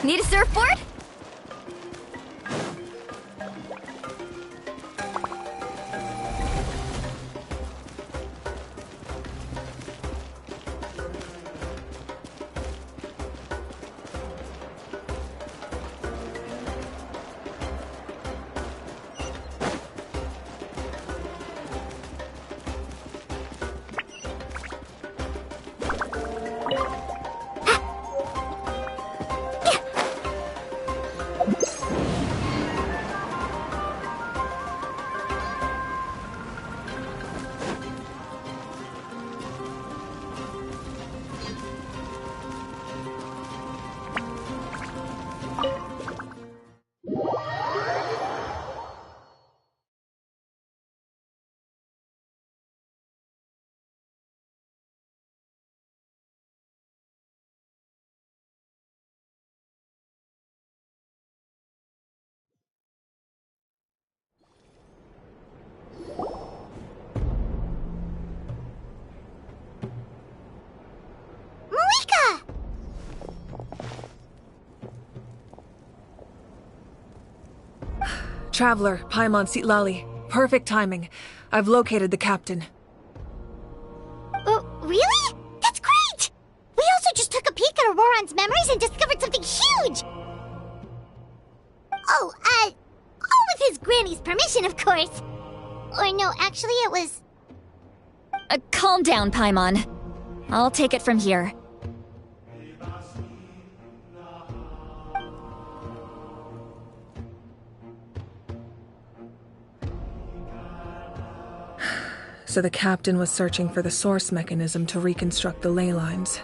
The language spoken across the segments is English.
Need a surfboard? Traveler, Paimon Sitlali. Perfect timing. I've located the captain. Really? That's great! We also just took a peek at Auroron's memories and discovered something huge! All with his granny's permission, of course. Or no, actually it was... Calm down, Paimon. I'll take it from here. So the captain was searching for the source mechanism to reconstruct the ley lines.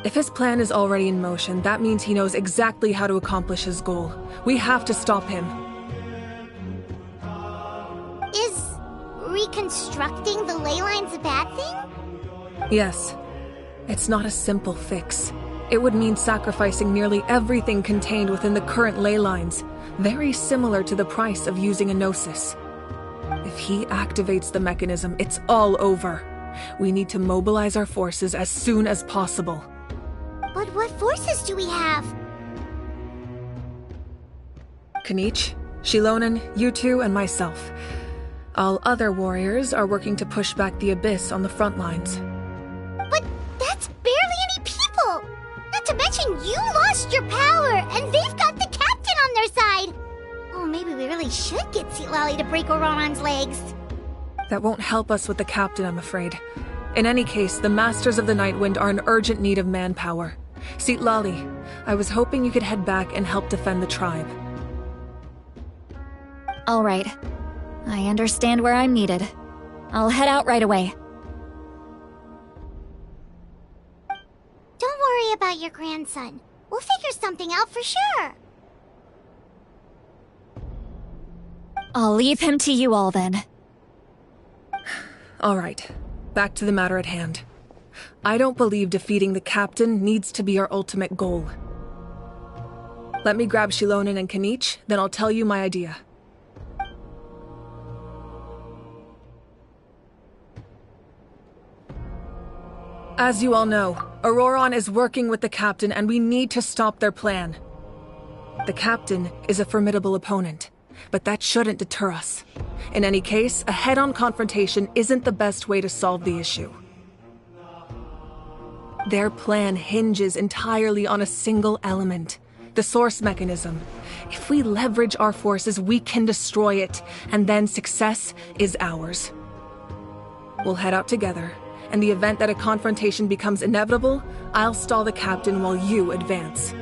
If his plan is already in motion, that means he knows exactly how to accomplish his goal. We have to stop him. Is reconstructing the ley lines a bad thing? Yes. It's not a simple fix. It would mean sacrificing nearly everything contained within the current ley lines, very similar to the price of using a gnosis. If he activates the mechanism, it's all over. We need to mobilize our forces as soon as possible. But what forces do we have? Kanich, Shilonen, you two, and myself. All other warriors are working to push back the Abyss on the front lines. But that's barely any people! Not to mention you lost your power, and they've got the captain on their side! Oh, maybe we really should get Sitlali to break Auroron's legs. That won't help us with the captain, I'm afraid. In any case, the Masters of the Nightwind are in urgent need of manpower. Sitlali, I was hoping you could head back and help defend the tribe. All right. I understand where I'm needed. I'll head out right away. Don't worry about your grandson. We'll figure something out for sure. I'll leave him to you all then. All right. Back to the matter at hand. I don't believe defeating the captain needs to be our ultimate goal. Let me grab Shilonen and Kanich, then I'll tell you my idea. As you all know, Auroron is working with the captain and we need to stop their plan. The captain is a formidable opponent, but that shouldn't deter us. In any case, a head-on confrontation isn't the best way to solve the issue. Their plan hinges entirely on a single element, the source mechanism. If we leverage our forces, we can destroy it, and then success is ours. We'll head out together. In the event that a confrontation becomes inevitable, I'll stall the captain while you advance.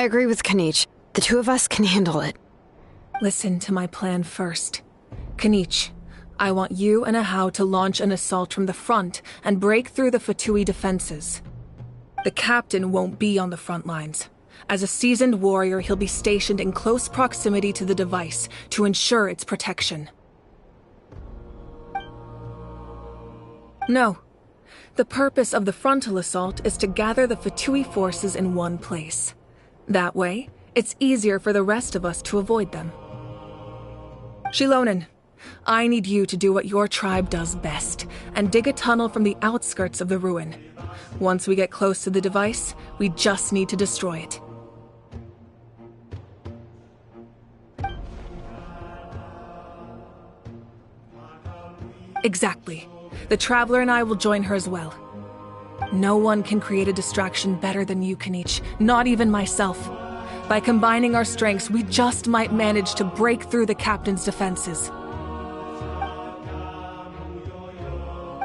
I agree with Kanich. The two of us can handle it. Listen to my plan first. Kanich, I want you and Ahau to launch an assault from the front and break through the Fatui defenses. The captain won't be on the front lines. As a seasoned warrior, he'll be stationed in close proximity to the device to ensure its protection. No. The purpose of the frontal assault is to gather the Fatui forces in one place. That way, it's easier for the rest of us to avoid them. Shilonen, I need you to do what your tribe does best, and dig a tunnel from the outskirts of the ruin. Once we get close to the device, we just need to destroy it. Exactly. The Traveler and I will join her as well. No one can create a distraction better than you, Kanich, not even myself. By combining our strengths, we just might manage to break through the captain's defenses.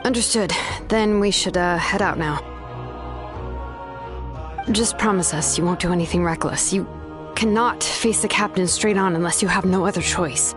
Understood. Then we should, head out now. Just promise us you won't do anything reckless. You cannot face the captain straight on unless you have no other choice.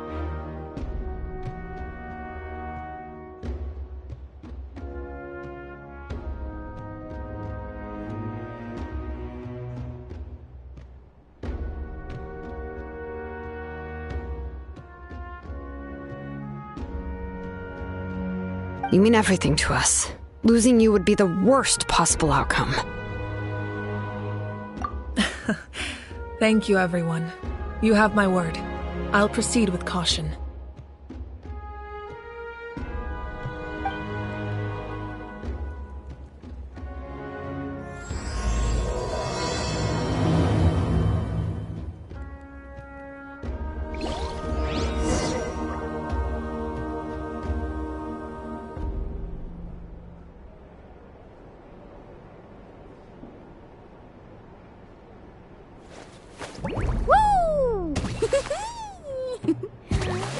You mean everything to us. Losing you would be the worst possible outcome. Thank you, everyone. You have my word. I'll proceed with caution. Woo!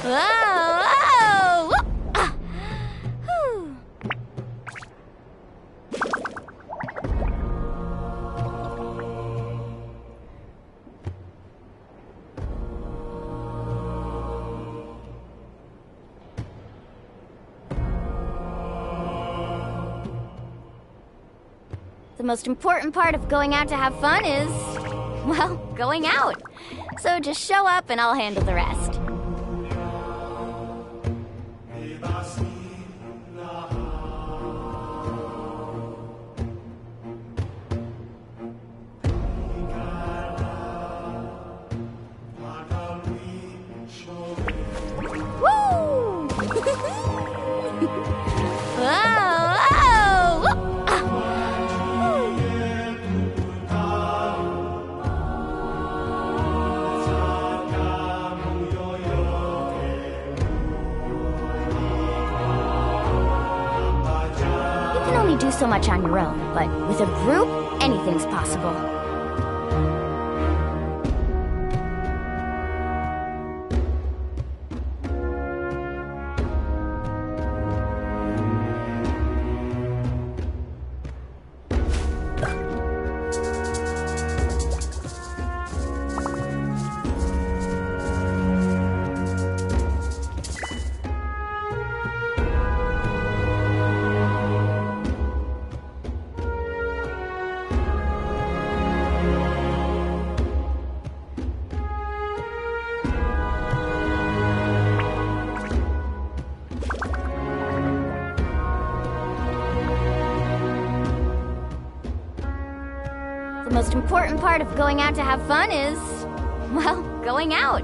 Whoa! Whoa! Ah. Whew. The most important part of going out to have fun is, well, going out. So just show up and I'll handle the rest. Woo! Whoa! Whoa! Ah. You can only do so much on your own, but with a group, anything's possible. The most important part of going out to have fun is, well, going out.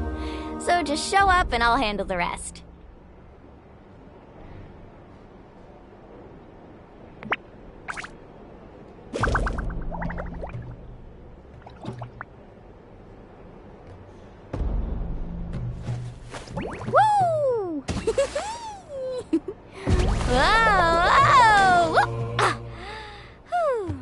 So just show up and I'll handle the rest. Woo! Whoa! Whoa! Ah. Whew.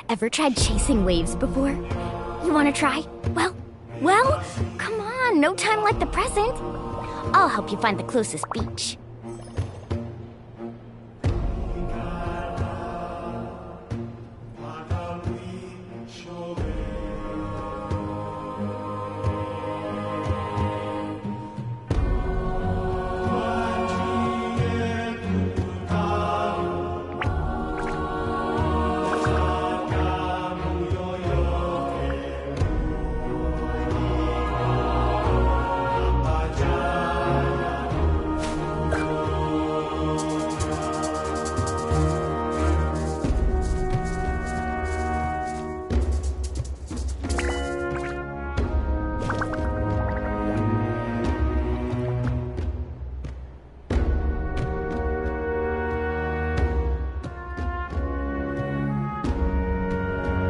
Ever tried chasing waves before? You wanna try? Well, come on, no time like the present. I'll help you find the closest beach.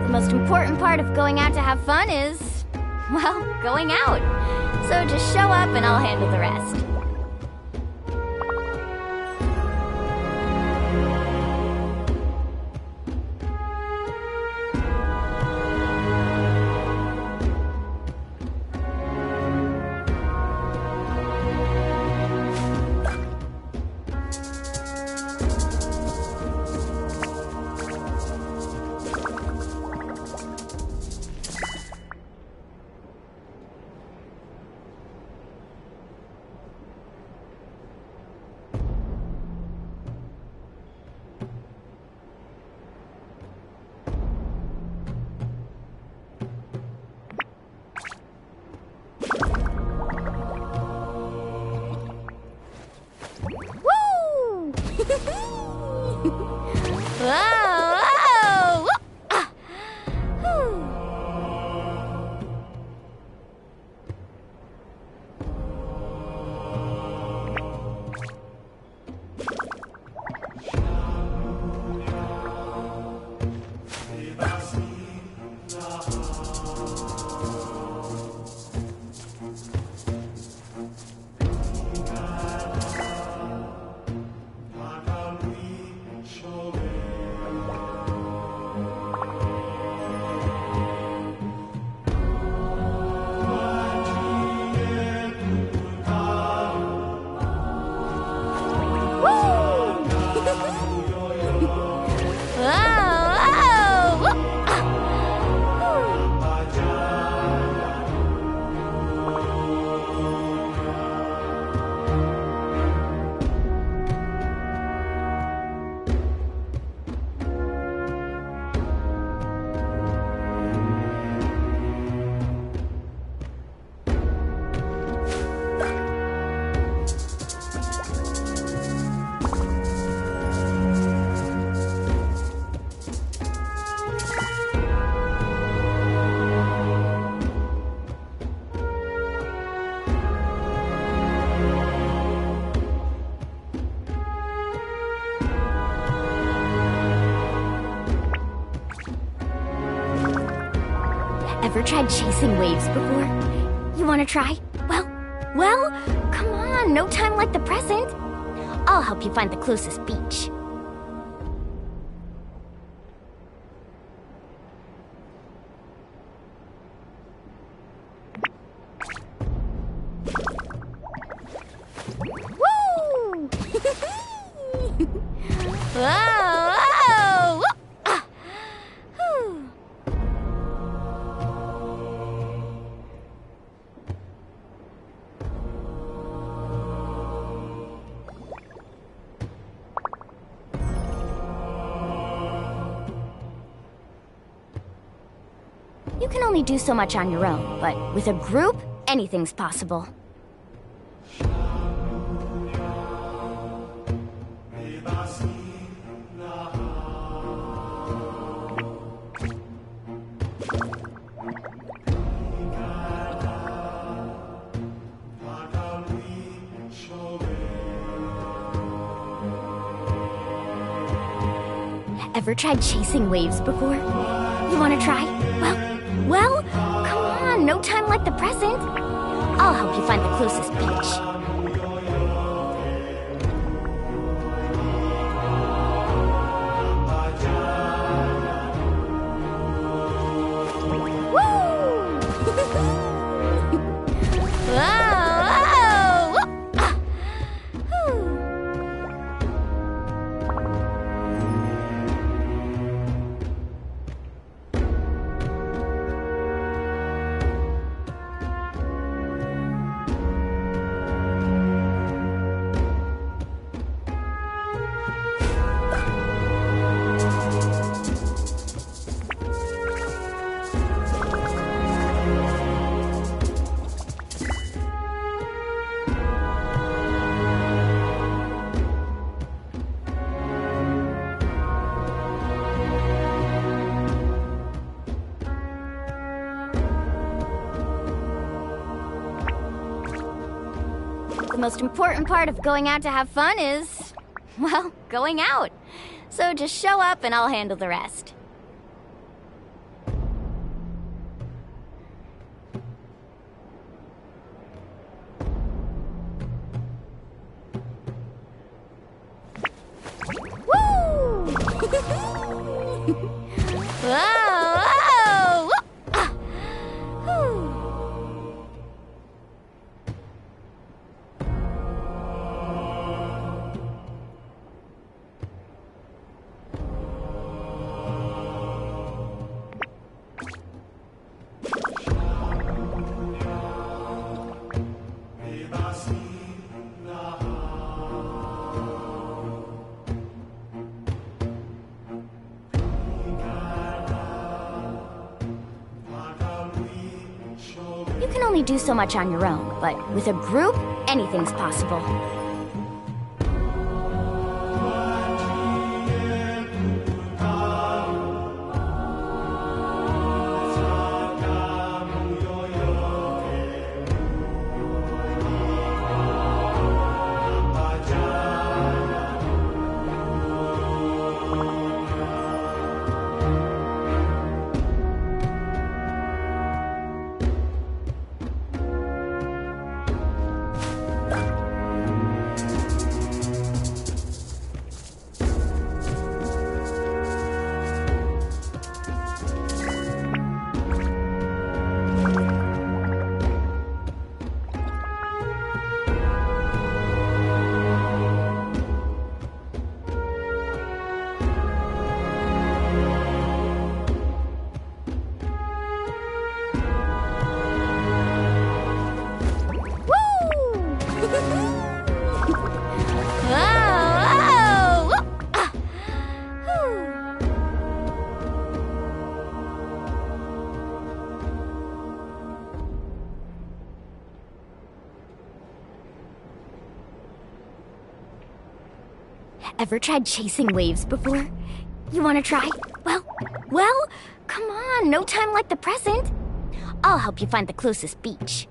The most important part of going out to have fun is, well, going out. So just show up and I'll handle the rest. Whoa! Ah. Whew. Ever tried chasing waves before? You wanna try? Well, come on, no time like the present. I'll help you find the closest beach. Woo! Whoa! Whoa! Ah. Whew. You can only do so much on your own, but with a group, anything's possible. Ever tried chasing waves before? You wanna try? Well, come on, no time like the present. I'll help you find the closest beach. Woo! most important part of going out to have fun is, well, going out. So just show up and I'll handle the rest. Woo! Whoa! Whoa! Ah! Whew. You can only do so much on your own, but with a group, anything's possible. Ever tried chasing waves before? You wanna try? Well, come on, no time like the present. I'll help you find the closest beach.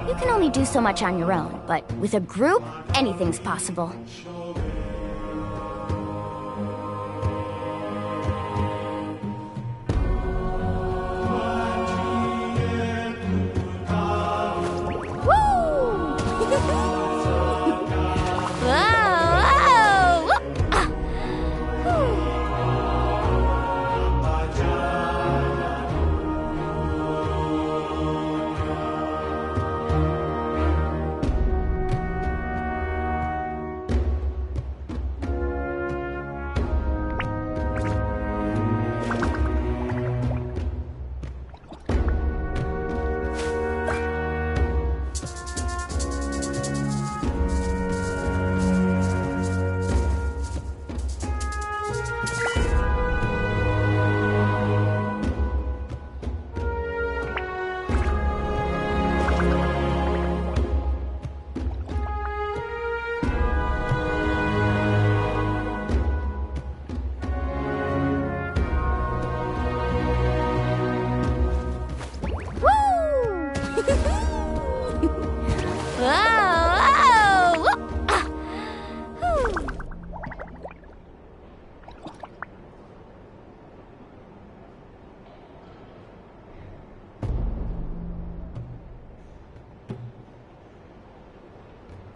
You can only do so much on your own, but with a group, anything's possible.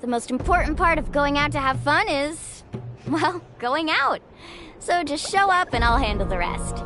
The most important part of going out to have fun is, well, going out. So just show up and I'll handle the rest.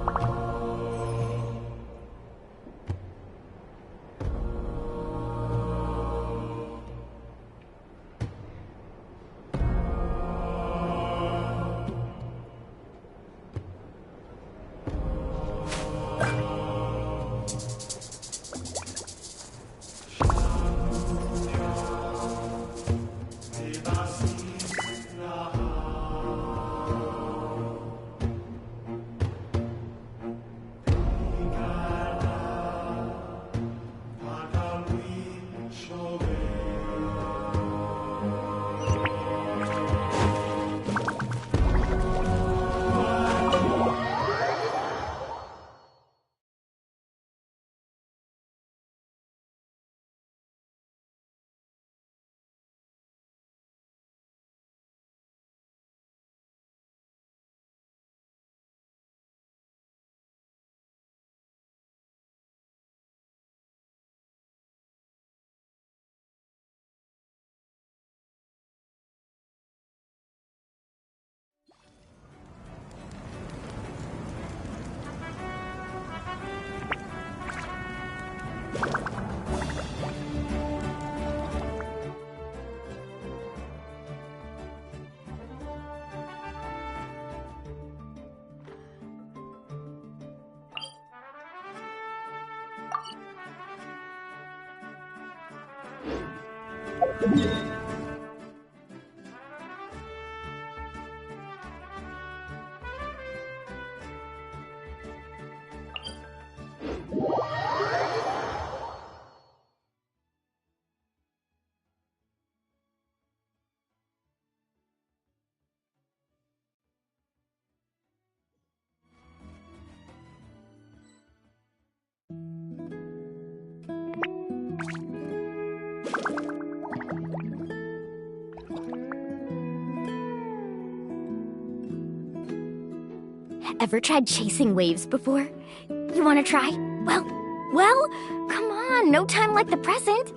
Ever tried chasing waves before? You wanna try? Well, come on, no time like the present.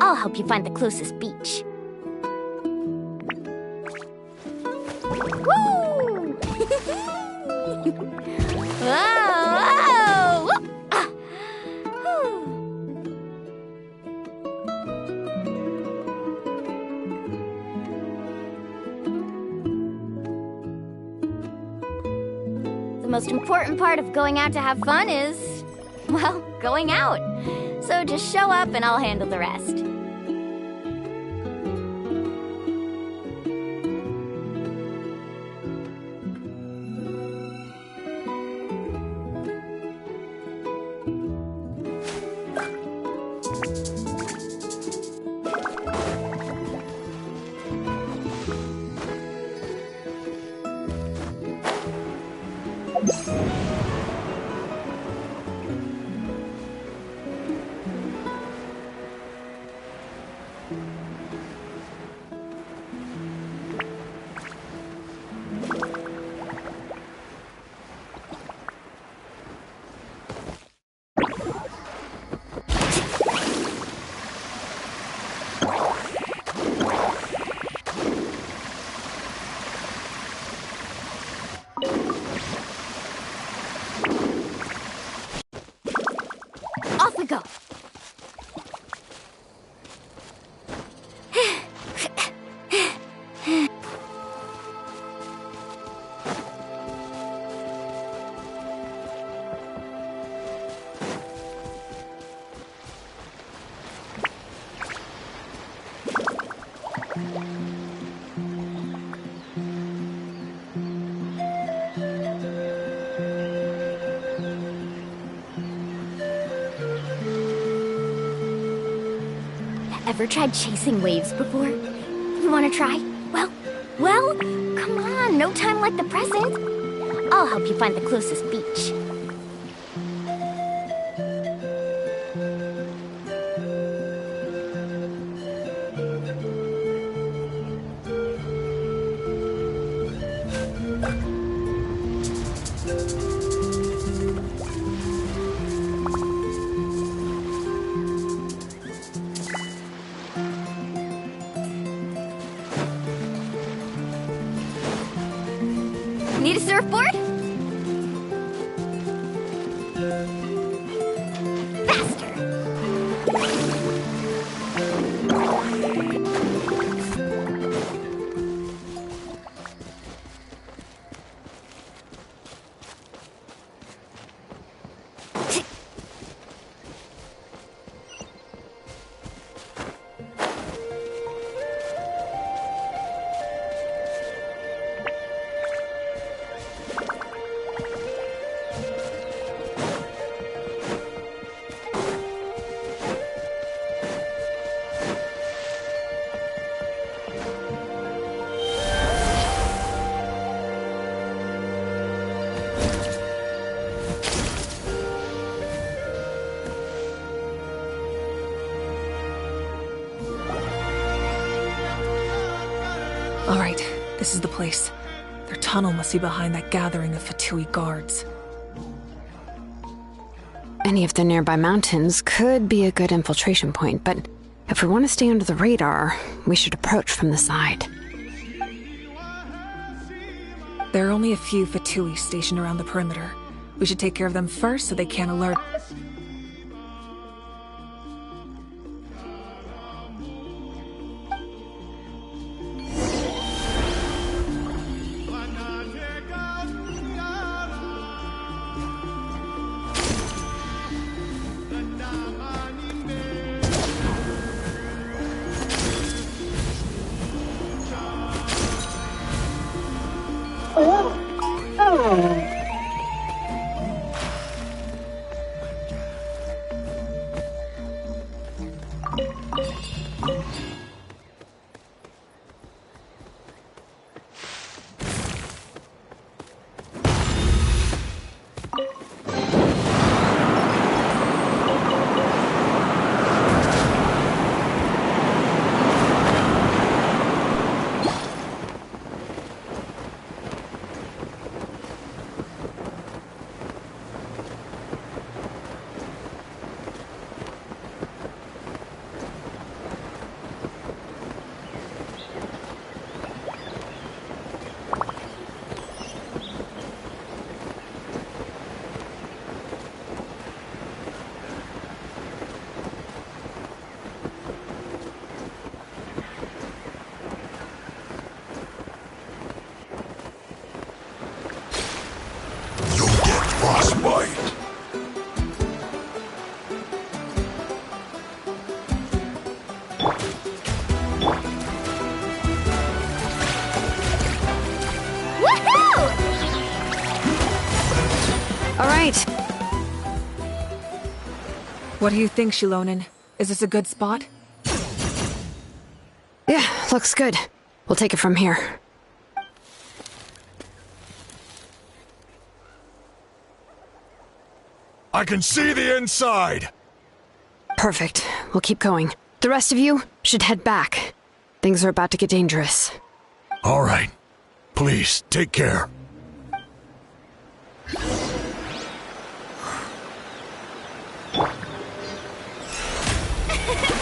I'll help you find the closest beach. Woo! Whoa! Ah. Whew. The most important part of going out to have fun is, well, going out. So just show up and I'll handle the rest. Off we go. Ever tried chasing waves before? You wanna try? Well, come on, no time like the present. I'll help you find the closest beach. Need a surfboard? Faster! All right, this is the place. Their tunnel must be behind that gathering of Fatui guards. Any of the nearby mountains could be a good infiltration point, but if we want to stay under the radar, we should approach from the side. There are only a few Fatui stationed around the perimeter. We should take care of them first so they can't alert. What do you think, Shilonen? Is this a good spot? Yeah, looks good. We'll take it from here. I can see the inside! Perfect. We'll keep going. The rest of you should head back. Things are about to get dangerous. All right. Please, take care.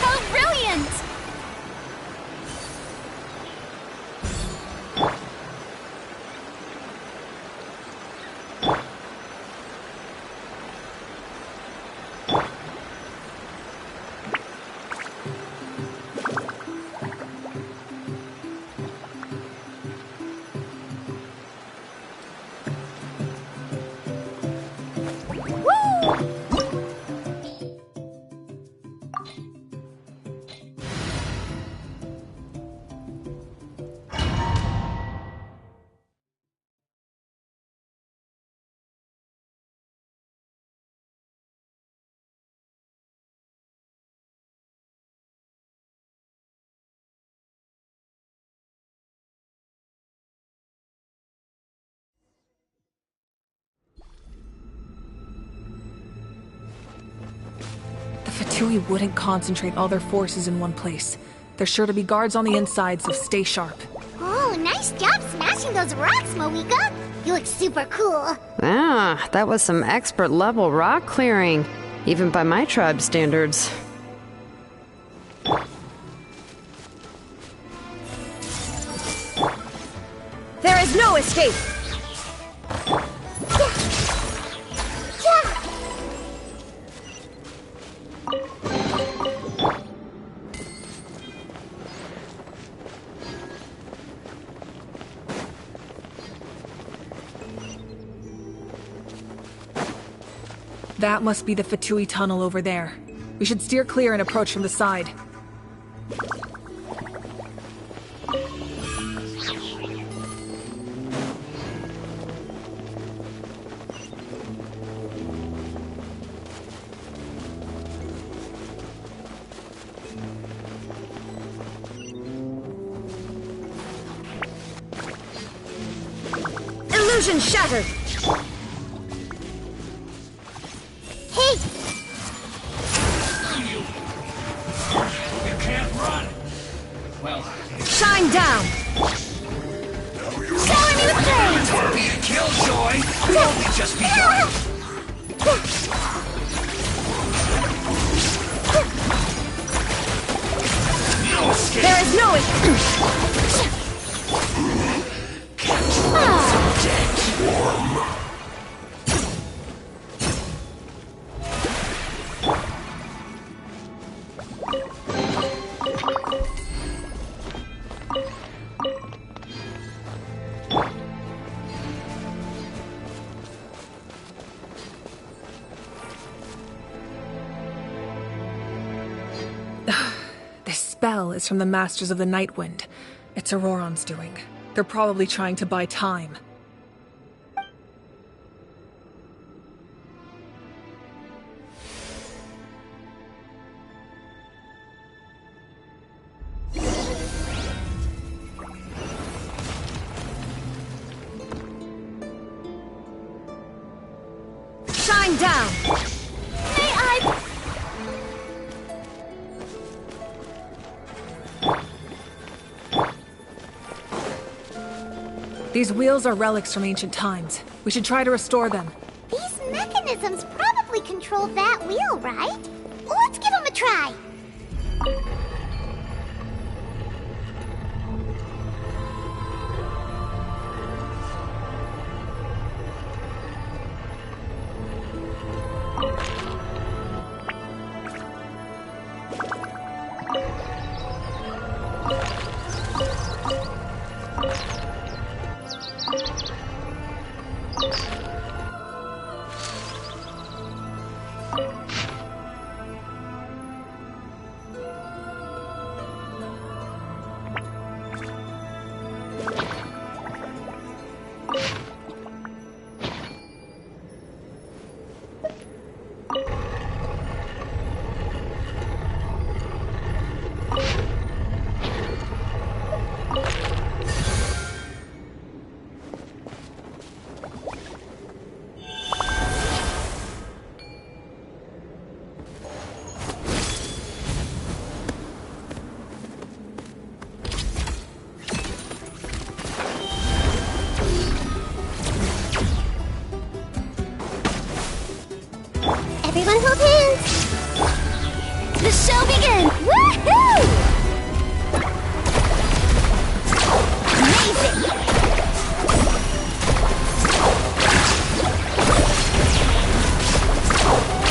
Oh, brilliant! The Fatui wouldn't concentrate all their forces in one place. There's sure to be guards on the inside, so stay sharp. Oh, nice job smashing those rocks, Moeka! You look super cool. Ah, that was some expert level rock clearing, even by my tribe standards. There is no escape! That must be the Fatui tunnel over there. We should steer clear and approach from the side. Illusion shattered! Hey! You can't run! Well, Shine down! Shower me with flames! it's be a killjoy! We've only just begun! No escape! There is no This spell is from the Masters of the Night Wind. It's Auroron's doing. They're probably trying to buy time. Shine down! May I... These wheels are relics from ancient times. We should try to restore them. These mechanisms probably control that wheel, right? Let's give them a try. Everyone hold hands! The show begins! Woohoo! Amazing!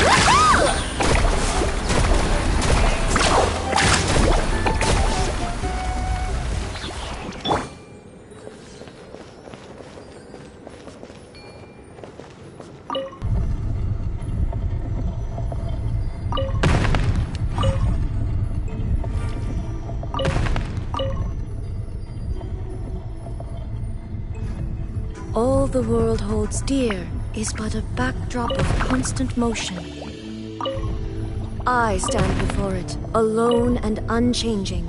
Woohoo! All the world holds dear is but a backdrop of constant motion. I stand before it, alone and unchanging.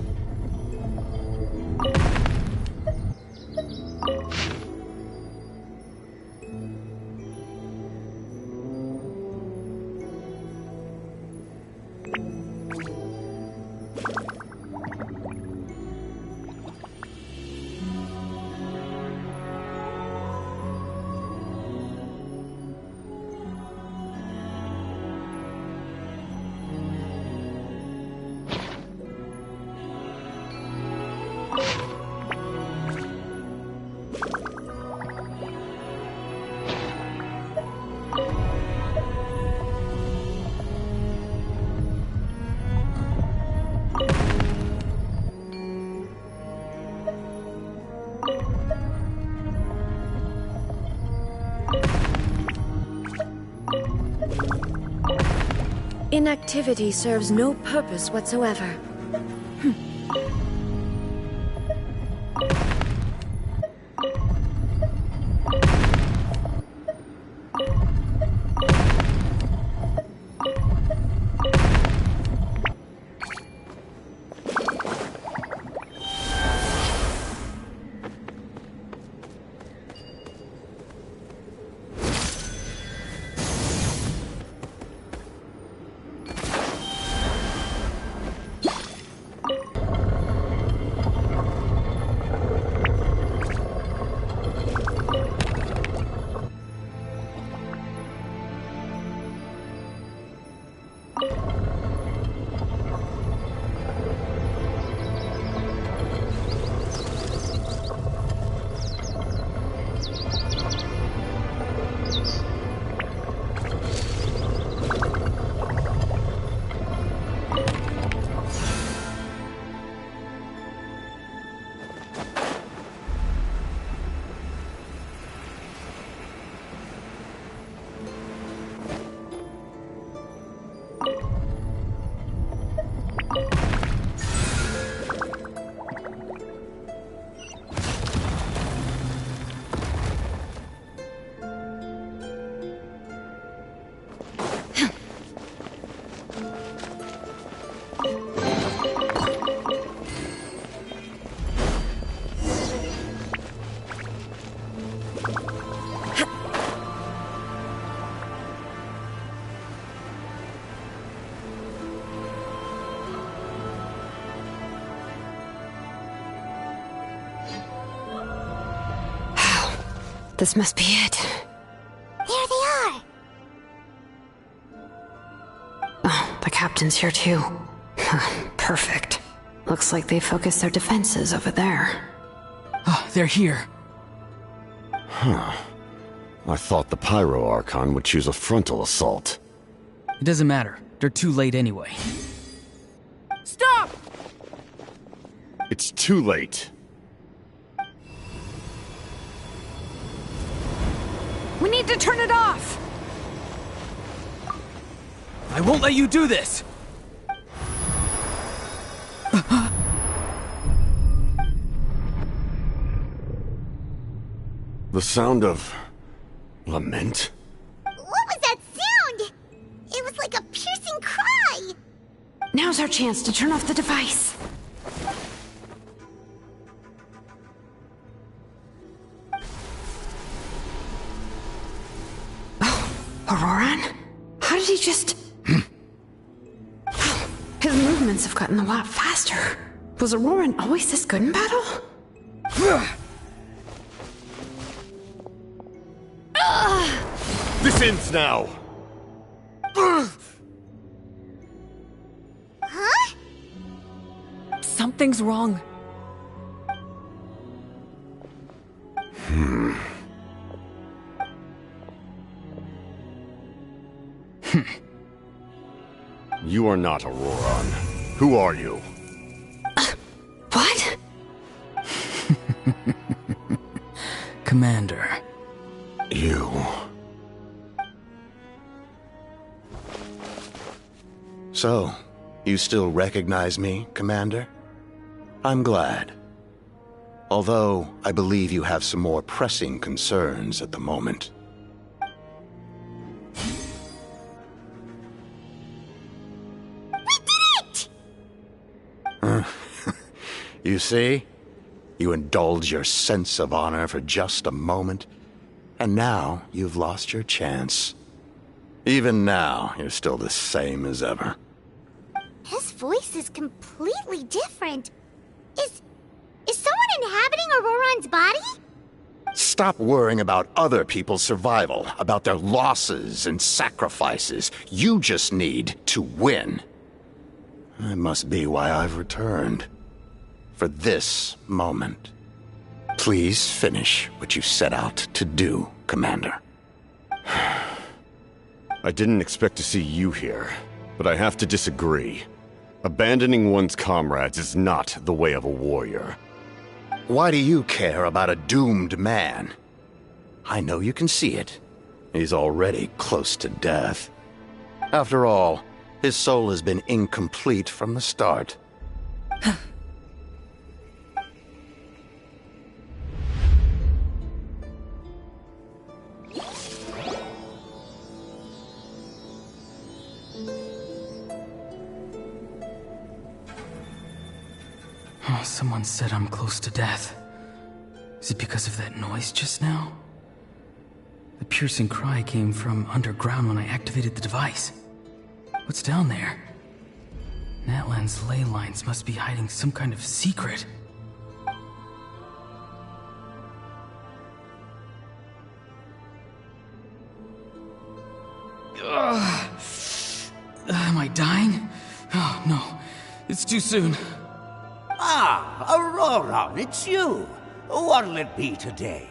Inactivity serves no purpose whatsoever. This must be it. There they are! Oh, the captain's here too. Perfect. Looks like they focused their defenses over there. They're here. Huh. I thought the Pyro Archon would choose a frontal assault. It doesn't matter. They're too late anyway. Stop! It's too late. We need to turn it off! I won't let you do this! The sound of... lament? What was that sound? It was like a piercing cry! Now's our chance to turn off the device. Oh, Auroran? How did he just... His movements have gotten a lot faster. Was Auroran always this good in battle? This ends now! Huh? Something's wrong. You are not Auroran. Who are you? What? Commander. You... So, you still recognize me, Commander? I'm glad. Although, I believe you have some more pressing concerns at the moment. We did it! You see? You indulge your sense of honor for just a moment, and now you've lost your chance. Even now, you're still the same as ever. His voice is completely different. Is someone inhabiting Auroran's body? Stop worrying about other people's survival, about their losses and sacrifices. You just need to win. That must be why I've returned. For this moment. Please finish what you set out to do, Commander. I didn't expect to see you here, but I have to disagree. Abandoning one's comrades is not the way of a warrior. Why do you care about a doomed man? I know you can see it. He's already close to death. After all, his soul has been incomplete from the start. Oh, someone said I'm close to death. Is it because of that noise just now? The piercing cry came from underground when I activated the device. What's down there? Natlan's ley lines must be hiding some kind of secret. Am I dying? Oh, no. It's too soon. Ah, Auroran, it's you. What'll it be today?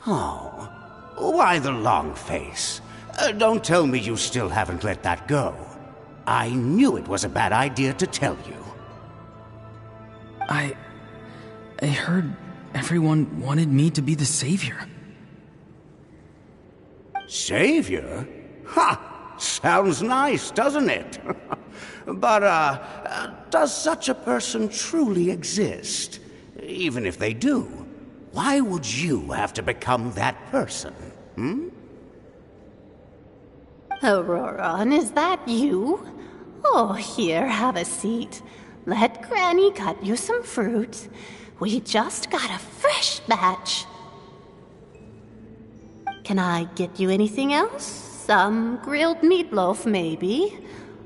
Oh, why the long face? Don't tell me you still haven't let that go. I knew it was a bad idea to tell you. I heard everyone wanted me to be the savior. Savior? Ha! Sounds nice, doesn't it? But, does such a person truly exist? Even if they do, why would you have to become that person, hmm? Auroran, is that you? Oh, here, have a seat. Let Granny cut you some fruit. We just got a fresh batch. Can I get you anything else? Some grilled meatloaf, maybe?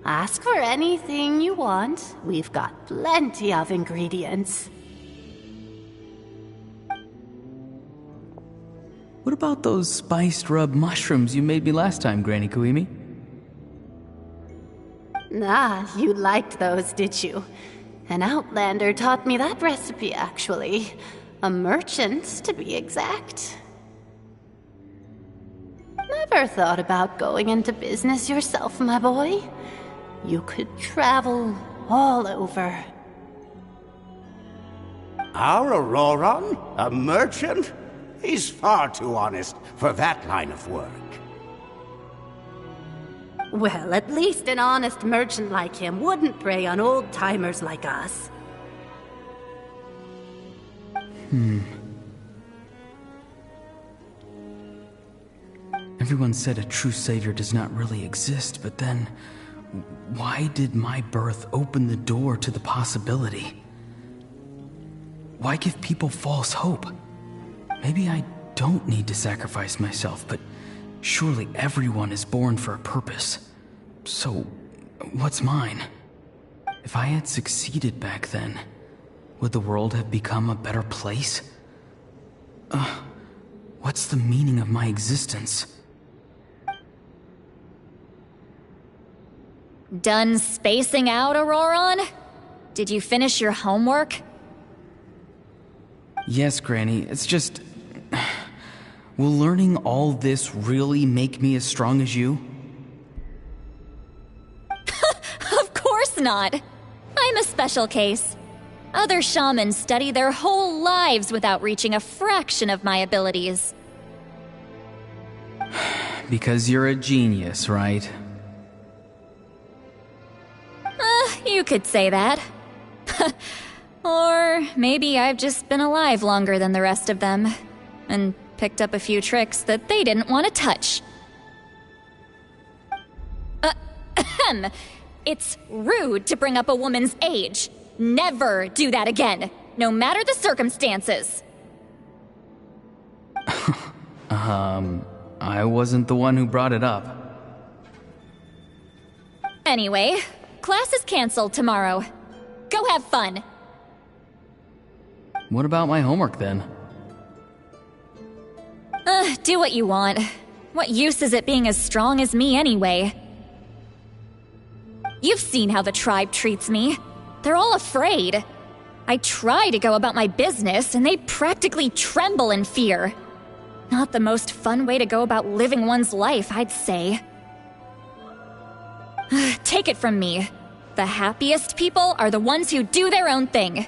Ask for anything you want. We've got plenty of ingredients. What about those spiced rub mushrooms you made me last time, Granny Kuimi? Ah, you liked those, did you? An outlander taught me that recipe, actually. A merchant, to be exact. Never thought about going into business yourself, my boy? You could travel all over. Our Auroron? A merchant? He's far too honest for that line of work. Well, at least an honest merchant like him wouldn't prey on old-timers like us. Everyone said a true savior does not really exist, but then why did my birth open the door to the possibility? Why give people false hope? Maybe I don't need to sacrifice myself, but surely everyone is born for a purpose. So, what's mine? If I had succeeded back then, would the world have become a better place? What's the meaning of my existence? Done spacing out, Auroron? Did you finish your homework? Yes, Granny, it's just... Will learning all this really make me as strong as you? Of course not! I'm a special case. Other shamans study their whole lives without reaching a fraction of my abilities. Because you're a genius, right? You could say that. Or maybe I've just been alive longer than the rest of them, and picked up a few tricks that they didn't want to touch. It's rude to bring up a woman's age. Never do that again, no matter the circumstances. I wasn't the one who brought it up. Anyway, class is canceled tomorrow. Go have fun. What about my homework then? Do what you want. What use is it being as strong as me anyway? You've seen how the tribe treats me. They're all afraid. I try to go about my business, and they practically tremble in fear. Not the most fun way to go about living one's life, I'd say. Take it from me. The happiest people are the ones who do their own thing.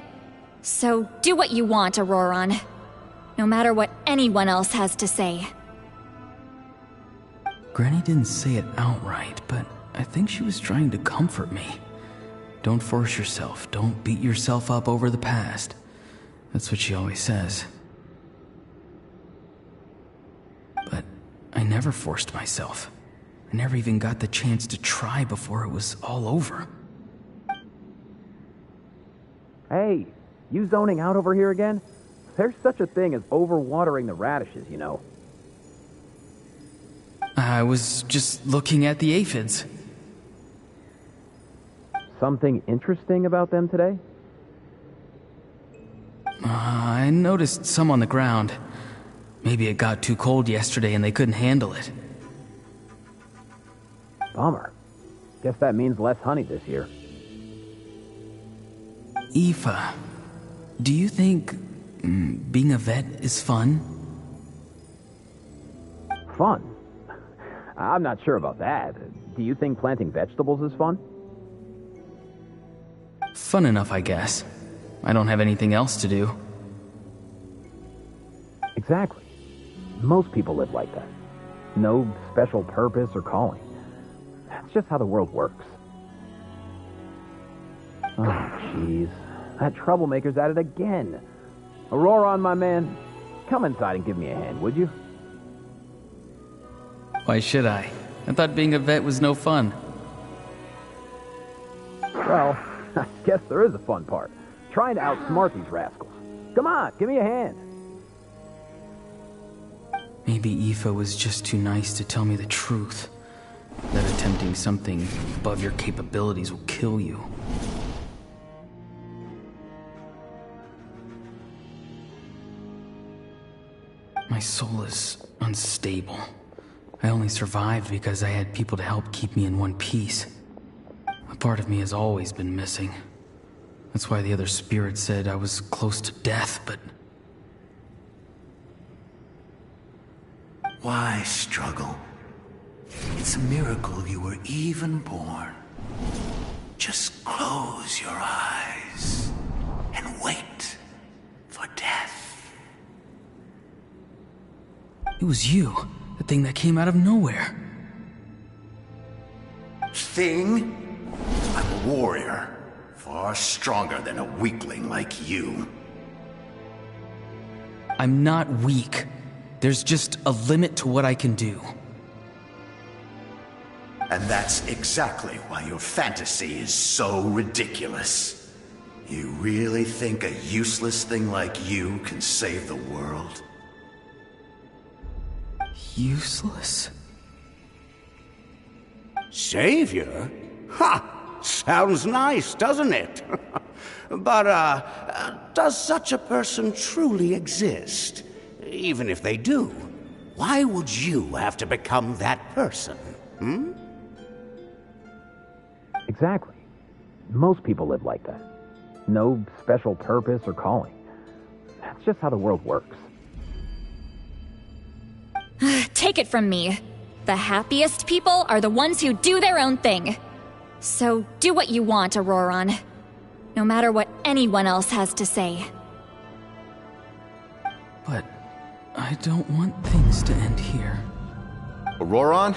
So do what you want, Auroron. No matter what anyone else has to say. Granny didn't say it outright, but I think she was trying to comfort me. Don't force yourself. Don't beat yourself up over the past. That's what she always says. But I never forced myself. I never even got the chance to try before it was all over. Hey, you zoning out over here again? There's such a thing as overwatering the radishes, you know. I was just looking at the aphids. Something interesting about them today? I noticed some on the ground. Maybe it got too cold yesterday and they couldn't handle it. Bummer. Guess that means less honey this year. Aoife, do you think being a vet is fun? Fun? I'm not sure about that. Do you think planting vegetables is fun? Fun enough, I guess. I don't have anything else to do. Exactly. Most people live like that. No special purpose or calling. That's just how the world works. Oh, jeez. That troublemaker's at it again. Auroron, my man. Come inside and give me a hand, would you? Why should I? I thought being a vet was no fun. Well, I guess there is a fun part. Trying to outsmart these rascals. Come on, give me a hand. Maybe Aoife was just too nice to tell me the truth. That attempting something above your capabilities will kill you. My soul is unstable. I only survived because I had people to help keep me in one piece. A part of me has always been missing. That's why the other spirits said I was close to death, but... Why struggle? It's a miracle you were even born. Just close your eyes and wait for death. It was you, the thing that came out of nowhere. Thing? I'm a warrior, far stronger than a weakling like you. I'm not weak. There's just a limit to what I can do. And that's exactly why your fantasy is so ridiculous. You really think a useless thing like you can save the world? Useless? Savior? Ha! Sounds nice, doesn't it? But, does such a person truly exist? Even if they do, why would you have to become that person? Hmm? Exactly. Most people live like that. No special purpose or calling. That's just how the world works. Take it from me. The happiest people are the ones who do their own thing. So do what you want, Auroron. No matter what anyone else has to say. But I don't want things to end here. Auroron?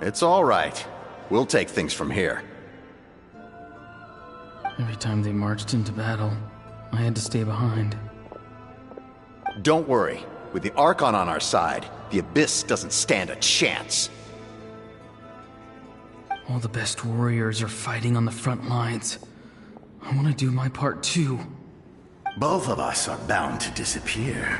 It's all right. We'll take things from here. Every time they marched into battle, I had to stay behind. Don't worry. With the Archon on our side, the Abyss doesn't stand a chance. All the best warriors are fighting on the front lines. I want to do my part too. Both of us are bound to disappear.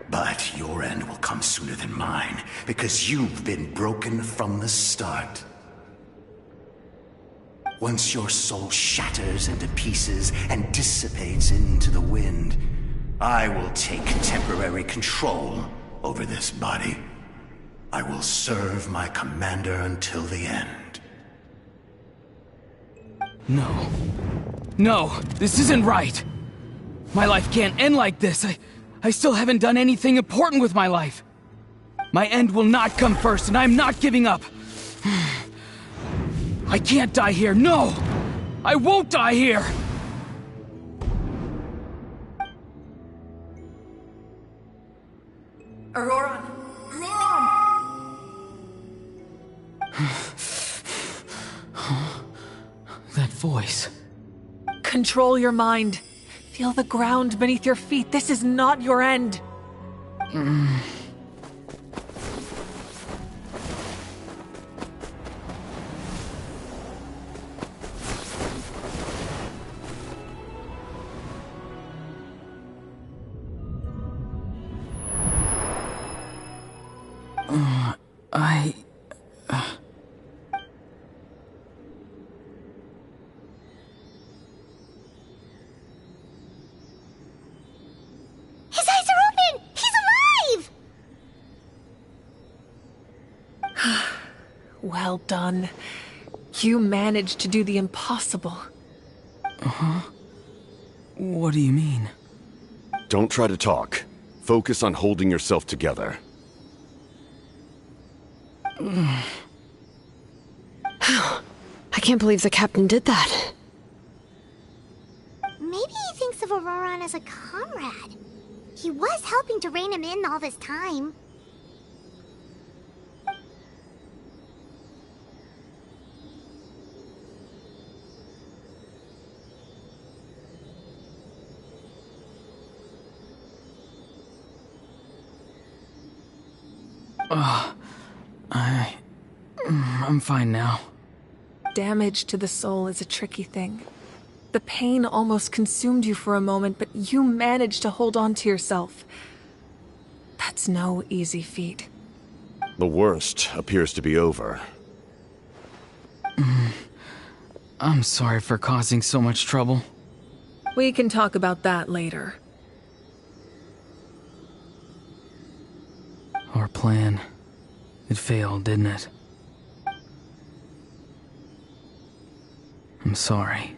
But your end will come sooner than mine, because you've been broken from the start. Once your soul shatters into pieces and dissipates into the wind, I will take temporary control over this body. I will serve my commander until the end. No. No, this isn't right. My life can't end like this. I still haven't done anything important with my life. My end will not come first, and I'm not giving up. I can't die here, no! I won't die here! Auroron! That voice. Control your mind. Feel the ground beneath your feet. This is not your end. His eyes are open! He's alive! Well done. You managed to do the impossible. Uh-huh. What do you mean? Don't try to talk. Focus on holding yourself together. I can't believe the captain did that. Maybe he thinks of Auroron as a comrade. He was helping to rein him in all this time. I'm fine now. Damage to the soul is a tricky thing. The pain almost consumed you for a moment, but you managed to hold on to yourself. That's no easy feat. The worst appears to be over. I'm sorry for causing so much trouble. We can talk about that later. Our plan, it failed, didn't it? I'm sorry.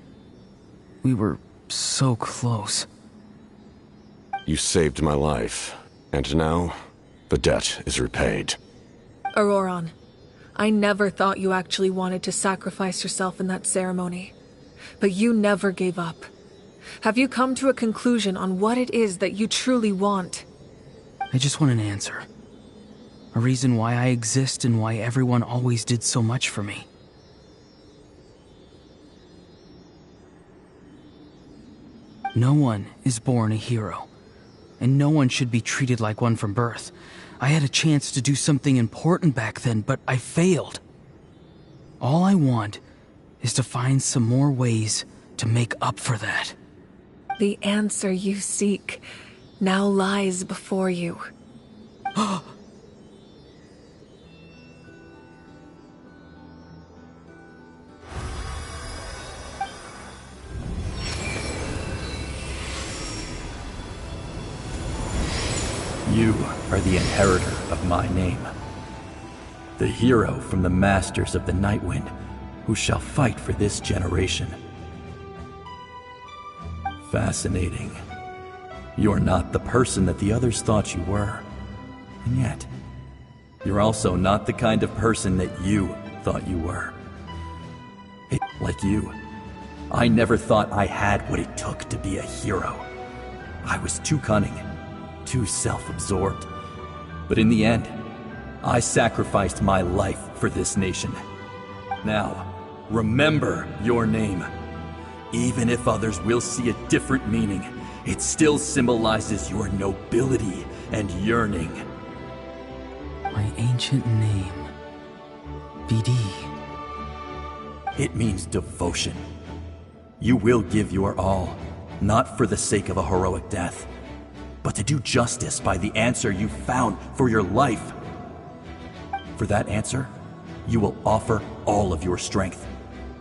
We were so close. You saved my life, and now the debt is repaid. Auroron, I never thought you actually wanted to sacrifice yourself in that ceremony. But you never gave up. Have you come to a conclusion on what it is that you truly want? I just want an answer. A reason why I exist and why everyone always did so much for me. No one is born a hero, and no one should be treated like one from birth. I had a chance to do something important back then, but I failed. All I want is to find some more ways to make up for that. The answer you seek now lies before you. You are the inheritor of my name. The hero from the masters of the Nightwind, who shall fight for this generation. Fascinating. You're not the person that the others thought you were. And yet, you're also not the kind of person that you thought you were. Like you, I never thought I had what it took to be a hero. I was too cunning, too self-absorbed. But in the end, I sacrificed my life for this nation. Now, remember your name. Even if others will see a different meaning, it still symbolizes your nobility and yearning. My ancient name. BD. It means devotion. You will give your all, not for the sake of a heroic death, but to do justice by the answer you found for your life. For that answer, you will offer all of your strength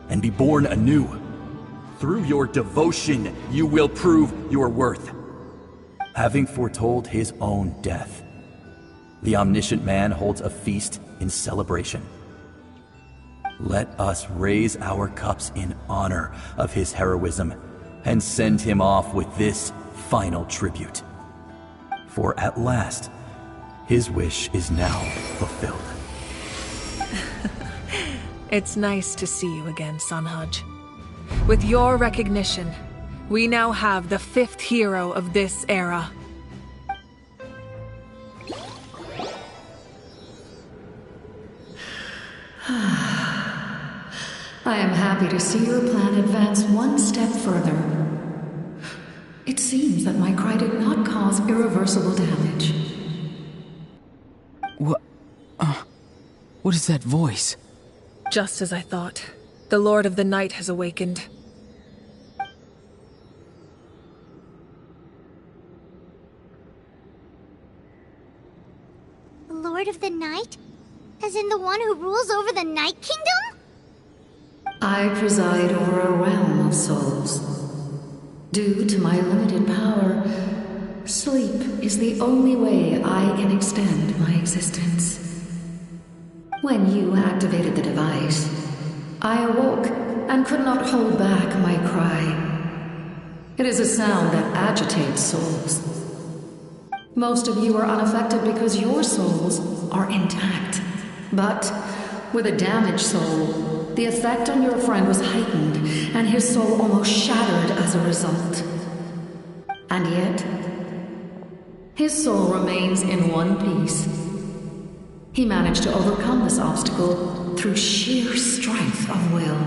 and be born anew. Through your devotion, you will prove your worth. Having foretold his own death, the omniscient man holds a feast in celebration. Let us raise our cups in honor of his heroism and send him off with this final tribute. For at last, his wish is now fulfilled. It's nice to see you again, Sunhudge. With your recognition, we now have the 5th hero of this era. I am happy to see your plan advance one step further. It seems that my cry did not cause irreversible damage. What is that voice? Just as I thought. The Lord of the Night has awakened. The Lord of the Night? As in the one who rules over the Night Kingdom? I preside over a realm of souls. Due to my limited power, sleep is the only way I can extend my existence. When you activated the device, I awoke and could not hold back my cry. It is a sound that agitates souls. Most of you are unaffected because your souls are intact. But with a damaged soul, the effect on your friend was heightened, and his soul almost shattered as a result. And yet, his soul remains in one piece. He managed to overcome this obstacle through sheer strength of will.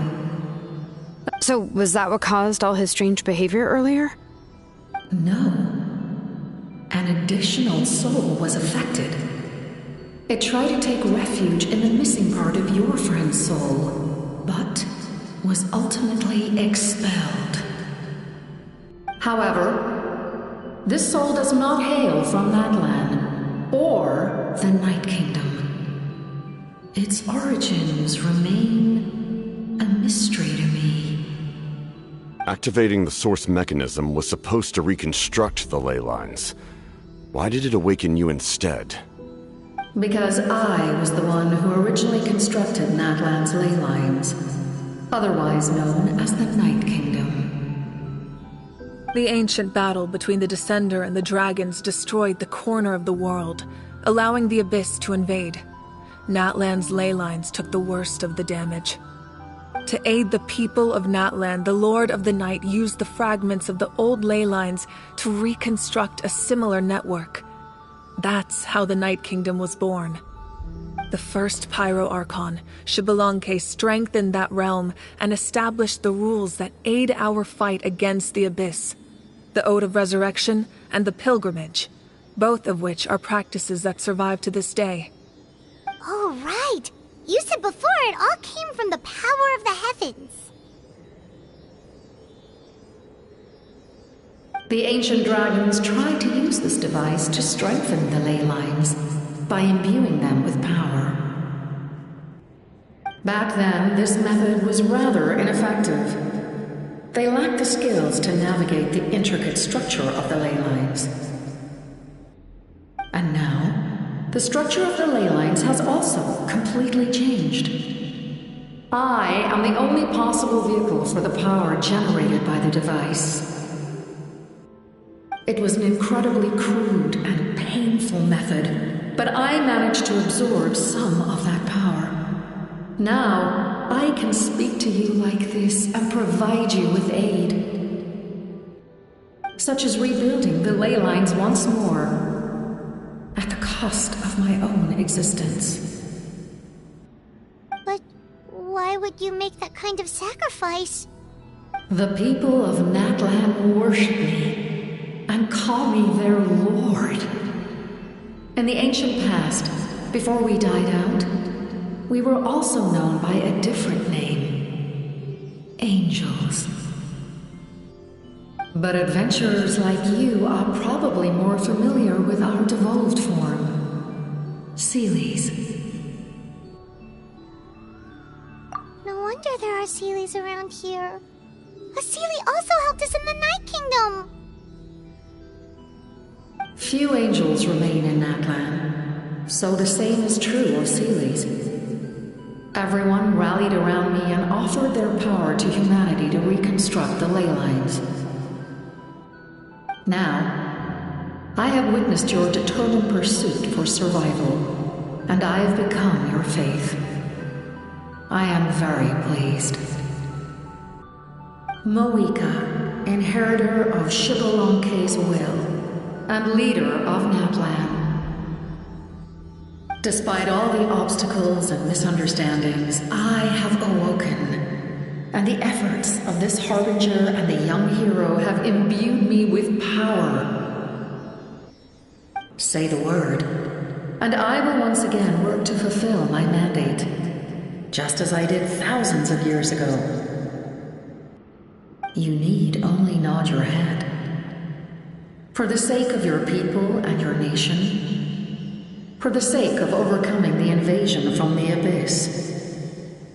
So, was that what caused all his strange behavior earlier? No. An additional soul was affected. It tried to take refuge in the missing part of your friend's soul, but was ultimately expelled. However, this soul does not hail from Natlan or the Night Kingdom. Its origins remain a mystery to me. Activating the source mechanism was supposed to reconstruct the ley lines. Why did it awaken you instead? Because I was the one who originally constructed Natlan's ley lines, otherwise known as the Night Kingdom. The ancient battle between the Descender and the dragons destroyed the corner of the world, allowing the Abyss to invade. Natlan's ley lines took the worst of the damage. To aid the people of Natlan, the Lord of the Night used the fragments of the old ley lines to reconstruct a similar network. That's how the Night Kingdom was born. The first Pyro Archon, Xbalanque, strengthened that realm and established the rules that aid our fight against the Abyss. The Ode of Resurrection and the Pilgrimage, both of which are practices that survive to this day. Oh, right! You said before it all came from the power of the heavens. The ancient dragons tried to use this device to strengthen the ley lines by imbuing them with power. Back then, this method was rather ineffective. They lacked the skills to navigate the intricate structure of the ley lines. And now, the structure of the ley lines has also completely changed. I am the only possible vehicle for the power generated by the device. It was an incredibly crude and painful method, but I managed to absorb some of that power. Now, I can speak to you like this and provide you with aid, such as rebuilding the ley lines once more, at the cost of my own existence. But why would you make that kind of sacrifice? The people of Natlan worship me and call me their lord. In the ancient past, before we died out, we were also known by a different name: angels. But adventurers like you are probably more familiar with our devolved form, Seelies. No wonder there are Seelies around here. A Seelie also helped us in the Night Kingdom. Few angels remain in Natlan, so the same is true of Seelies. Everyone rallied around me and offered their power to humanity to reconstruct the ley lines. Now, I have witnessed your determined pursuit for survival, and I have become your faith. I am very pleased. Moika, inheritor of Xbalanque's will, and leader of Natlan. Despite all the obstacles and misunderstandings, I have awoken, and the efforts of this harbinger and the young hero have imbued me with power. Say the word, and I will once again work to fulfill my mandate, just as I did thousands of years ago. You need only nod your head. For the sake of your people and your nation, for the sake of overcoming the invasion from the Abyss,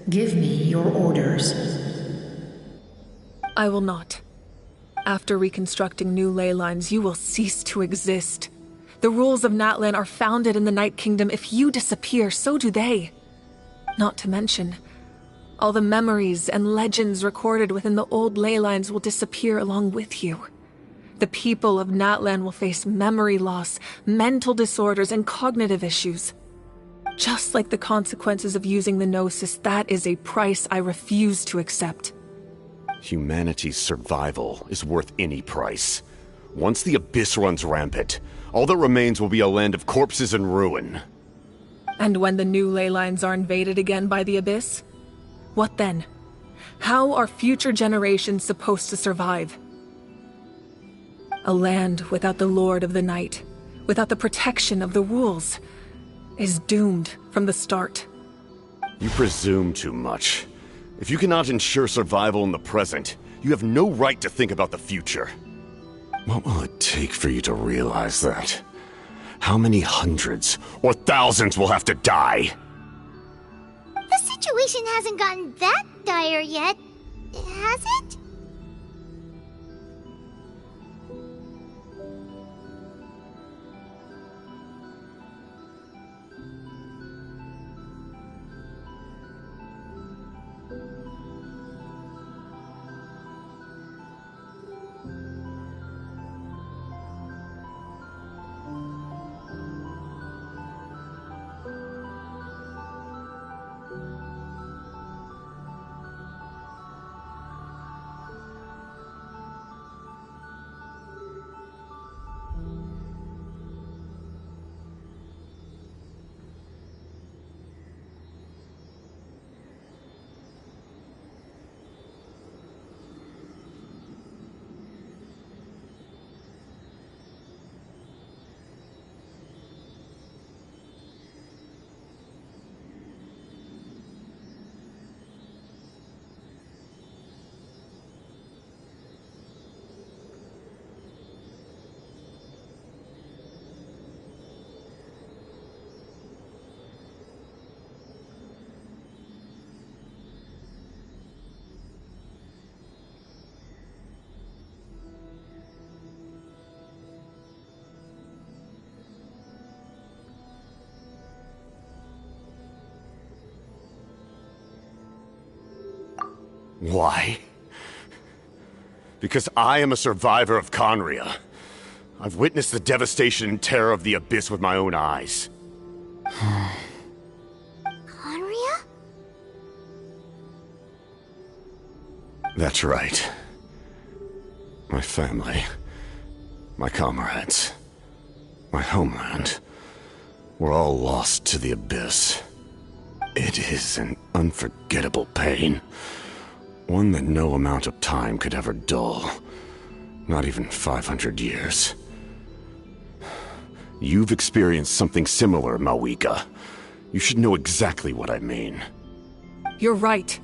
give me your orders. I will not. After reconstructing new ley lines, you will cease to exist. The rules of Natlan are founded in the Night Kingdom. If you disappear, so do they. Not to mention, all the memories and legends recorded within the old ley lines will disappear along with you. The people of Natlan will face memory loss, mental disorders, and cognitive issues. Just like the consequences of using the Gnosis, that is a price I refuse to accept. Humanity's survival is worth any price. Once the Abyss runs rampant, all that remains will be a land of corpses and ruin. And when the new ley lines are invaded again by the Abyss? What then? How are future generations supposed to survive? A land without the Lord of the Night, without the protection of the rules, is doomed from the start. You presume too much. If you cannot ensure survival in the present, you have no right to think about the future. What will it take for you to realize that? How many hundreds or thousands will have to die? The situation hasn't gotten that dire yet, has it? Why? Because I am a survivor of Conria. I've witnessed the devastation and terror of the Abyss with my own eyes. Conria? That's right. My family, my comrades, my homeland, were all lost to the Abyss. It is an unforgettable pain. One that no amount of time could ever dull. Not even 500 years. You've experienced something similar, Mawika. You should know exactly what I mean. You're right.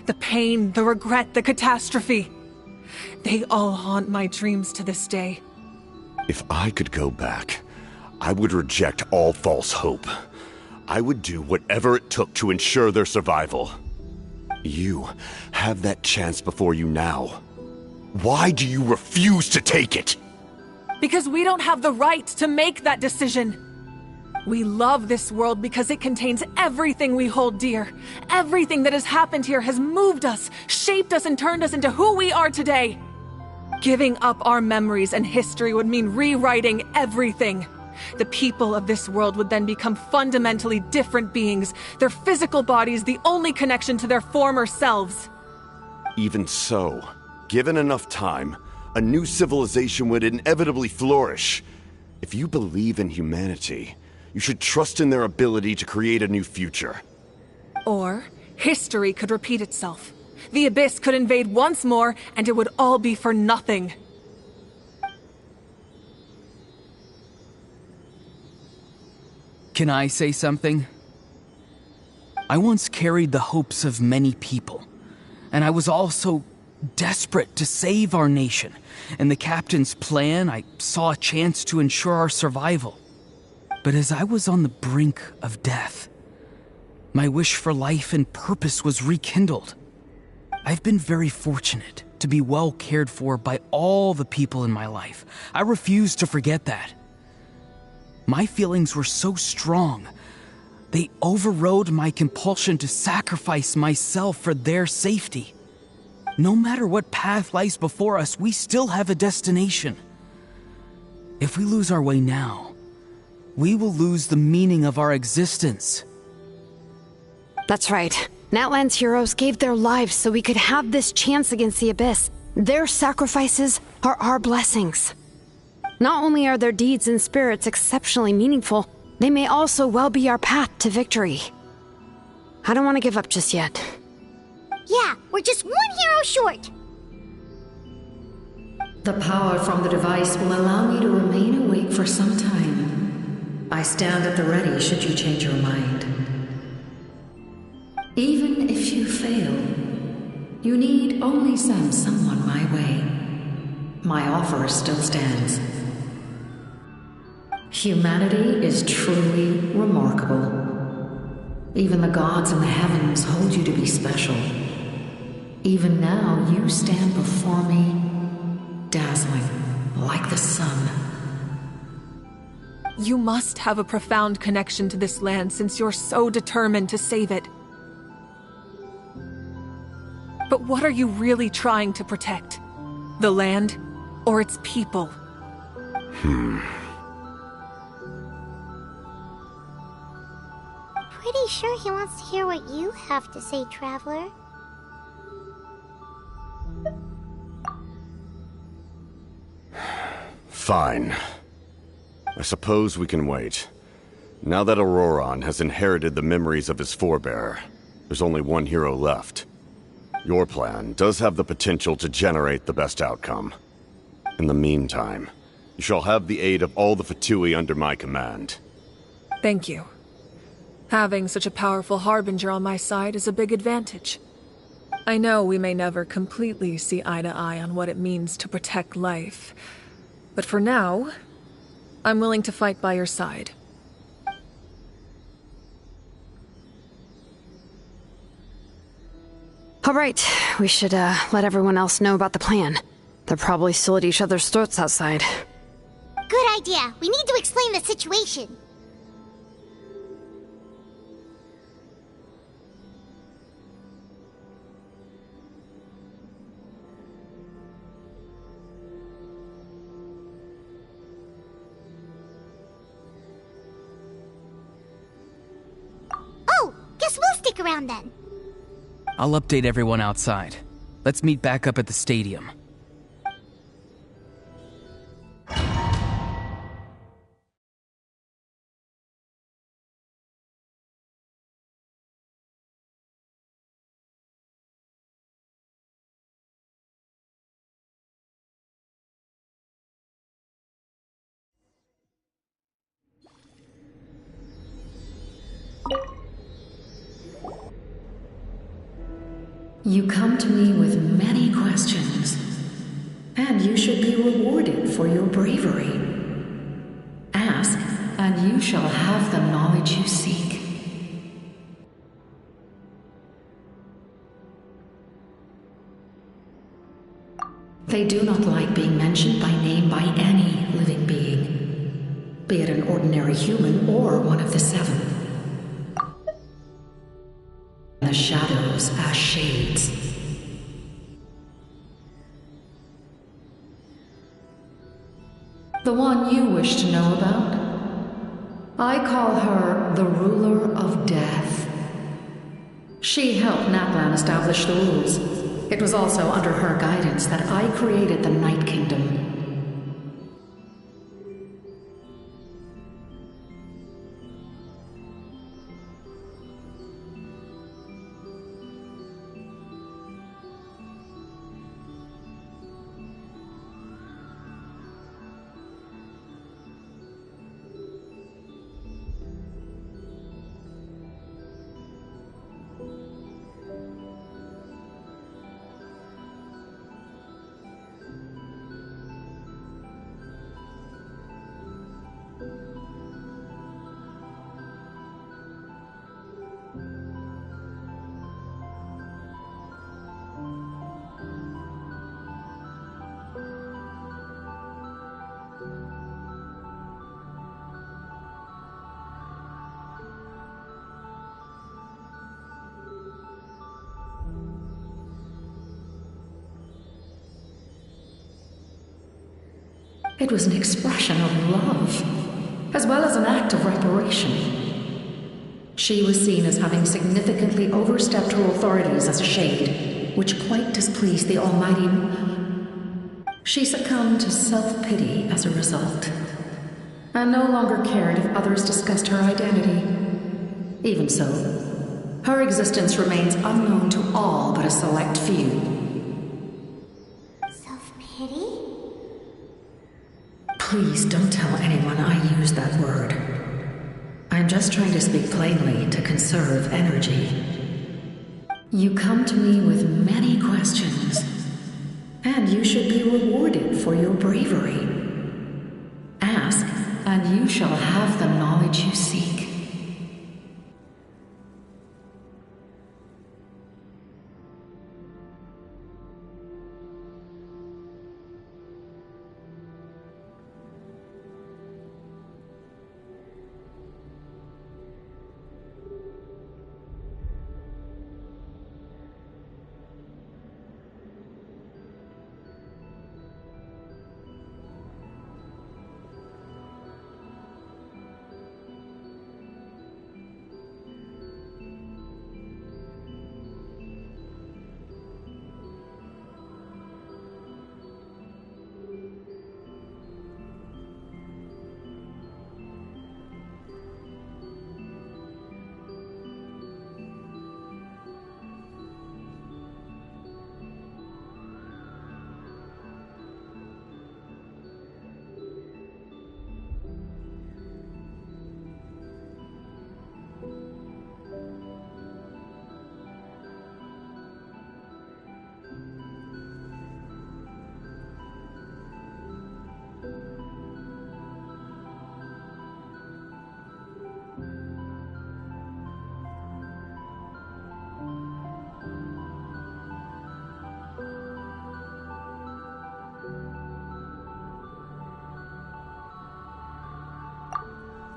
The pain, the regret, the catastrophe. They all haunt my dreams to this day. If I could go back, I would reject all false hope. I would do whatever it took to ensure their survival. You have that chance before you now. Why do you refuse to take it? Because we don't have the right to make that decision. We love this world because it contains everything we hold dear. Everything that has happened here has moved us, shaped us, and turned us into who we are today. Giving up our memories and history would mean rewriting everything. The people of this world would then become fundamentally different beings, their physical bodies the only connection to their former selves. Even so, given enough time, a new civilization would inevitably flourish. If you believe in humanity, you should trust in their ability to create a new future. Or, history could repeat itself. The Abyss could invade once more, and it would all be for nothing. Can I say something? I once carried the hopes of many people, and I was also desperate to save our nation. In the captain's plan, I saw a chance to ensure our survival. But as I was on the brink of death, my wish for life and purpose was rekindled. I've been very fortunate to be well cared for by all the people in my life. I refuse to forget that. My feelings were so strong, they overrode my compulsion to sacrifice myself for their safety. No matter what path lies before us, we still have a destination. If we lose our way now, we will lose the meaning of our existence. That's right. Natlan's heroes gave their lives so we could have this chance against the Abyss. Their sacrifices are our blessings. Not only are their deeds and spirits exceptionally meaningful, they may also well be our path to victory. I don't want to give up just yet. Yeah, we're just one hero short. The power from the device will allow me to remain awake for some time. I stand at the ready should you change your mind. Even if you fail, you need only send someone my way. My offer still stands. Humanity is truly remarkable. Even the gods in the heavens hold you to be special. Even now, you stand before me, dazzling like the sun. You must have a profound connection to this land since you're so determined to save it. But what are you really trying to protect? The land or its people? Pretty sure he wants to hear what you have to say, Traveler. Fine. I suppose we can wait. Now that Auroron has inherited the memories of his forebearer, there's only one hero left. Your plan does have the potential to generate the best outcome. In the meantime, you shall have the aid of all the Fatui under my command. Thank you. Having such a powerful harbinger on my side is a big advantage. I know we may never completely see eye to eye on what it means to protect life, but for now, I'm willing to fight by your side. All right, we should let everyone else know about the plan. They're probably still at each other's throats outside. Good idea. We need to explain the situation. stick around then. I'll update everyone outside. Let's meet back up at the stadium. You come to me with many questions, and you should be rewarded for your bravery. Ask, and you shall have the knowledge you seek. They do not like being mentioned by name by any living being, be it an ordinary human or one of the seven. The shadows as shades. The one you wish to know about? I call her the ruler of death. She helped Natlan establish the rules. It was also under her guidance that I created the Night Kingdom. It was an expression of love, as well as an act of reparation. She was seen as having significantly overstepped her authorities as a shade, which quite displeased the Almighty. She succumbed to self-pity as a result, and no longer cared if others discussed her identity. Even so, her existence remains unknown to all but a select few. Self-pity? Please don't tell anyone I use that word. I'm just trying to speak plainly to conserve energy. You come to me with many questions, and you should be rewarded for your bravery. Ask, and you shall have the knowledge you seek.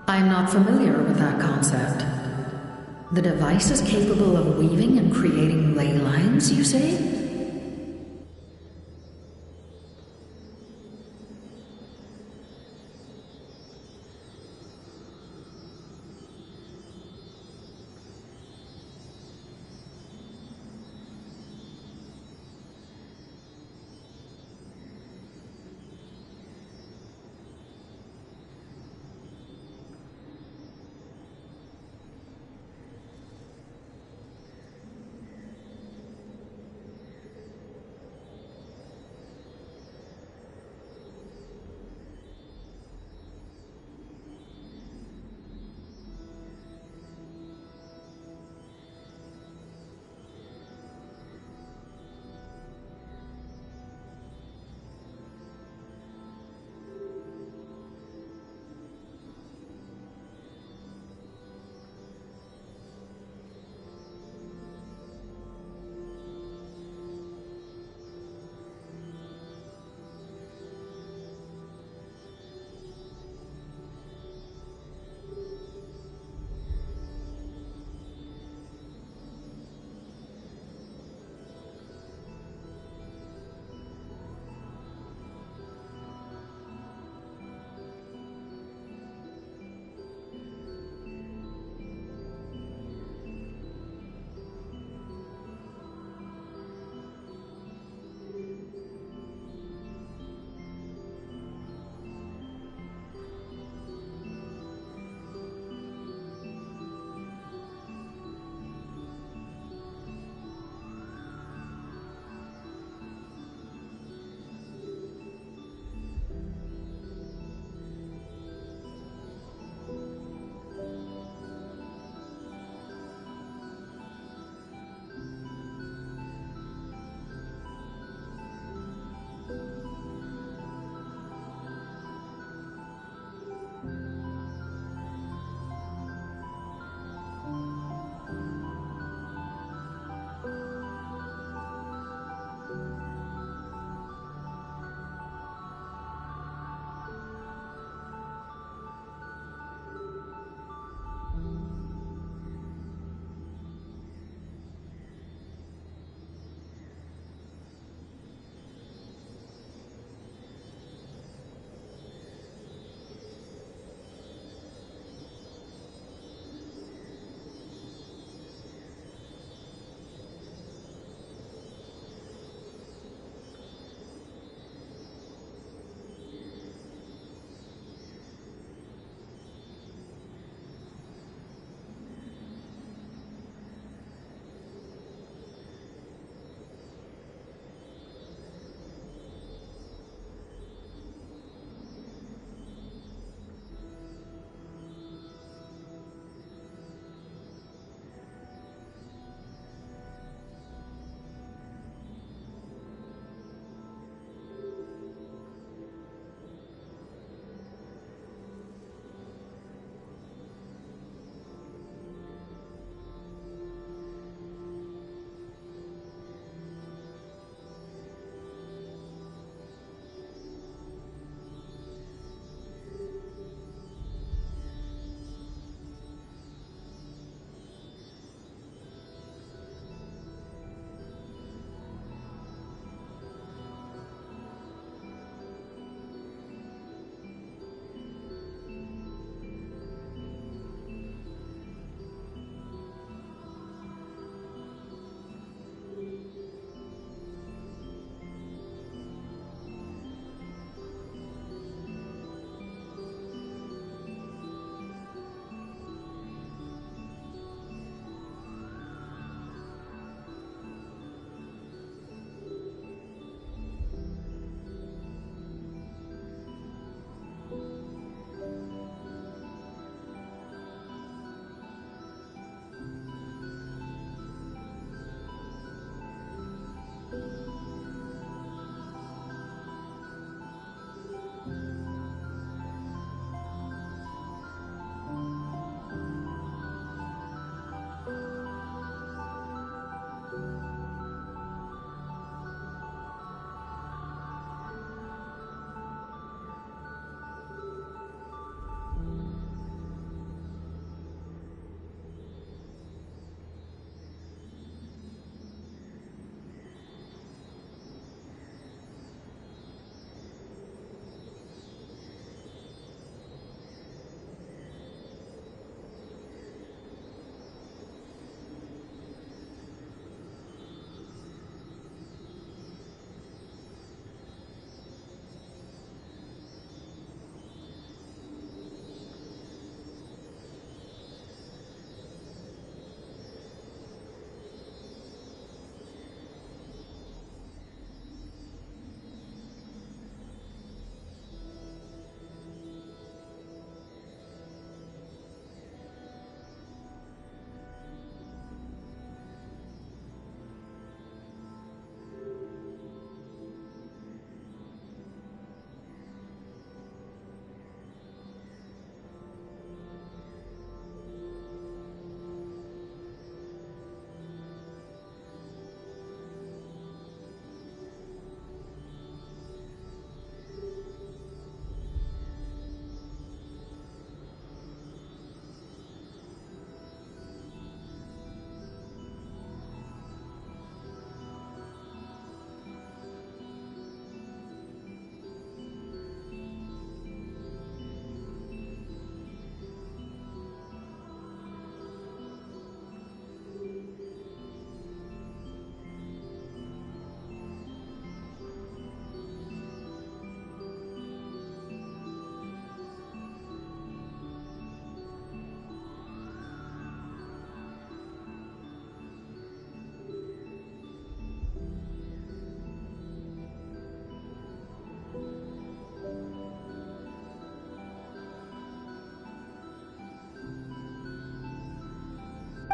I'm not familiar with that concept. The device is capable of weaving and creating ley lines, you say?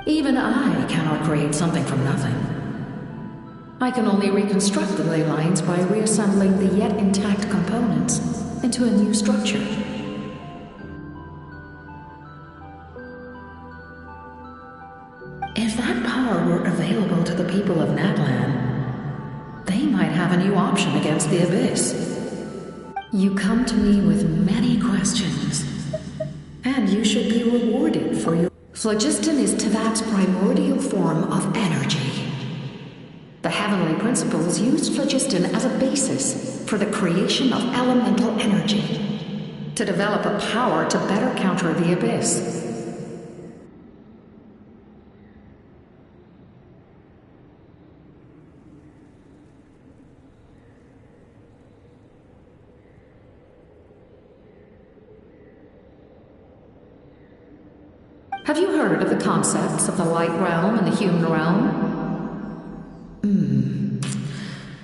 Even I cannot create something from nothing. I can only reconstruct the ley lines by reassembling the yet intact components into a new structure. If that power were available to the people of Natlan, they might have a new option against the Abyss. You come to me with many questions, and you should be rewarded for your... Phlogiston is Teyvat's primordial form of energy. The heavenly principles used phlogiston as a basis for the creation of elemental energy, to develop a power to better counter the Abyss. Have you heard of the concepts of the light realm and the human realm?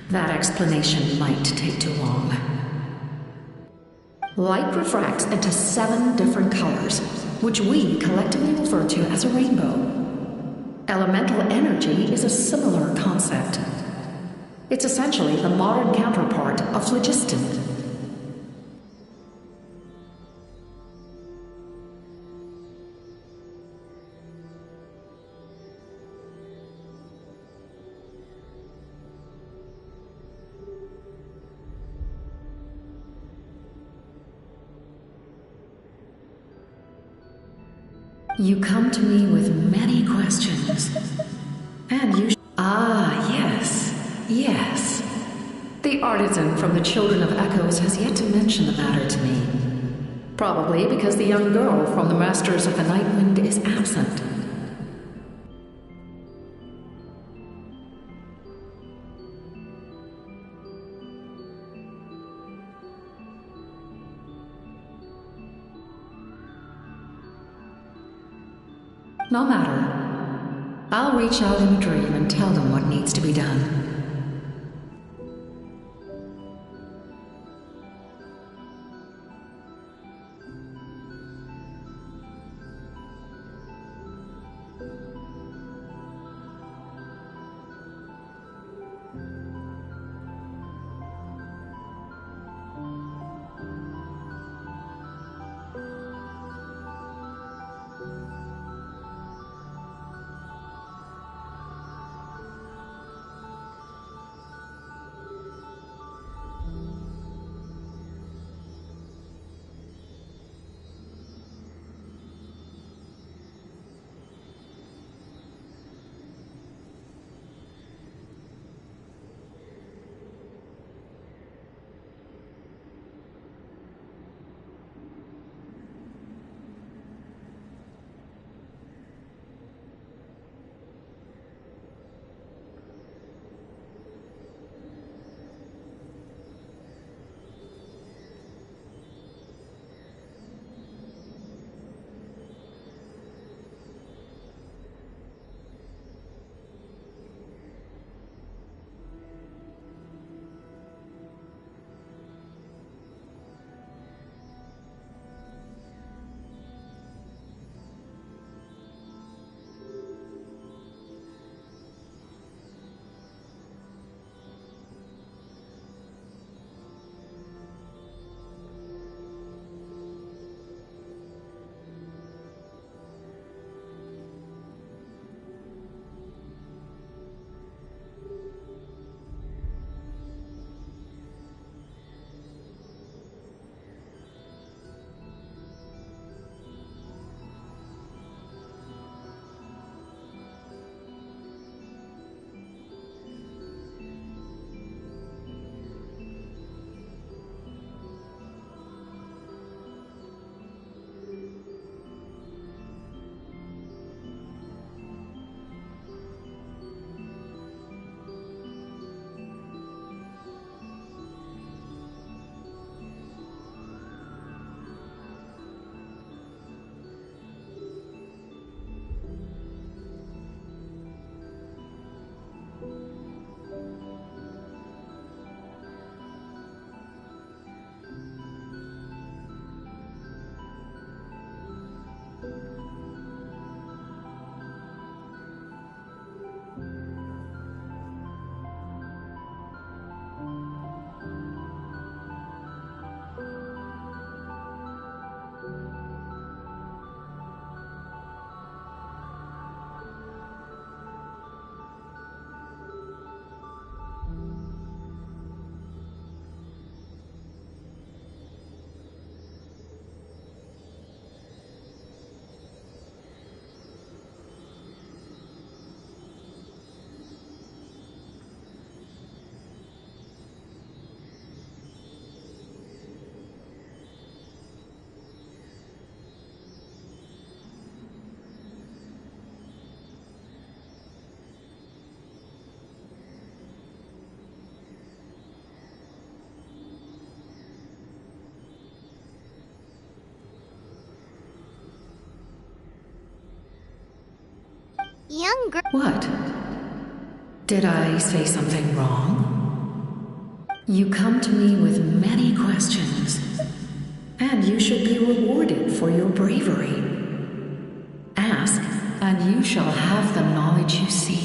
That explanation might take too long. Light refracts into 7 different colors, which we collectively refer to as a rainbow. Elemental energy is a similar concept. It's essentially the modern counterpart of phlogiston. You come to me with many questions, and you... yes. The artisan from the Children of Echoes has yet to mention the matter to me. Probably because the young girl from the Masters of the Night Wind is absent. No matter. I'll reach out in a dream and tell them what needs to be done. young girl. What? Did I say something wrong? You come to me with many questions, and you should be rewarded for your bravery. Ask, and you shall have the knowledge you seek.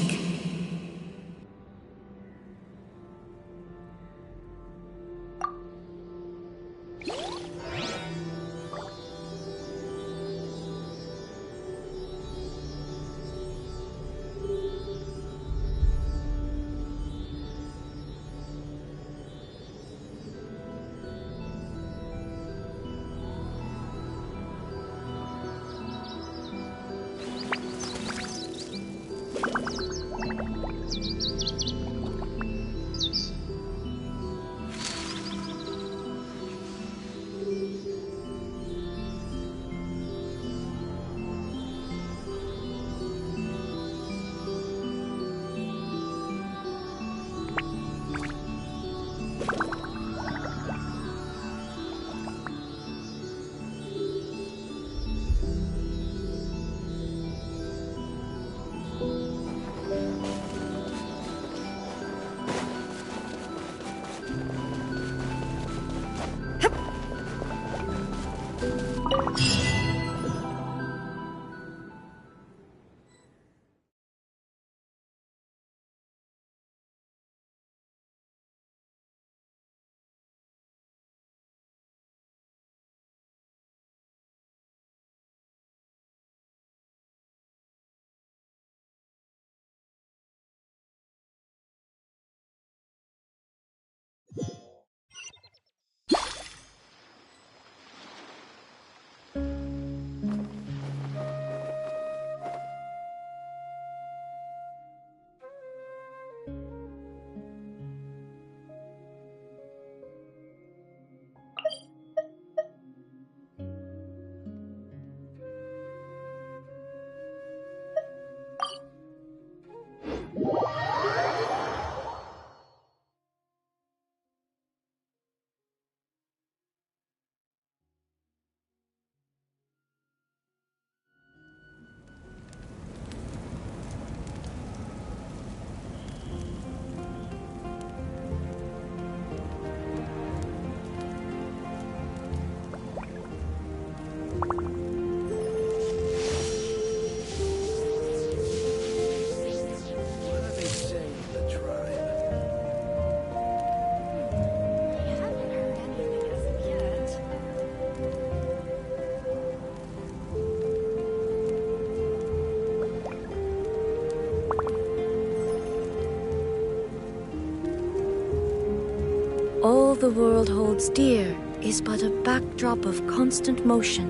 All the world holds dear is but a backdrop of constant motion.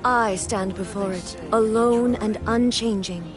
I stand before it, alone and unchanging.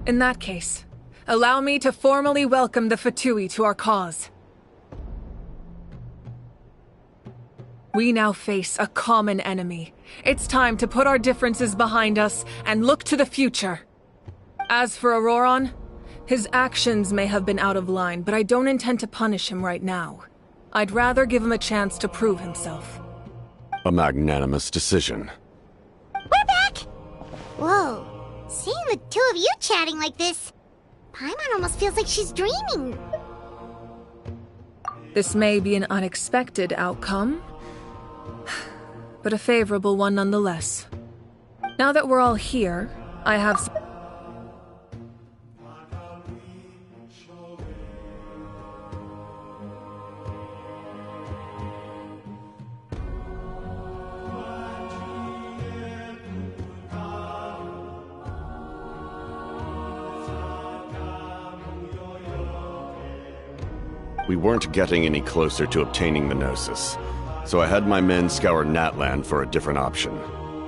In that case, allow me to formally welcome the Fatui to our cause. We now face a common enemy. It's time to put our differences behind us and look to the future. As for Auroron, his actions may have been out of line, but I don't intend to punish him right now. I'd rather give him a chance to prove himself. A magnanimous decision. We're back! Whoa. Seeing the two of you chatting like this, Paimon almost feels like she's dreaming. This may be an unexpected outcome, but a favorable one nonetheless. Now that we're all here, I have We weren't getting any closer to obtaining the Gnosis, so I had my men scour Natlan for a different option.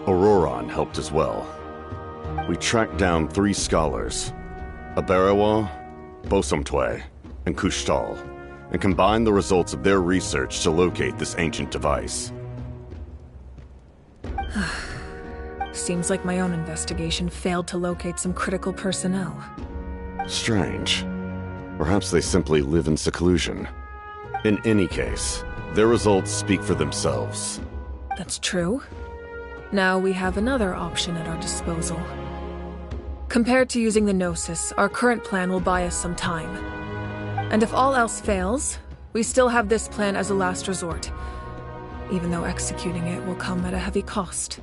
Auroron helped as well. We tracked down 3 scholars, Aberawa, Bosomtwe, and Kushtal, and combined the results of their research to locate this ancient device. Seems like my own investigation failed to locate some critical personnel. Strange. Perhaps they simply live in seclusion. In any case, their results speak for themselves. That's true. Now we have another option at our disposal. Compared to using the Gnosis, our current plan will buy us some time. And if all else fails, we still have this plan as a last resort, even though executing it will come at a heavy cost.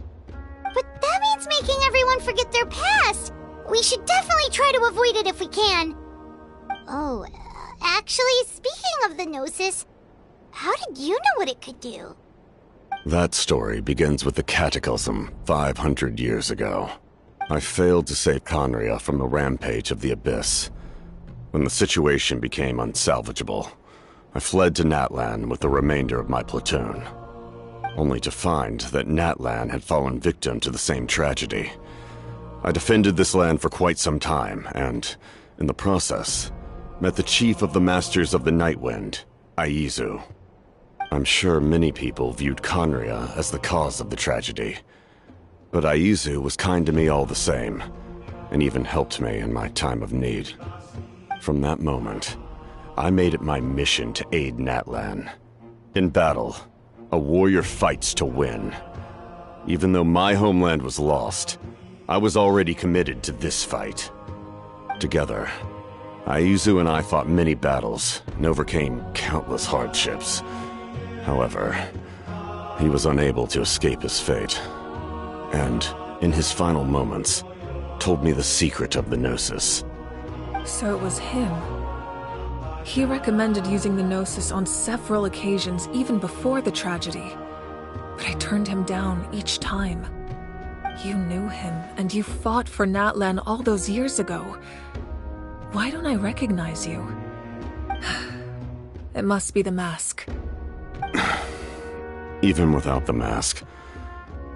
But that means making everyone forget their past! We should definitely try to avoid it if we can. Oh, actually, speaking of the Gnosis, how did you know what it could do? That story begins with the Cataclysm 500 years ago. I failed to save Conria from the rampage of the Abyss. When the situation became unsalvageable, I fled to Natlan with the remainder of my platoon, only to find that Natlan had fallen victim to the same tragedy. I defended this land for quite some time, and, in the process, met the chief of the Masters of the Nightwind, Aizu. I'm sure many people viewed Conria as the cause of the tragedy, but Aizu was kind to me all the same, and even helped me in my time of need. From that moment, I made it my mission to aid Natlan. In battle, a warrior fights to win. Even though my homeland was lost, I was already committed to this fight. Together, Aizu and I fought many battles and overcame countless hardships. However, he was unable to escape his fate, and, in his final moments, told me the secret of the Gnosis. So it was him. He recommended using the Gnosis on several occasions even before the tragedy, but I turned him down each time. You knew him, and you fought for Natlan all those years ago. Why don't I recognize you? It must be the mask. Even without the mask,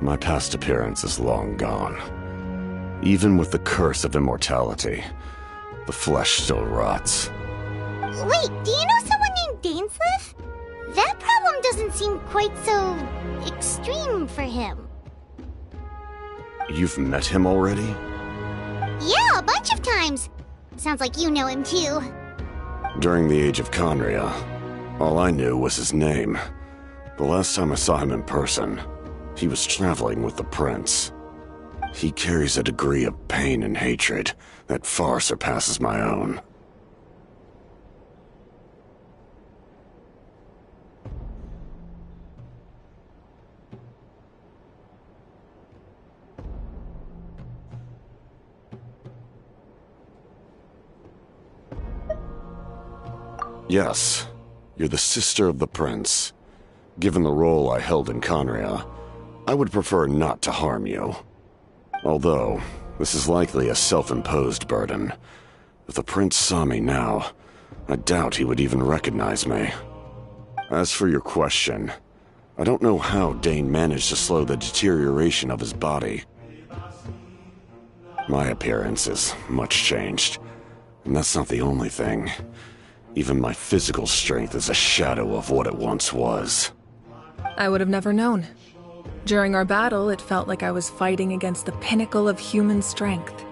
my past appearance is long gone. Even with the curse of immortality, the flesh still rots. Wait, do you know someone named Dainsleif? That problem doesn't seem quite so extreme for him. You've met him already? Yeah, a bunch of times. Sounds like you know him too. During the age of Conria, all I knew was his name. The last time I saw him in person, he was traveling with the prince. He carries a degree of pain and hatred that far surpasses my own. Yes, you're the sister of the prince. Given the role I held in Conria, I would prefer not to harm you. Although, this is likely a self-imposed burden. If the prince saw me now, I doubt he would even recognize me. As for your question, I don't know how Dane managed to slow the deterioration of his body. My appearance is much changed, and that's not the only thing. Even my physical strength is a shadow of what it once was. I would have never known. During our battle, it felt like I was fighting against the pinnacle of human strength.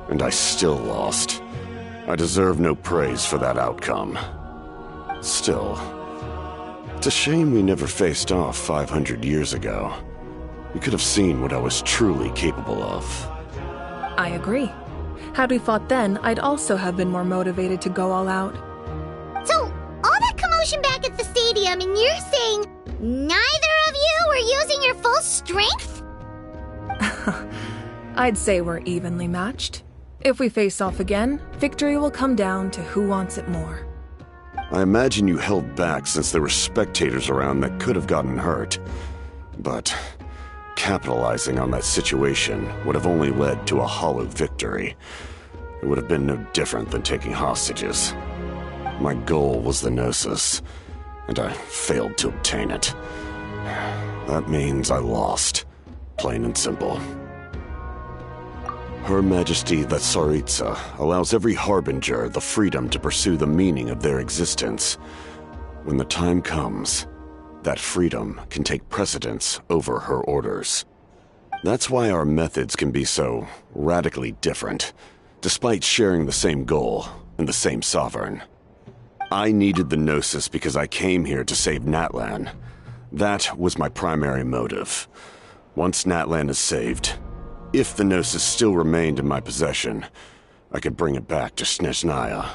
And I still lost. I deserve no praise for that outcome. Still, it's a shame we never faced off 500 years ago. You could have seen what I was truly capable of. I agree. Had we fought then, I'd also have been more motivated to go all out. So, all that commotion back at the stadium, and you're saying neither of you were using your full strength? I'd say we're evenly matched. If we face off again, victory will come down to who wants it more. I imagine you held back since there were spectators around that could have gotten hurt. But capitalizing on that situation would have only led to a hollow victory. It would have been no different than taking hostages. My goal was the Gnosis, and I failed to obtain it. That means I lost, plain and simple. Her Majesty the Tsaritsa allows every Harbinger the freedom to pursue the meaning of their existence. When the time comes, that freedom can take precedence over her orders. That's why our methods can be so radically different, despite sharing the same goal and the same sovereign. I needed the Gnosis because I came here to save Natlan. That was my primary motive. Once Natlan is saved, if the Gnosis still remained in my possession, I could bring it back to Snezhnaya.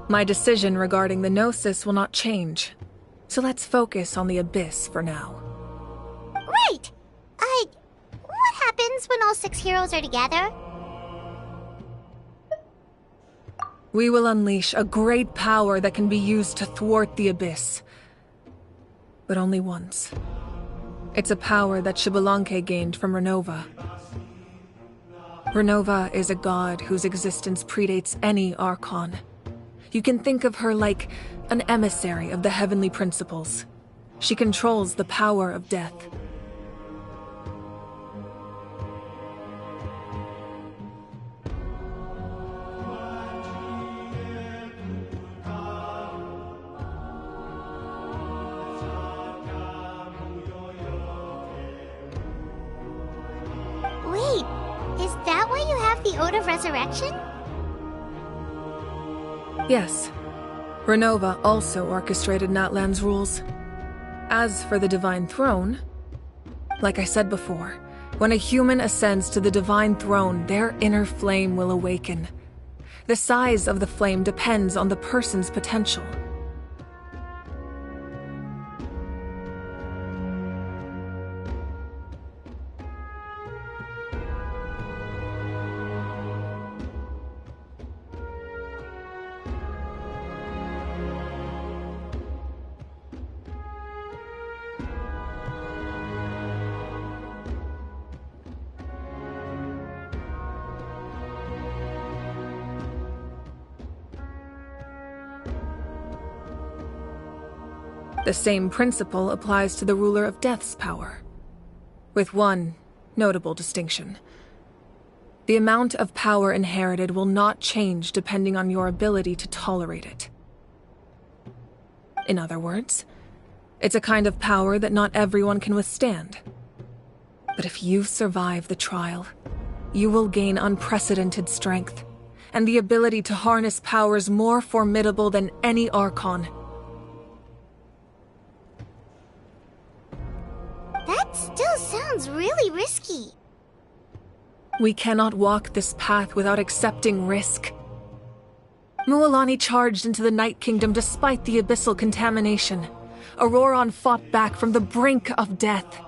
My decision regarding the Gnosis will not change, so let's focus on the Abyss for now. Right! What happens when all 6 heroes are together? We will unleash a great power that can be used to thwart the Abyss. But only once. It's a power that Xbalanque gained from Renova. Renova is a god whose existence predates any Archon. You can think of her like an emissary of the heavenly principles. She controls the power of death. Wait, is that why you have the Ode of Resurrection? Yes. Renova also orchestrated Natlan's rules. As for the Divine Throne, like I said before, when a human ascends to the Divine Throne, their inner flame will awaken. The size of the flame depends on the person's potential. The same principle applies to the ruler of Death's power, with one notable distinction. The amount of power inherited will not change depending on your ability to tolerate it. In other words, it's a kind of power that not everyone can withstand. But if you survive the trial, you will gain unprecedented strength, and the ability to harness powers more formidable than any Archon. That still sounds really risky. We cannot walk this path without accepting risk. Mualani charged into the Night Kingdom despite the abyssal contamination. Auroron fought back from the brink of death.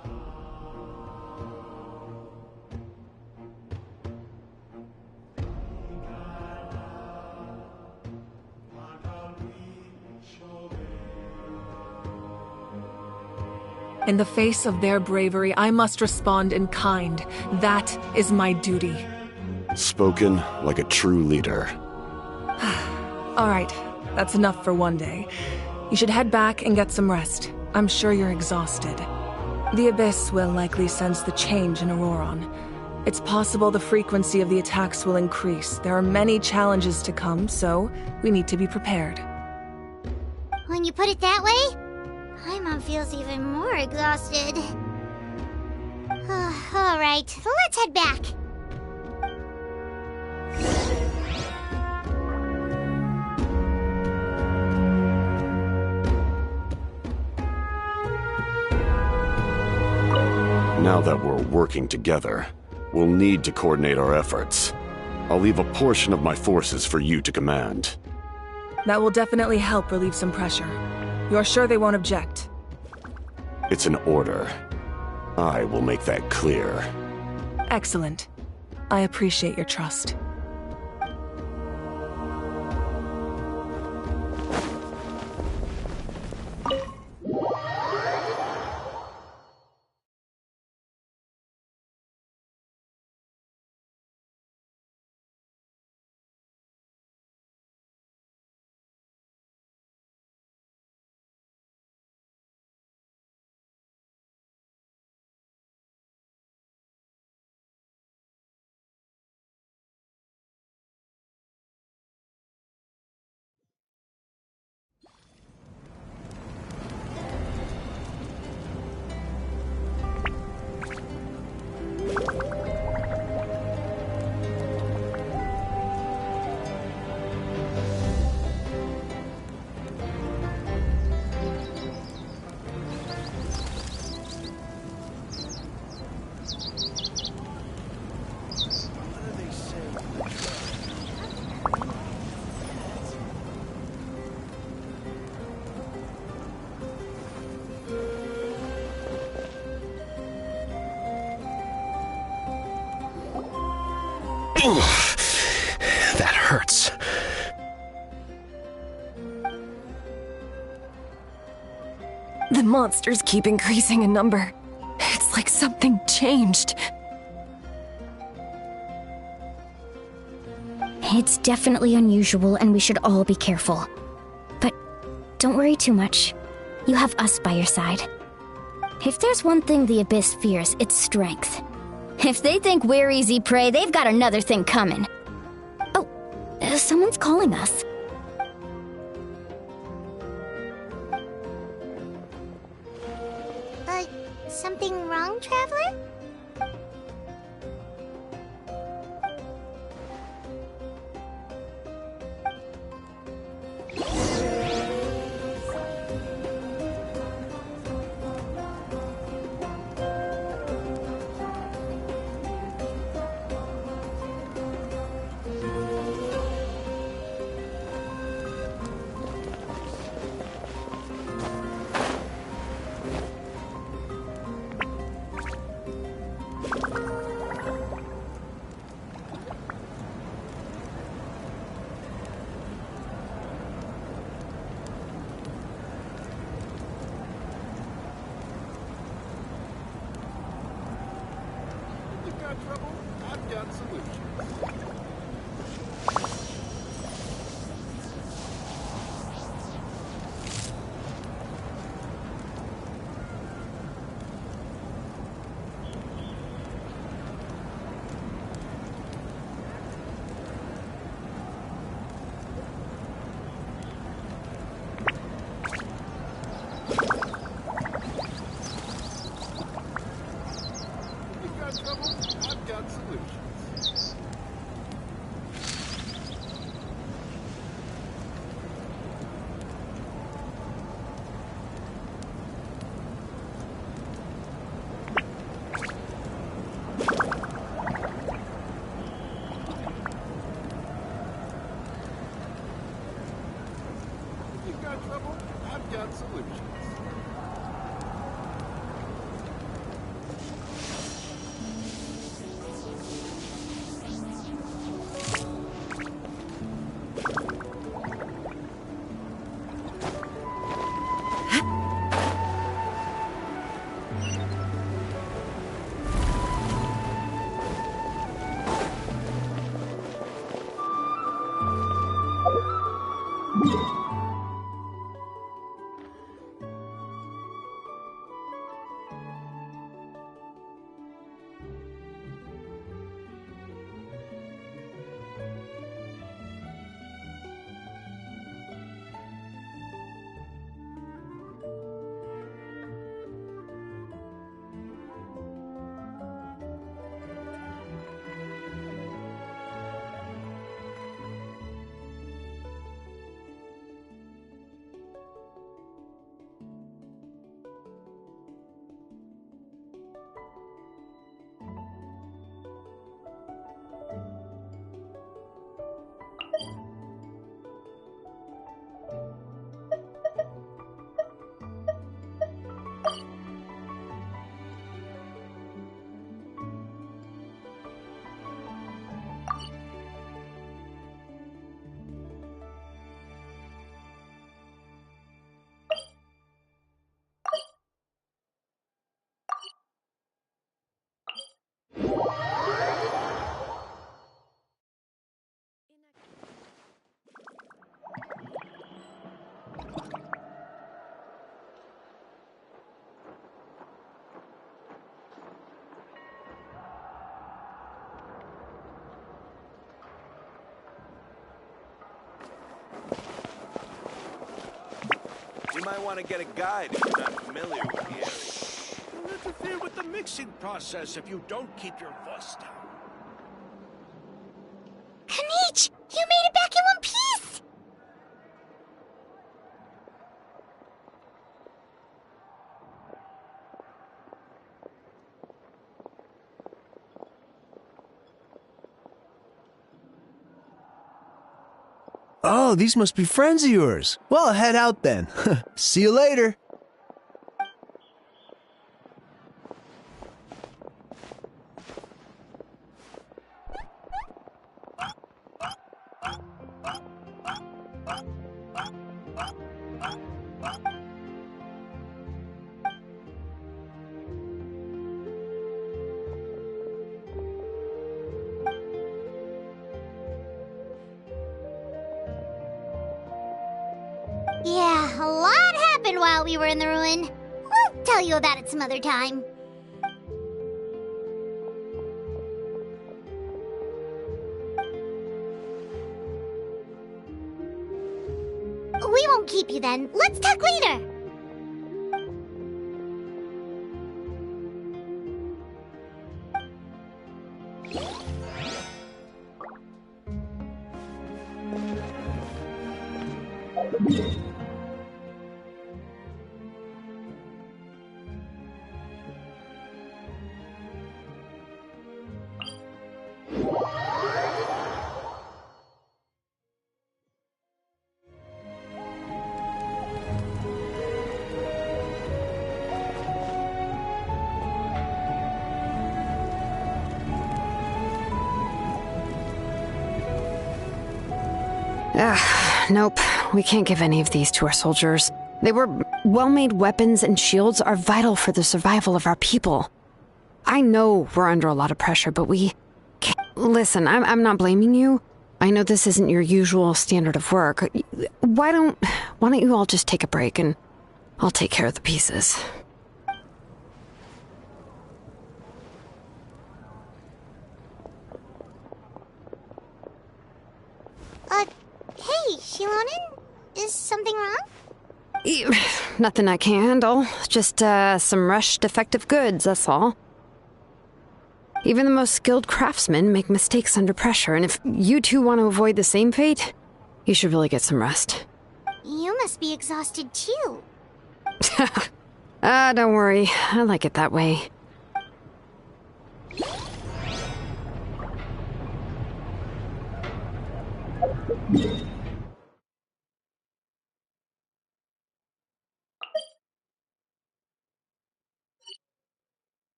In the face of their bravery, I must respond in kind. That is my duty. Spoken like a true leader. All right, that's enough for one day. You should head back and get some rest. I'm sure you're exhausted. The Abyss will likely sense the change in Auroron. It's possible the frequency of the attacks will increase. There are many challenges to come, so we need to be prepared. When you put it that way, Paimon feels even more exhausted. Alright, let's head back. Now that we're working together, we'll need to coordinate our efforts. I'll leave a portion of my forces for you to command. That will definitely help relieve some pressure. You're sure they won't object? It's an order. I will make that clear. Excellent. I appreciate your trust. That hurts. The monsters keep increasing in number. It's like something changed. It's definitely unusual and we should all be careful. But don't worry too much. You have us by your side. If there's one thing the Abyss fears, it's strength. If they think we're easy prey, they've got another thing coming. Oh, someone's calling us. Something wrong, Traveler? might want to get a guide if you're not familiar with the area. Don't interfere with the mixing process if you don't keep your voice down. Kanich, you made it back in one piece! Oh, these must be friends of yours. Well, head out then. See you later. Yeah, a lot happened while we were in the ruin. We'll tell you about it some other time. We won't keep you then. Let's talk later. Nope. We can't give any of these to our soldiers. They were well-made weapons, and shields are vital for the survival of our people. I know we're under a lot of pressure, but we can't... Listen, I'm not blaming you. I know this isn't your usual standard of work. Why don't you all just take a break, and I'll take care of the pieces. Hey, Shilonin? Is something wrong? Nothing I can handle. Just, some rushed defective goods, that's all. Even the most skilled craftsmen make mistakes under pressure, and if you two want to avoid the same fate, you should really get some rest. You must be exhausted too. Don't worry. I like it that way.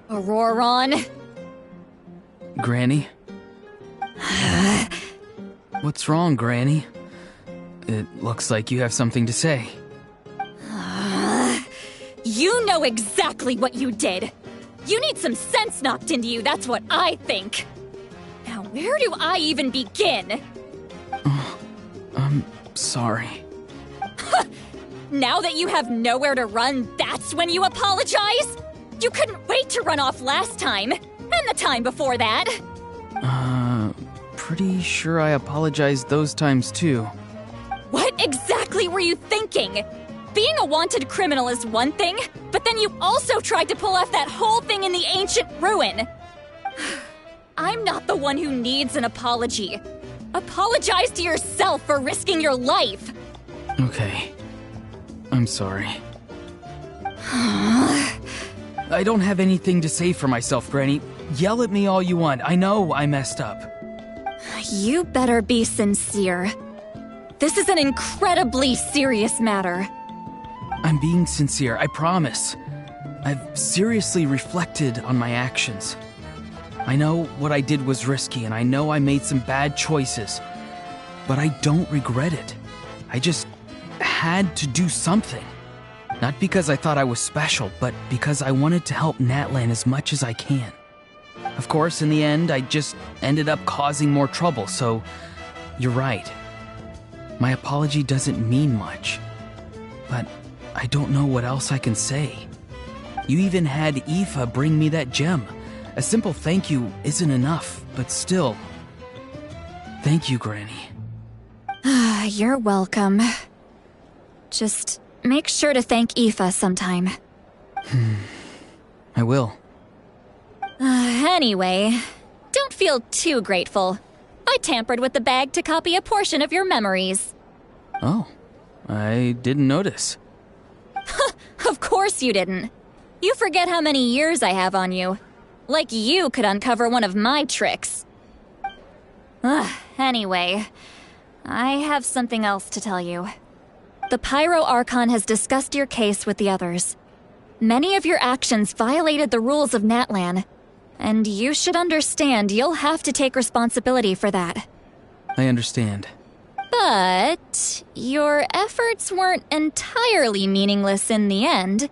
Auroron? Granny? What's wrong, Granny? It looks like you have something to say. You know exactly what you did! You need some sense knocked into you, that's what I think! Now where do I even begin? I'm sorry. Now that you have nowhere to run, that's when you apologize? You couldn't wait to run off last time, and the time before that. Pretty sure I apologized those times too. What exactly were you thinking? Being a wanted criminal is one thing, but then you also tried to pull off that whole thing in the ancient ruin. I'm not the one who needs an apology. Apologize to yourself for risking your life. Okay. I'm sorry. I don't have anything to say for myself, Granny. Yell at me all you want. I know I messed up. You better be sincere. This is an incredibly serious matter. I'm being sincere, I promise. I've seriously reflected on my actions. I know what I did was risky, and I know I made some bad choices. But I don't regret it. I just had to do something. Not because I thought I was special, but because I wanted to help Natlan as much as I can. Of course, in the end, I just ended up causing more trouble, so you're right. My apology doesn't mean much, but I don't know what else I can say. You even had Aoife bring me that gem. A simple thank you isn't enough, but still. Thank you, Granny. You're welcome. Just make sure to thank Aoife sometime. I will. Anyway, don't feel too grateful. I tampered with the bag to copy a portion of your memories. Oh, I didn't notice. Of course you didn't. You forget how many years I have on you. Like you could uncover one of my tricks. Anyway, I have something else to tell you. The Pyro Archon has discussed your case with the others. Many of your actions violated the rules of Natlan, and you should understand you'll have to take responsibility for that. I understand. But your efforts weren't entirely meaningless in the end.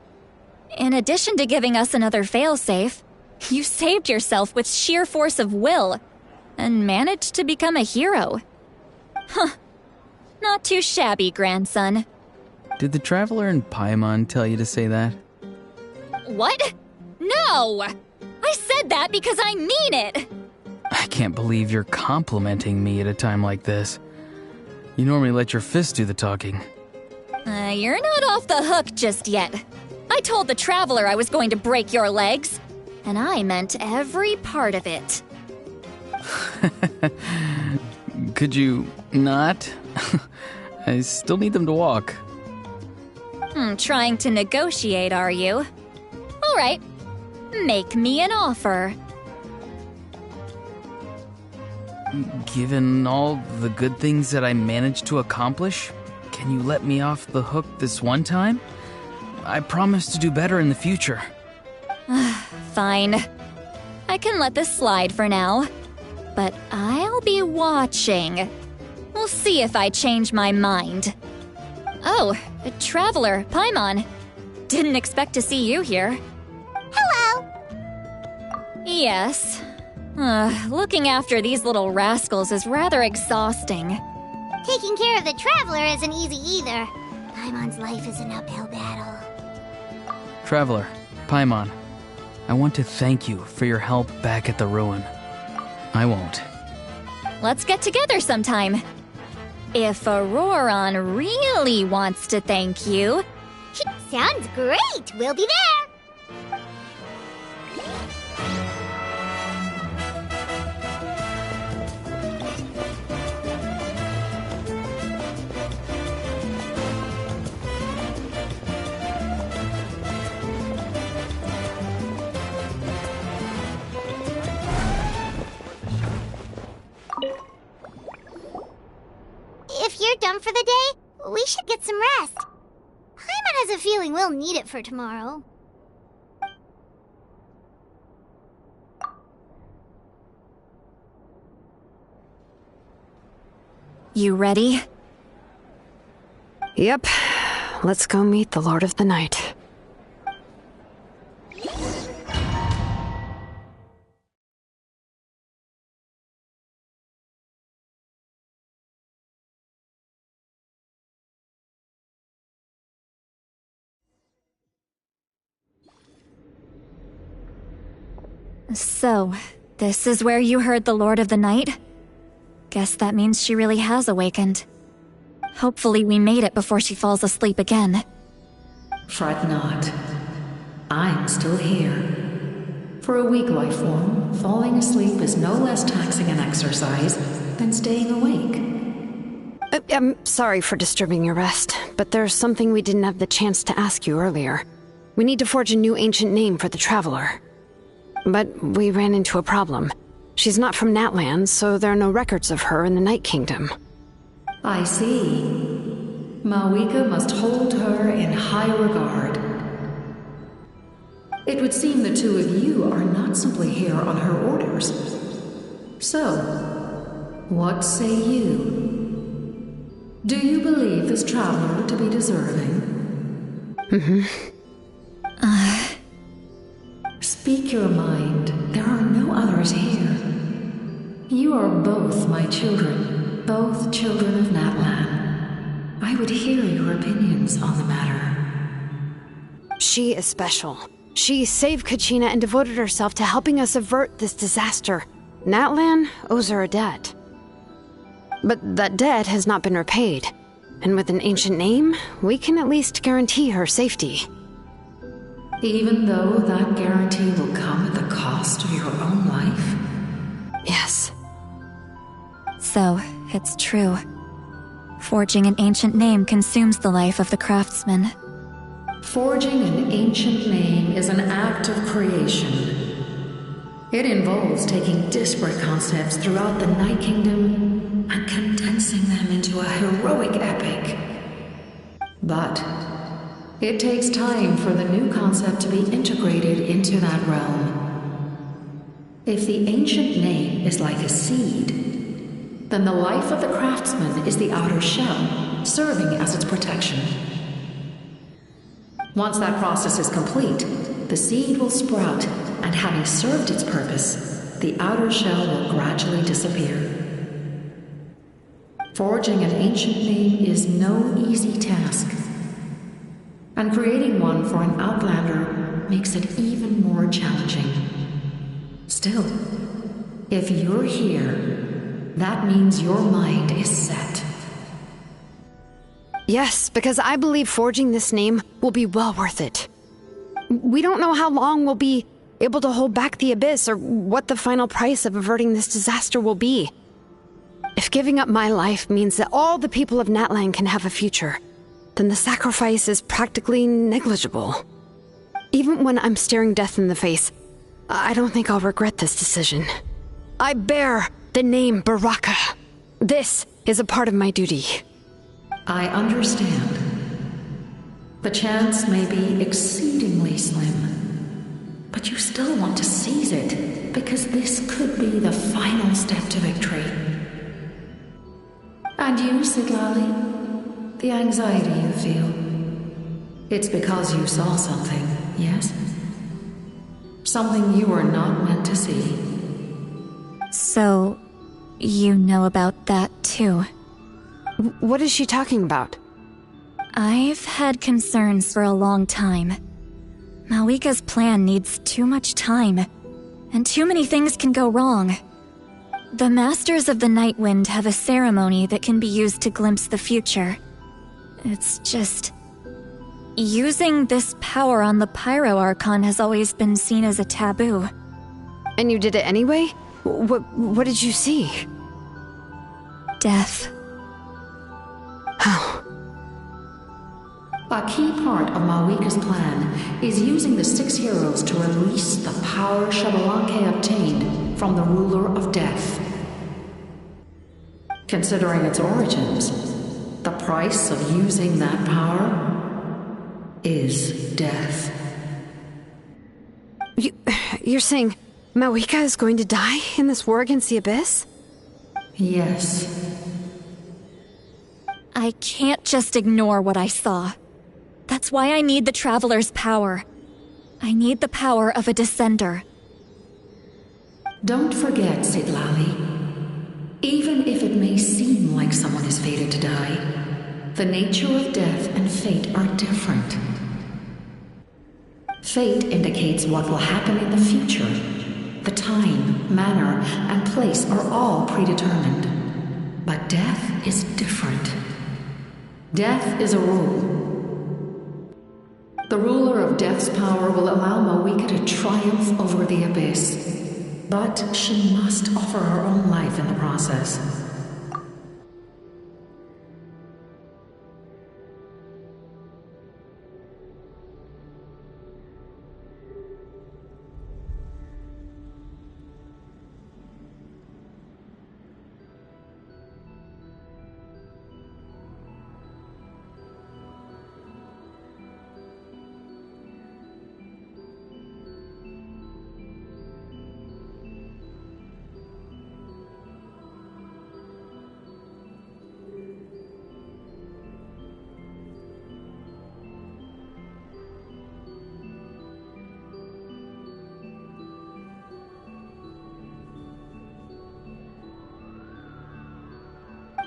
In addition to giving us another failsafe, you saved yourself with sheer force of will and managed to become a hero. Huh. Not too shabby, grandson. Did the Traveler and Paimon tell you to say that? What? No! I said that because I mean it! I can't believe you're complimenting me at a time like this. You normally let your fist do the talking. You're not off the hook just yet. I told the Traveler I was going to break your legs, and I meant every part of it. Could you not? I still need them to walk. Trying to negotiate, are you? All right. Make me an offer. Given all the good things that I managed to accomplish, can you let me off the hook this one time? I promise to do better in the future. Fine. I can let this slide for now. But I'll be watching. We'll see if I change my mind. Oh, a Traveler, Paimon. Didn't expect to see you here. Hello! Yes. Looking after these little rascals is rather exhausting. Taking care of the Traveler isn't easy either. Paimon's life is an uphill battle. Traveler, Paimon, I want to thank you for your help back at the ruin. I won't. Let's get together sometime. If Auroron really wants to thank you... Sounds great! We'll be there! If you're done for the day, we should get some rest. Paimon has a feeling we'll need it for tomorrow. You ready? Yep. Let's go meet the Lord of the Night. So, this is where you heard the Lord of the Night? Guess that means she really has awakened. Hopefully we made it before she falls asleep again. Fret not. I'm still here. For a weak life form, falling asleep is no less taxing an exercise than staying awake. I'm sorry for disturbing your rest, but there's something we didn't have the chance to ask you earlier. We need to forge a new ancient name for the Traveler. But we ran into a problem. She's not from Natlan, so there are no records of her in the Night Kingdom. I see. Mawika must hold her in high regard. It would seem the two of you are not simply here on her orders. So, what say you? Do you believe this traveler to be deserving? Speak your mind. There are no others here. You are both my children, both children of Natlan. I would hear your opinions on the matter. She is special. She saved Kachina and devoted herself to helping us avert this disaster. Natlan owes her a debt. But that debt has not been repaid. And with an ancient name, we can at least guarantee her safety. Even though that guarantee will come at the cost of your own life? Yes. So, it's true. Forging an ancient name consumes the life of the craftsman. Forging an ancient name is an act of creation. It involves taking disparate concepts throughout the Night Kingdom and condensing them into a heroic epic. But it takes time for the new concept to be integrated into that realm. If the ancient name is like a seed, then the life of the craftsman is the outer shell, serving as its protection. Once that process is complete, the seed will sprout, and having served its purpose, the outer shell will gradually disappear. Forging an ancient name is no easy task, and creating one for an outlander makes it even more challenging. Still, if you're here, that means your mind is set. Yes, because I believe forging this name will be well worth it. We don't know how long we'll be able to hold back the Abyss or what the final price of averting this disaster will be. If giving up my life means that all the people of Natlan can have a future, then the sacrifice is practically negligible. Even when I'm staring death in the face, I don't think I'll regret this decision. I bear the name Baraka. This is a part of my duty. I understand. The chance may be exceedingly slim, but you still want to seize it, because this could be the final step to victory. And you, Siglali, the anxiety you feel, it's because you saw something, yes? Something you were not meant to see. So, you know about that too? What is she talking about? I've had concerns for a long time. Mawika's plan needs too much time, and too many things can go wrong. The Masters of the Night Wind have a ceremony that can be used to glimpse the future. It's just... using this power on the Pyro Archon has always been seen as a taboo. And you did it anyway? What did you see? Death. How? A key part of Mawika's plan is using the 6 heroes to release the power Xbalanque obtained from the ruler of death. Considering its origins, the price of using that power is death. You're saying Mawika is going to die in this war against the Abyss? Yes. I can't just ignore what I saw. That's why I need the Traveler's power. I need the power of a Descender. Don't forget, Siglali. Even if it may seem like someone is fated to die, the nature of death and fate are different. Fate indicates what will happen in the future. The time, manner, and place are all predetermined. But death is different. Death is a rule. The ruler of death's power will allow Mawika to triumph over the Abyss, but she must offer her own life in the process.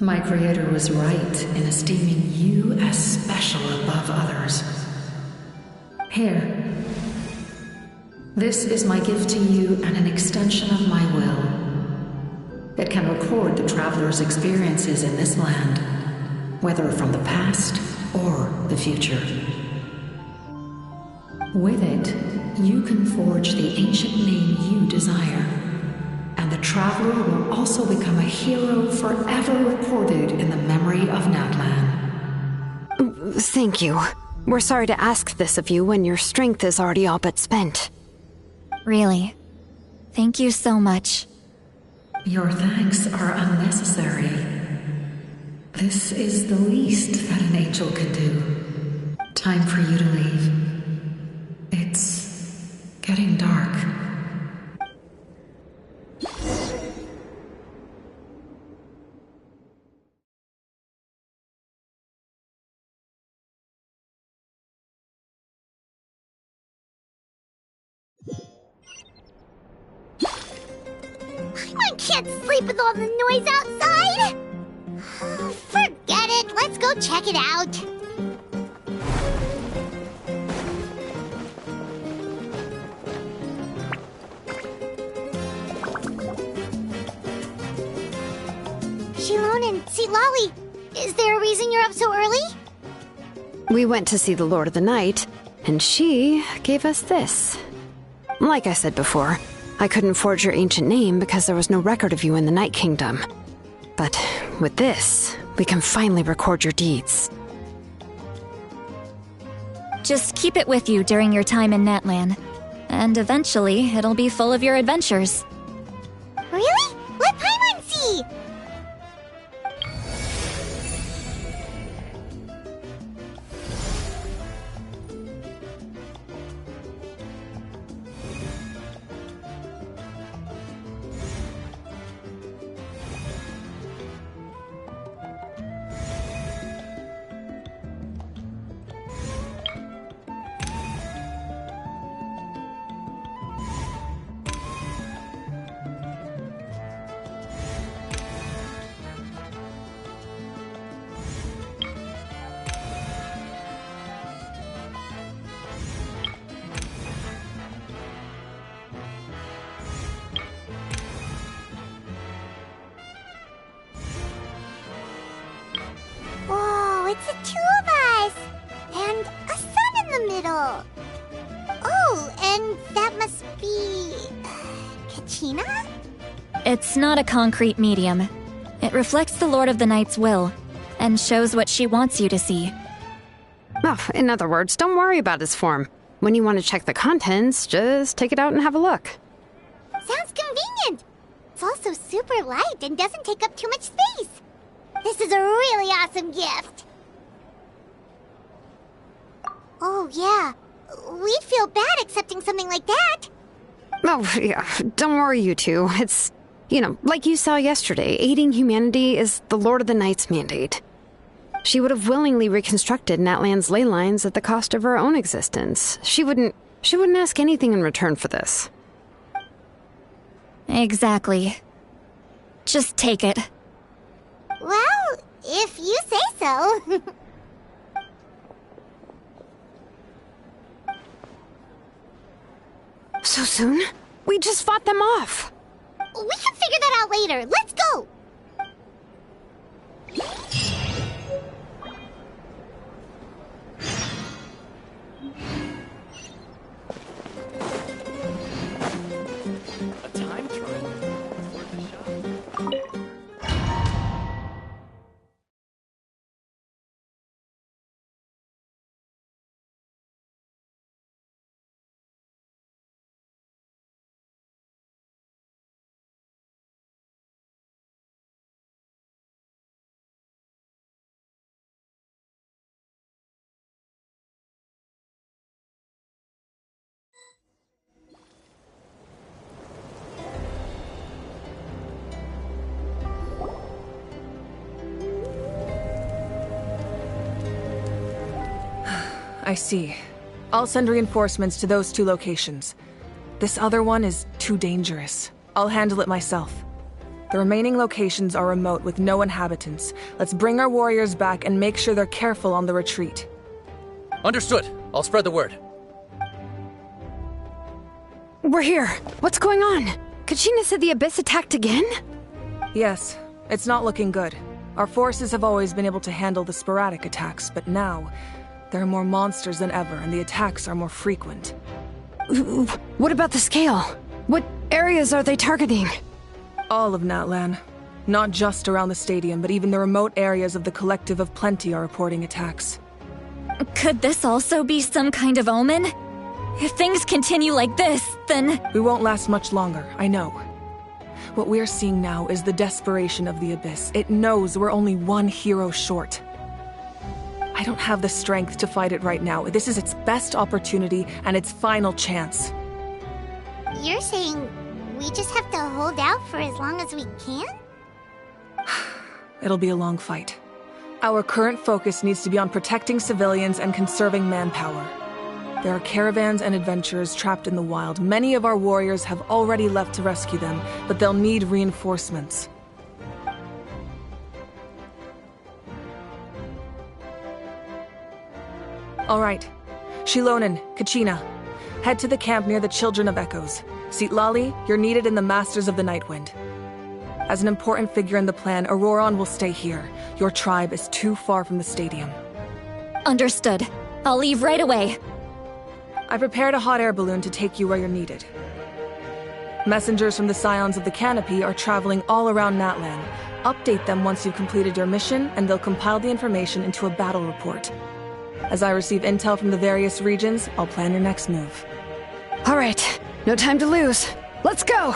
My creator was right in esteeming you as special above others. Here. This is my gift to you and an extension of my will. It can record the traveler's experiences in this land, whether from the past or the future. With it, you can forge the ancient name you desire, and the traveler will also become a hero forever recorded in the memory of Natlan. Thank you. We're sorry to ask this of you when your strength is already all but spent. Really. Thank you so much. Your thanks are unnecessary. This is the least that an angel can do. Time for you to leave. It's getting dark. I can't sleep with all the noise outside! Forget it, let's go check it out. Shilon and Lolly, is there a reason you're up so early? We went to see the Lord of the Night, and she gave us this. Like I said before, I couldn't forge your ancient name because there was no record of you in the Night Kingdom. But with this, we can finally record your deeds. Just keep it with you during your time in Natlan. And eventually, it'll be full of your adventures. Really? Let Paimon see! Whoa, it's the two of us! And a sun in the middle! Oh, and that must be... Kachina? It's not a concrete medium. It reflects the Lord of the Night's will, and shows what she wants you to see. Oh, in other words, don't worry about his form. When you want to check the contents, just take it out and have a look. Sounds convenient! It's also super light and doesn't take up too much space. This is a really awesome gift. Oh, yeah. We'd feel bad accepting something like that. Oh, yeah, don't worry, you two. It's, like you saw yesterday, aiding humanity is the Lord of the Night's mandate. She would have willingly reconstructed Natlan's ley lines at the cost of her own existence. She wouldn't ask anything in return for this. Exactly. Just take it. Well, if you say so. So soon? We just fought them off. We can figure that out later. Let's go! A time trial. Worth a shot. I see. I'll send reinforcements to those 2 locations. This other one is too dangerous. I'll handle it myself. The remaining locations are remote with no inhabitants. Let's bring our warriors back and make sure they're careful on the retreat. Understood. I'll spread the word. We're here. What's going on? Kachina said the Abyss attacked again? Yes, it's not looking good. Our forces have always been able to handle the sporadic attacks, but now there are more monsters than ever, and the attacks are more frequent. What about the scale? What areas are they targeting? All of Natlan. Not just around the stadium, but even the remote areas of the Collective of Plenty are reporting attacks. Could this also be some kind of omen? If things continue like this, then... We won't last much longer, I know. What we're seeing now is the desperation of the Abyss. It knows we're only one hero short. I don't have the strength to fight it right now. This is its best opportunity and its final chance. You're saying we just have to hold out for as long as we can? It'll be a long fight. Our current focus needs to be on protecting civilians and conserving manpower. There are caravans and adventurers trapped in the wild. Many of our warriors have already left to rescue them, but they'll need reinforcements. All right. Shilonen, Kachina, head to the camp near the Children of Echoes. Citlali, you're needed in the Masters of the Nightwind. As an important figure in the plan, Auroron will stay here. Your tribe is too far from the stadium. Understood. I'll leave right away. I prepared a hot air balloon to take you where you're needed. Messengers from the Scions of the Canopy are traveling all around Natlan. Update them once you've completed your mission, and they'll compile the information into a battle report. As I receive intel from the various regions, I'll plan your next move. All right, no time to lose. Let's go!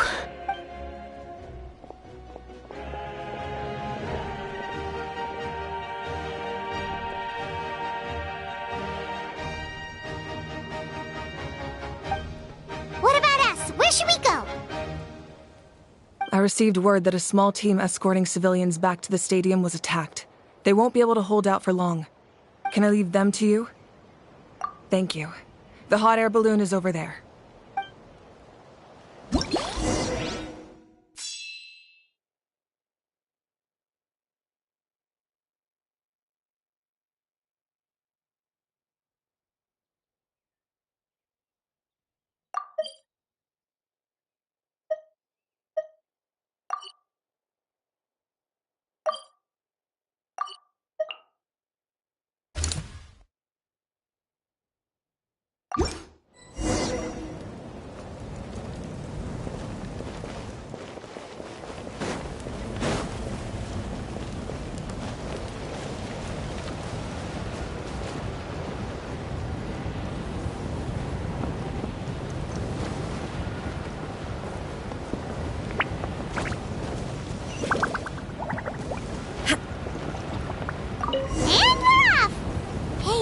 What about us? Where should we go? I received word that a small team escorting civilians back to the stadium was attacked. They won't be able to hold out for long. Can I leave them to you? Thank you. The hot air balloon is over there.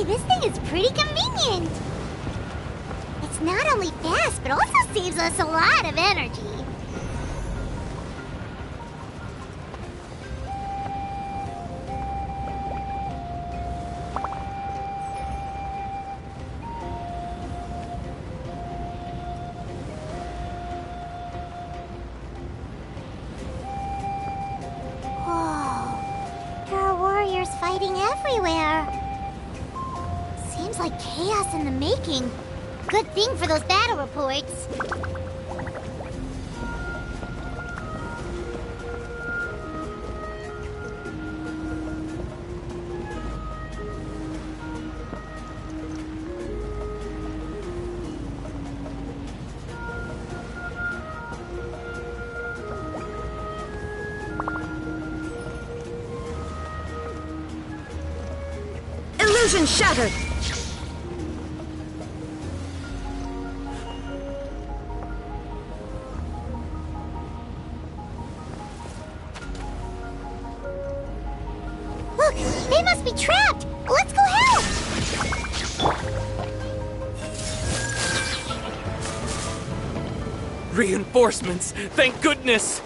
This thing is pretty convenient. It's not only fast, but also saves us a lot of energy. Whoa, there are warriors fighting everywhere. Seems like chaos in the making. Good thing for those battle reports. Illusion shattered! Look, they must be trapped! Let's go help! Reinforcements! Thank goodness!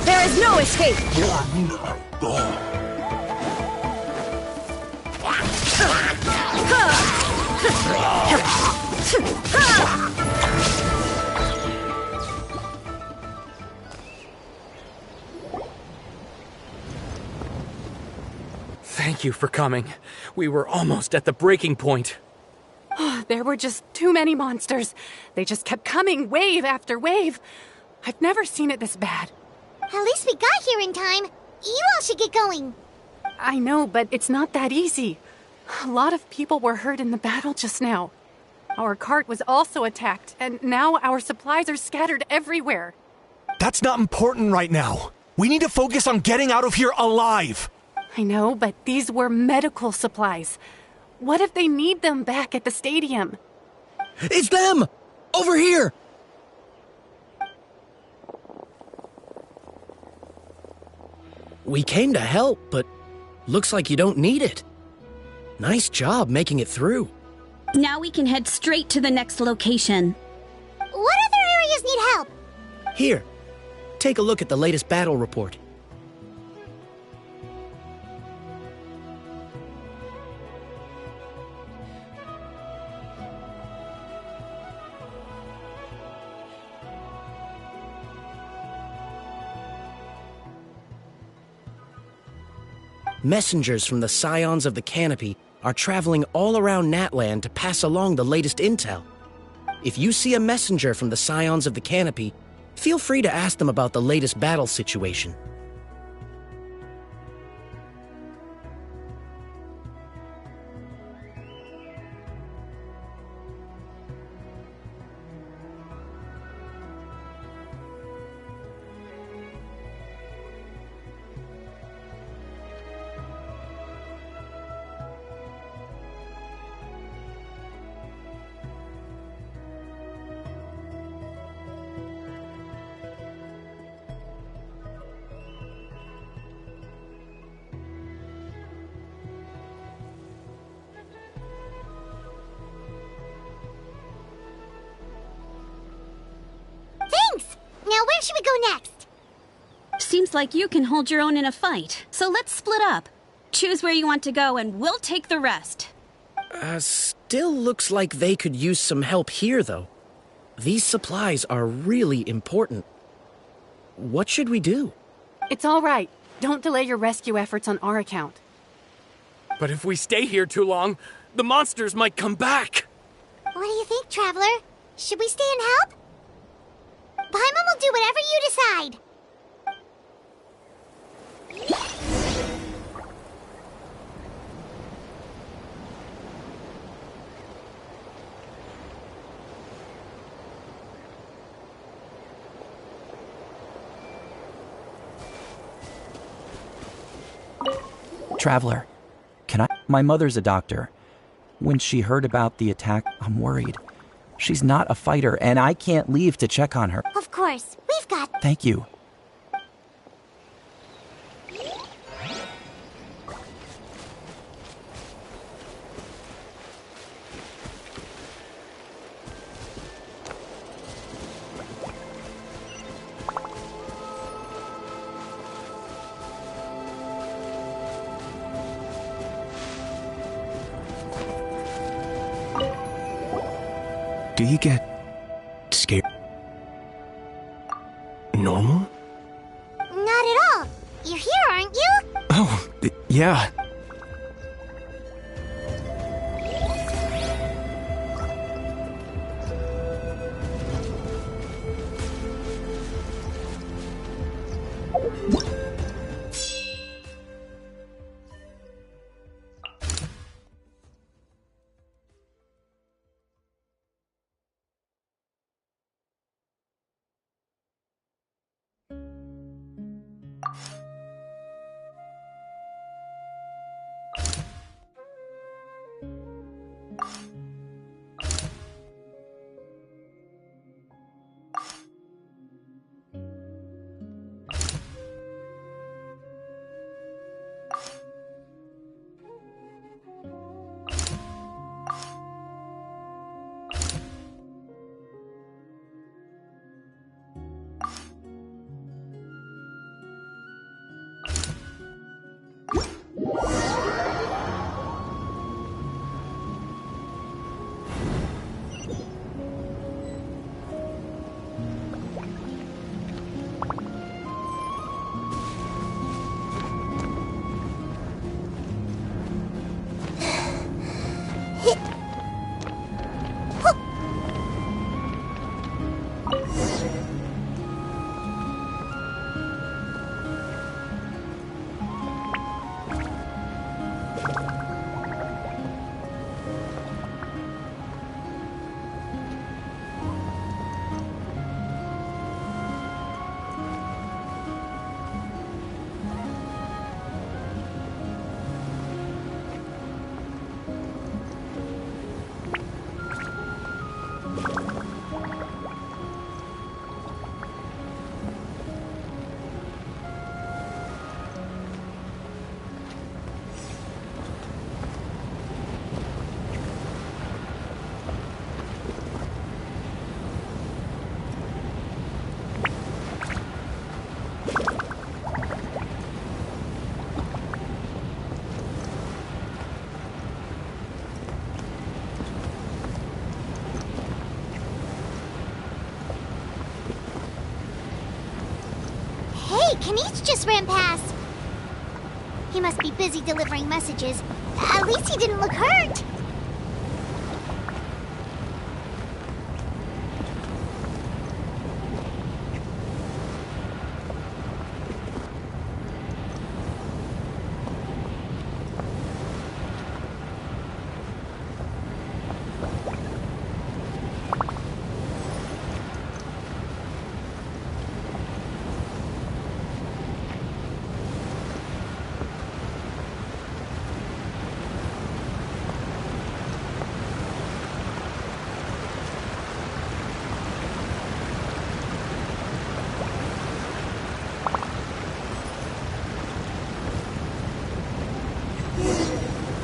There is no escape! Thank you for coming. We were almost at the breaking point. There were just too many monsters. They just kept coming, wave after wave. I've never seen it this bad. At least we got here in time. You all should get going. I know, but it's not that easy. A lot of people were hurt in the battle just now. Our cart was also attacked, and now our supplies are scattered everywhere. That's not important right now. We need to focus on getting out of here alive. I know, but these were medical supplies. What if they need them back at the stadium? It's them! Over here! We came to help, but looks like you don't need it. Nice job making it through. Now we can head straight to the next location. What other areas need help? Here, take a look at the latest battle report. Messengers from the Scions of the Canopy are traveling all around Natlan to pass along the latest intel. If you see a messenger from the Scions of the Canopy, feel free to ask them about the latest battle situation. Thanks! Now where should we go next? Seems like you can hold your own in a fight, so let's split up. Choose where you want to go and we'll take the rest. Still looks like they could use some help here, though. These supplies are really important. What should we do? It's all right. Don't delay your rescue efforts on our account. But if we stay here too long, the monsters might come back. What do you think, Traveler? Should we stay and help? Paimon will do whatever you decide. Traveler, can I? My mother's a doctor. When she heard about the attack, I'm worried. She's not a fighter, and I can't leave to check on her. Of course, we've got... Thank you. Do you get scared? Normal? Not at all. You're here, aren't you? Oh, yeah. Hey, Kanish just ran past. He must be busy delivering messages. At least he didn't look hurt.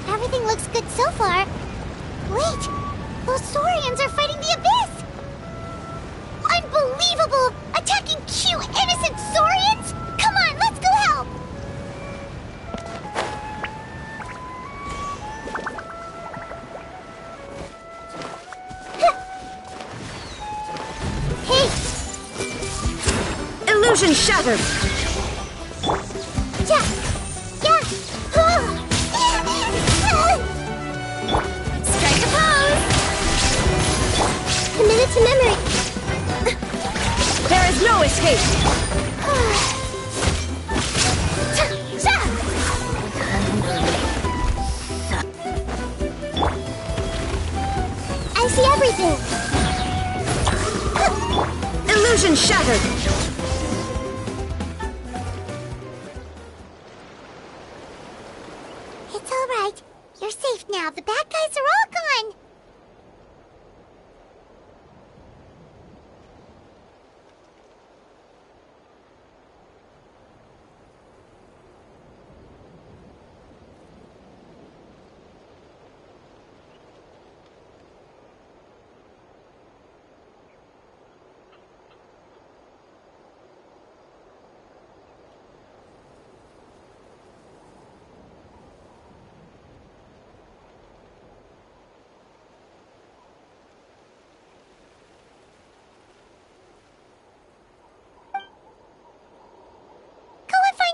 Everything looks good so far. Wait, those Saurians are fighting the Abyss! Unbelievable! Attacking cute, innocent Saurians? Come on, let's go help! Hey! Illusion shattered! Yeah! Yeah! Strike a pose! Committed to memory. There is no escape! I see everything. Illusion shattered! It's all right. You're safe now. The bad guys are all gone.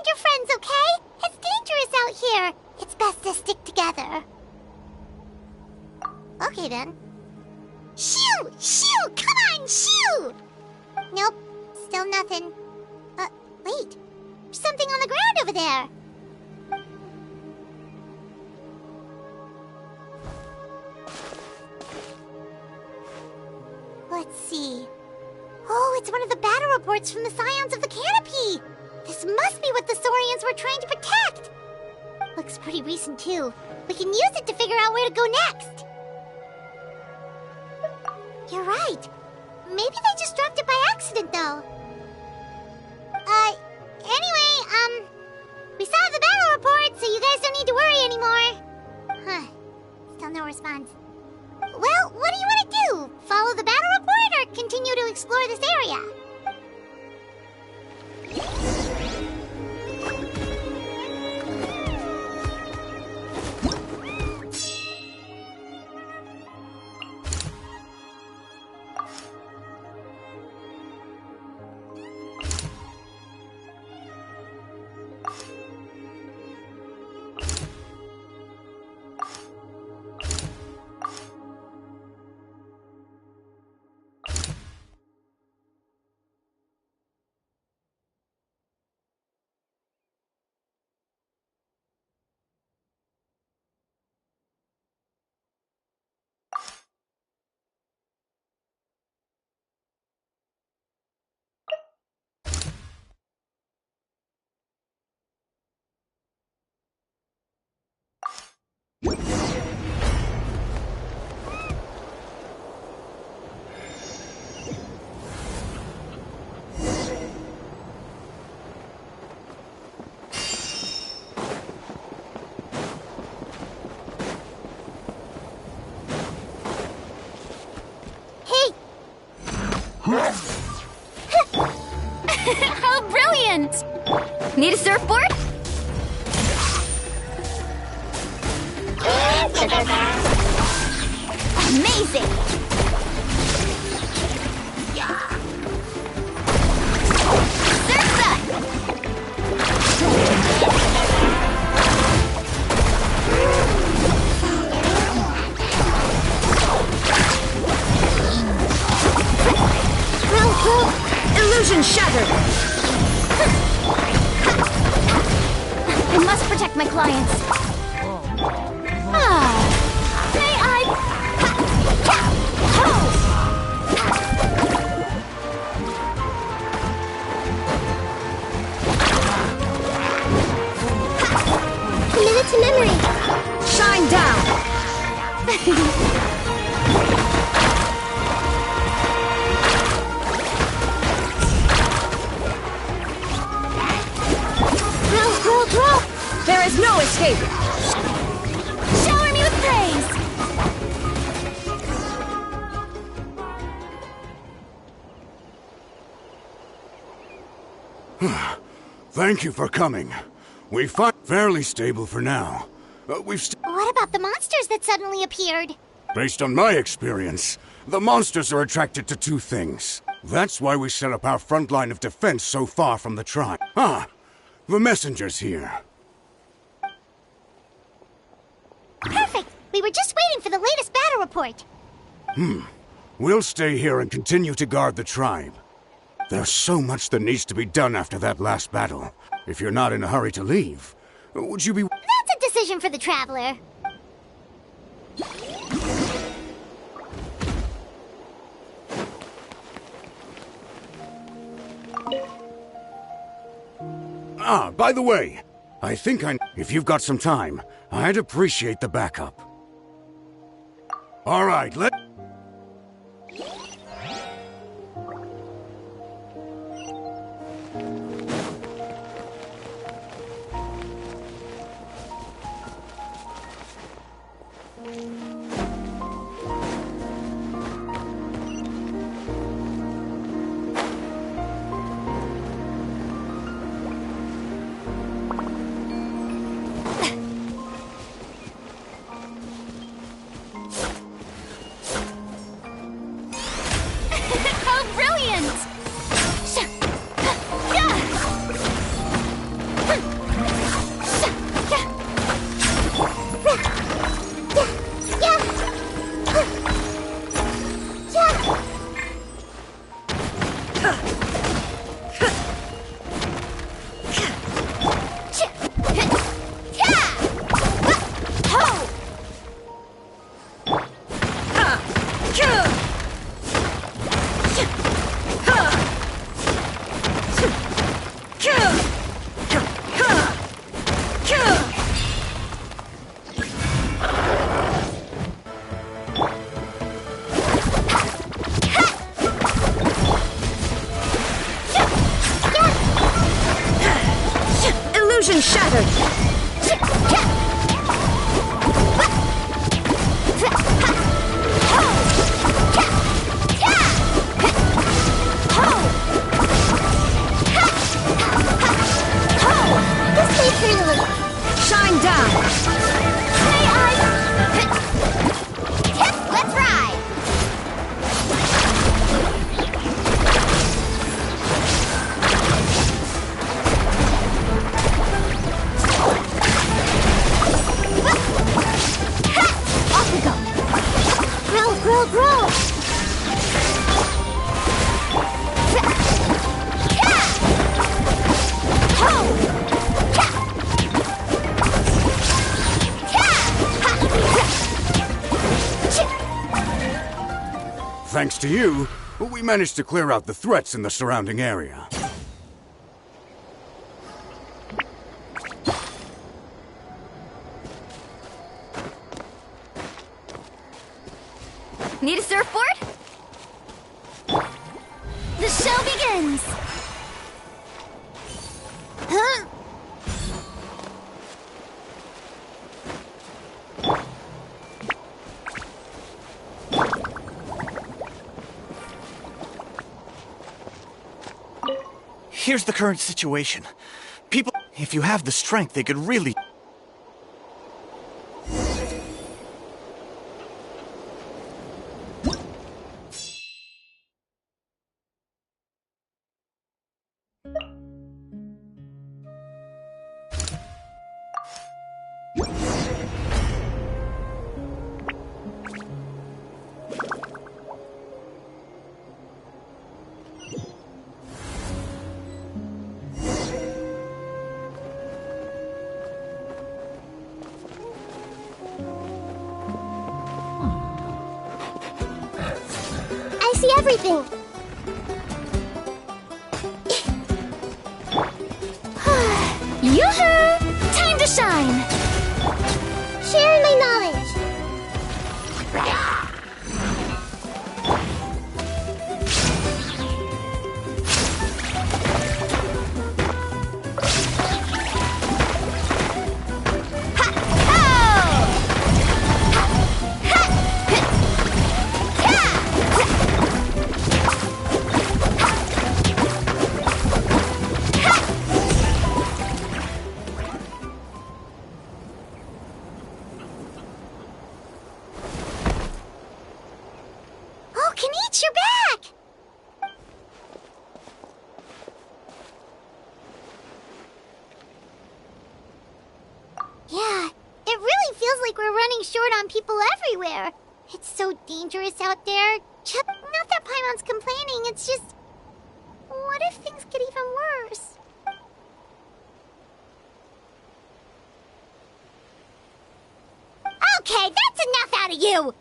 Your friends, okay? It's dangerous out here. It's best to stick together. Okay, then. Shoo! Shoo! Come on, shoo! Nope. Still nothing. Wait. There's something on the ground over there. Let's see. Oh, it's one of the battle reports from the Scions of the Canopy. This must be what the Saurians were trying to protect! Looks pretty recent, too. We can use it to figure out where to go next. You're right. Maybe they just dropped it by accident, though. Anyway, we saw the battle report, so you guys don't need to worry anymore. Huh. Still no response. Well, what do you want to do? Follow the battle report or continue to explore this area? How brilliant! Need a surfboard? Amazing! Surf that! Illusion shattered! I must protect my clients. May I... Commit it to memory. Shine down! Grow! There is no escape! Shower me with praise! Thank you for coming. We find fairly stable for now. What about the monsters that suddenly appeared? Based on my experience, the monsters are attracted to two things. That's why we set up our front line of defense so far from the tribe. The messenger's here. Perfect! We were just waiting for the latest battle report. We'll stay here and continue to guard the tribe. There's so much that needs to be done after that last battle. If you're not in a hurry to leave, would you be... That's a decision for the Traveler. By the way, if you've got some time, I'd appreciate the backup. All right, Illusion shattered! Shine down! May I... Let's ride! Off we go! Grow! Thanks to you, we managed to clear out the threats in the surrounding area. Need a surfboard? The show begins! Huh? Here's the current situation. People, if you have the strength, they could really... see everything. Yoo-hoo! Time to shine! Sharing my knowledge. Oh, Kenichi, you're back! Yeah, it really feels like we're running short on people everywhere. It's so dangerous out there. Not that Paimon's complaining, it's just... What if things get even worse? Okay, that's enough out of you!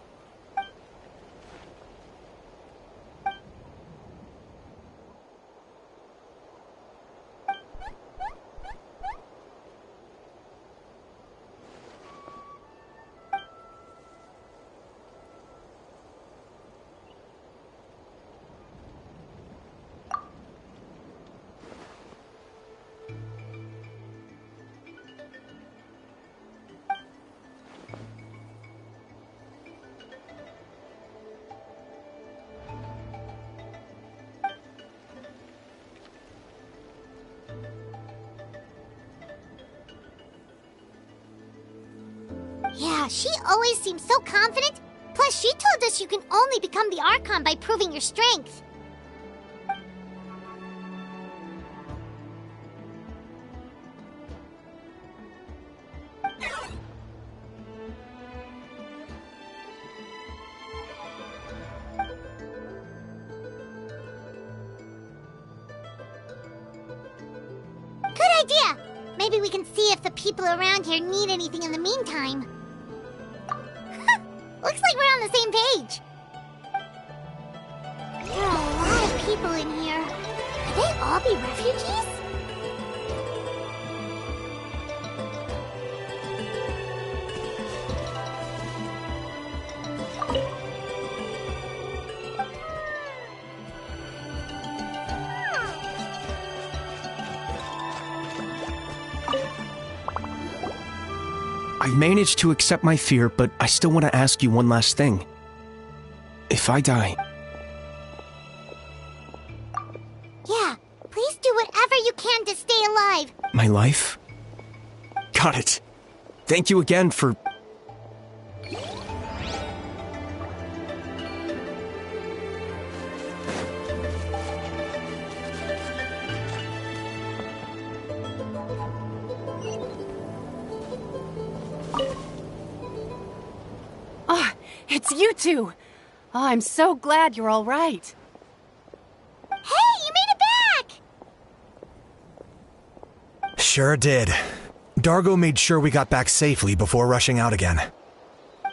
Yeah, she always seems so confident. Plus, she told us you can only become the Archon by proving your strength. Good idea! Maybe we can see if the people around here need anything in the meantime. Looks like we're on the same page. There are a lot of people in here. Could they all be refugees? I managed to accept my fear, but I still want to ask you one last thing. If I die... Yeah, please do whatever you can to stay alive. My life? Got it. Thank you again for... Oh, it's you two! Oh, I'm so glad you're all right. Hey, you made it back! Sure did. Dargo made sure we got back safely before rushing out again.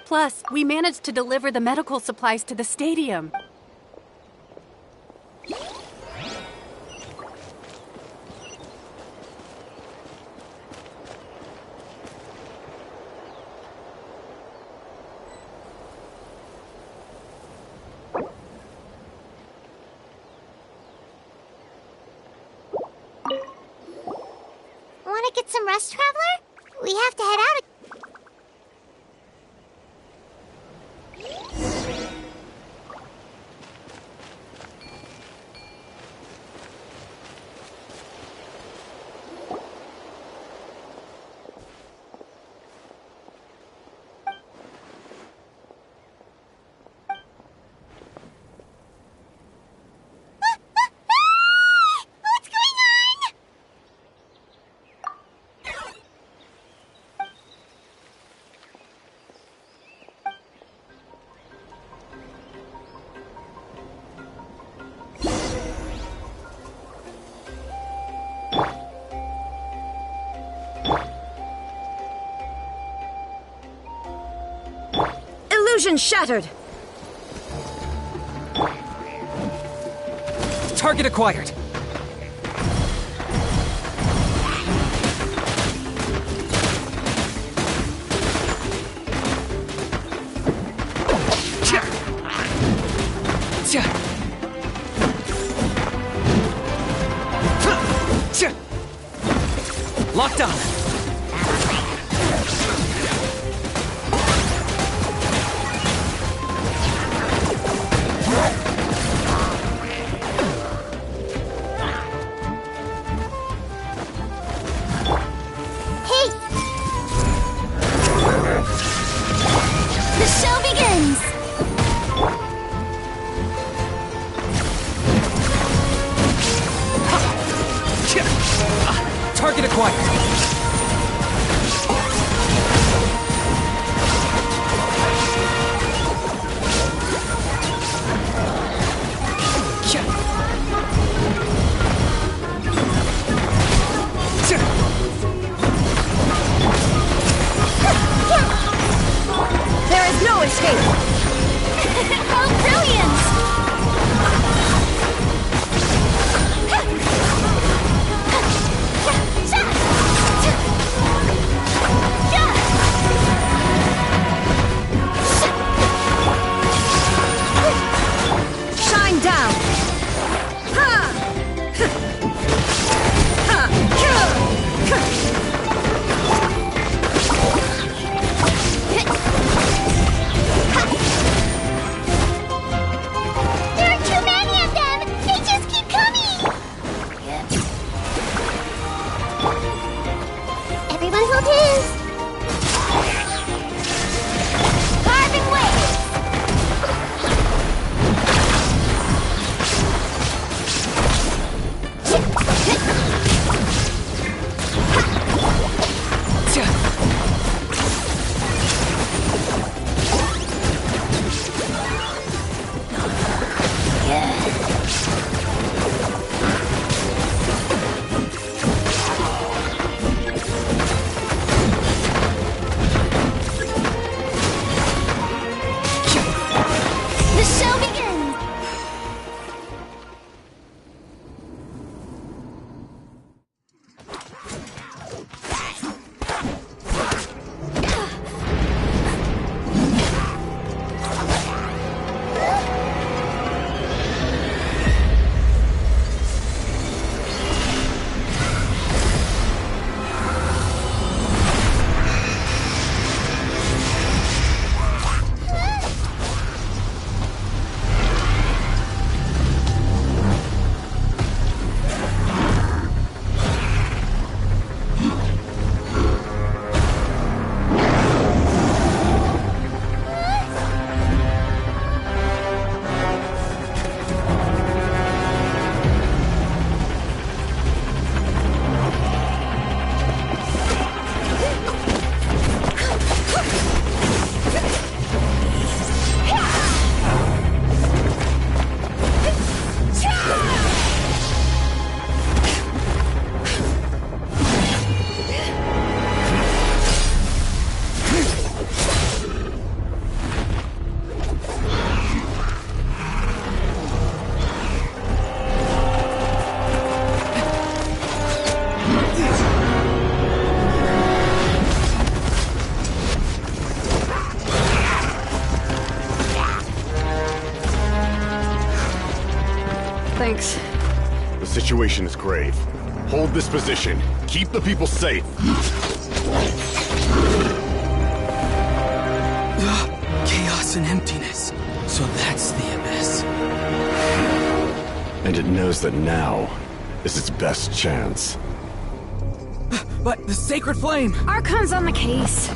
Plus, we managed to deliver the medical supplies to the stadium. Want to get some rest, Traveler? We have to head out. What's going on? Illusion shattered! Target acquired. Locked on. Hey! The show begins! Target acquired. There is no escape! How brilliant! Shine down! Ha! There are too many of them! They just keep coming! Everyone hold his! Carving waves! The show begins! Thanks. The situation is grave. Hold this position. Keep the people safe. Chaos and emptiness. So that's the abyss. And it knows that now is its best chance. But the sacred flame! Archon's on the case.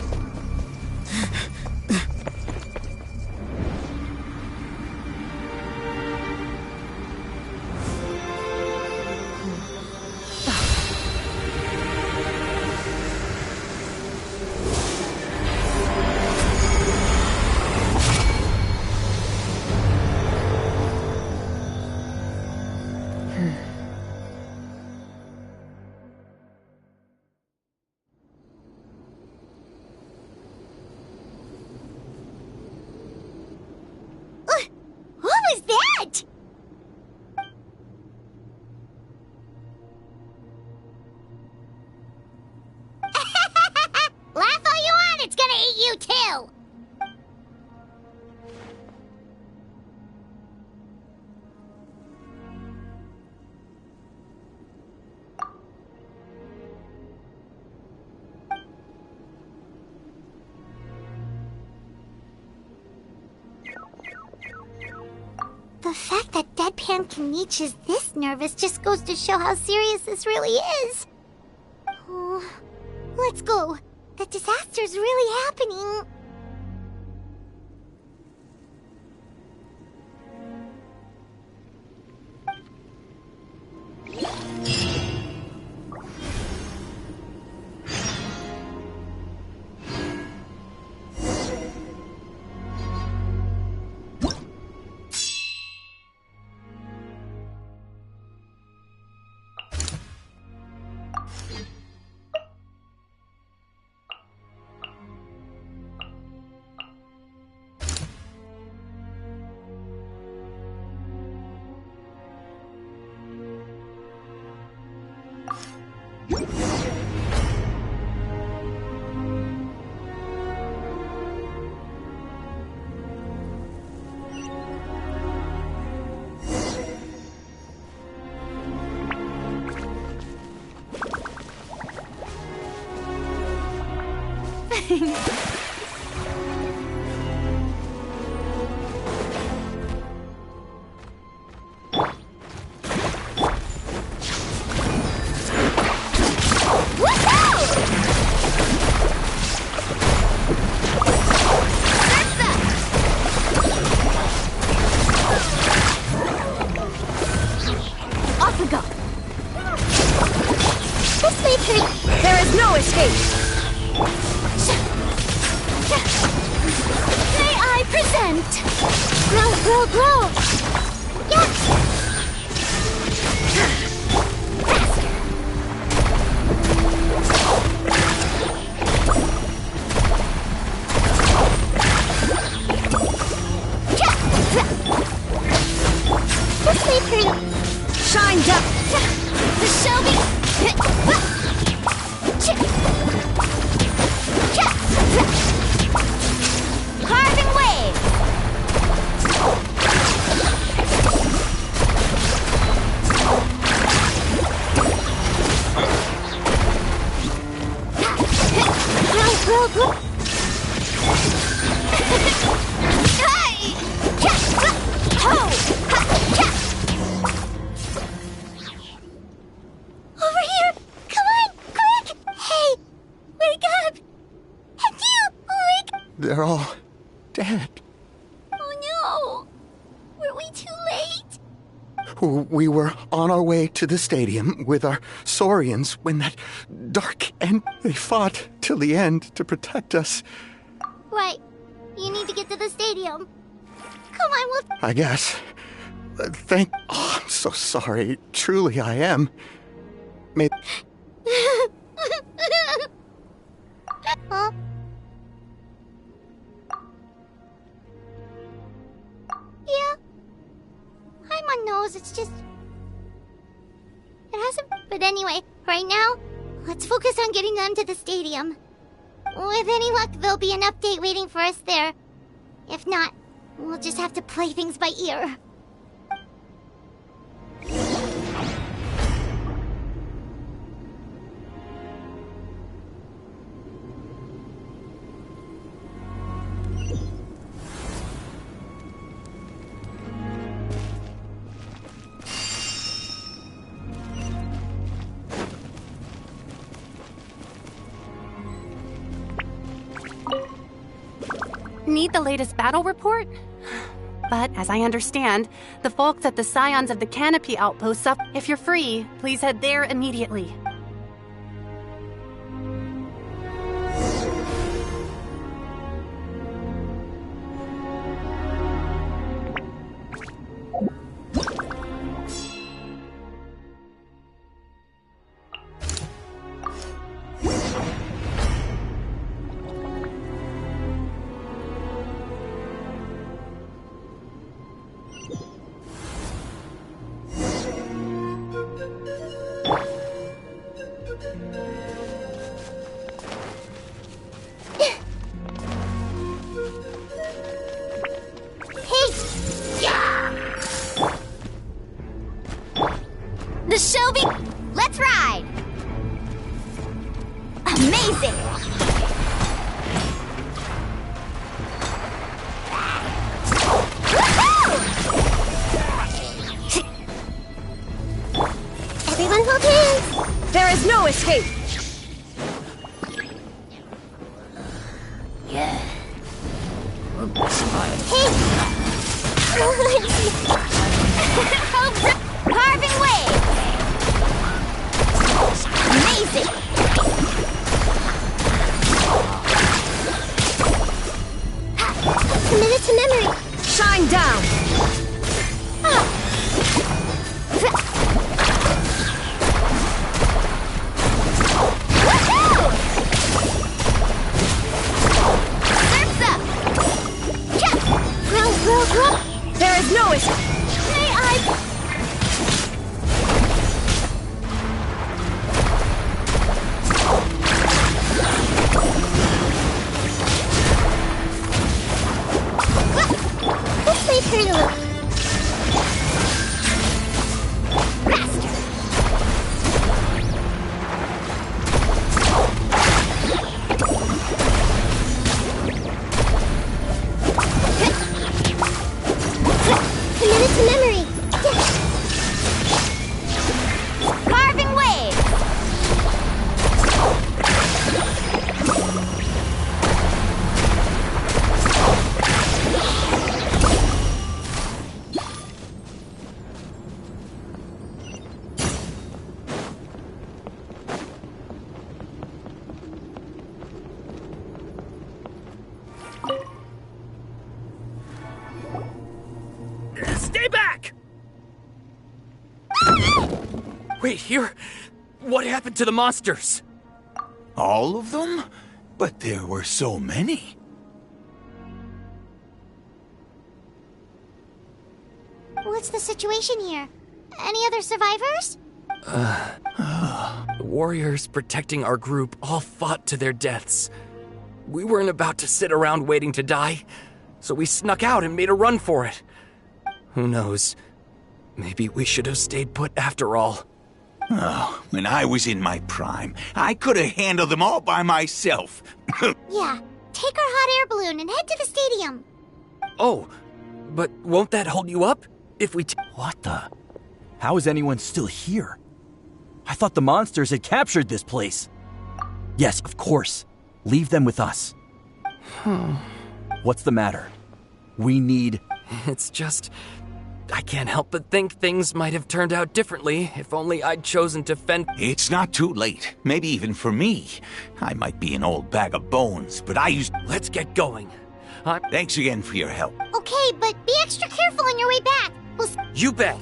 The fact that Deadpan Kenichi is this nervous just goes to show how serious this really is. Oh, let's go. The disaster's really happening. They're all dead. Oh no! Were we too late? We were on our way to the stadium with our Saurians when that dark end... They fought till the end to protect us. Right. You need to get to the stadium. Come on, we'll... I guess. Oh, I'm so sorry. Truly, I am. Huh? Yeah. I'm on nose, it's just... It hasn't... But anyway, right now, let's focus on getting them to the stadium. With any luck, there'll be an update waiting for us there. If not, we'll just have to play things by ear. Need the latest battle report? But, as I understand, the folks at the Scions of the Canopy Outpost suffer. If you're free, please head there immediately. escape! Yeah. Carving wave! Amazing! Commit to memory! Shine down! There is no escape! May I... This may hurt a little. Committed to memory. Carving wave. Stay back! Wait, here? What happened to the monsters? All of them? But there were so many. What's the situation here? Any other survivors? The warriors protecting our group all fought to their deaths. We weren't about to sit around waiting to die, so we snuck out and made a run for it. Who knows? Maybe we should have stayed put after all. Oh, when I was in my prime, I could have handled them all by myself. Yeah. Take our hot air balloon and head to the stadium. Oh, but won't that hold you up? If we What the? How is anyone still here? I thought the monsters had captured this place. Yes, of course. Leave them with us. What's the matter? We need... It's just... I can't help but think things might have turned out differently if only I'd chosen to fend... It's not too late. Maybe even for me. I might be an old bag of bones, but I used... Let's get going. Thanks again for your help. Okay, but be extra careful on your way back. You bet.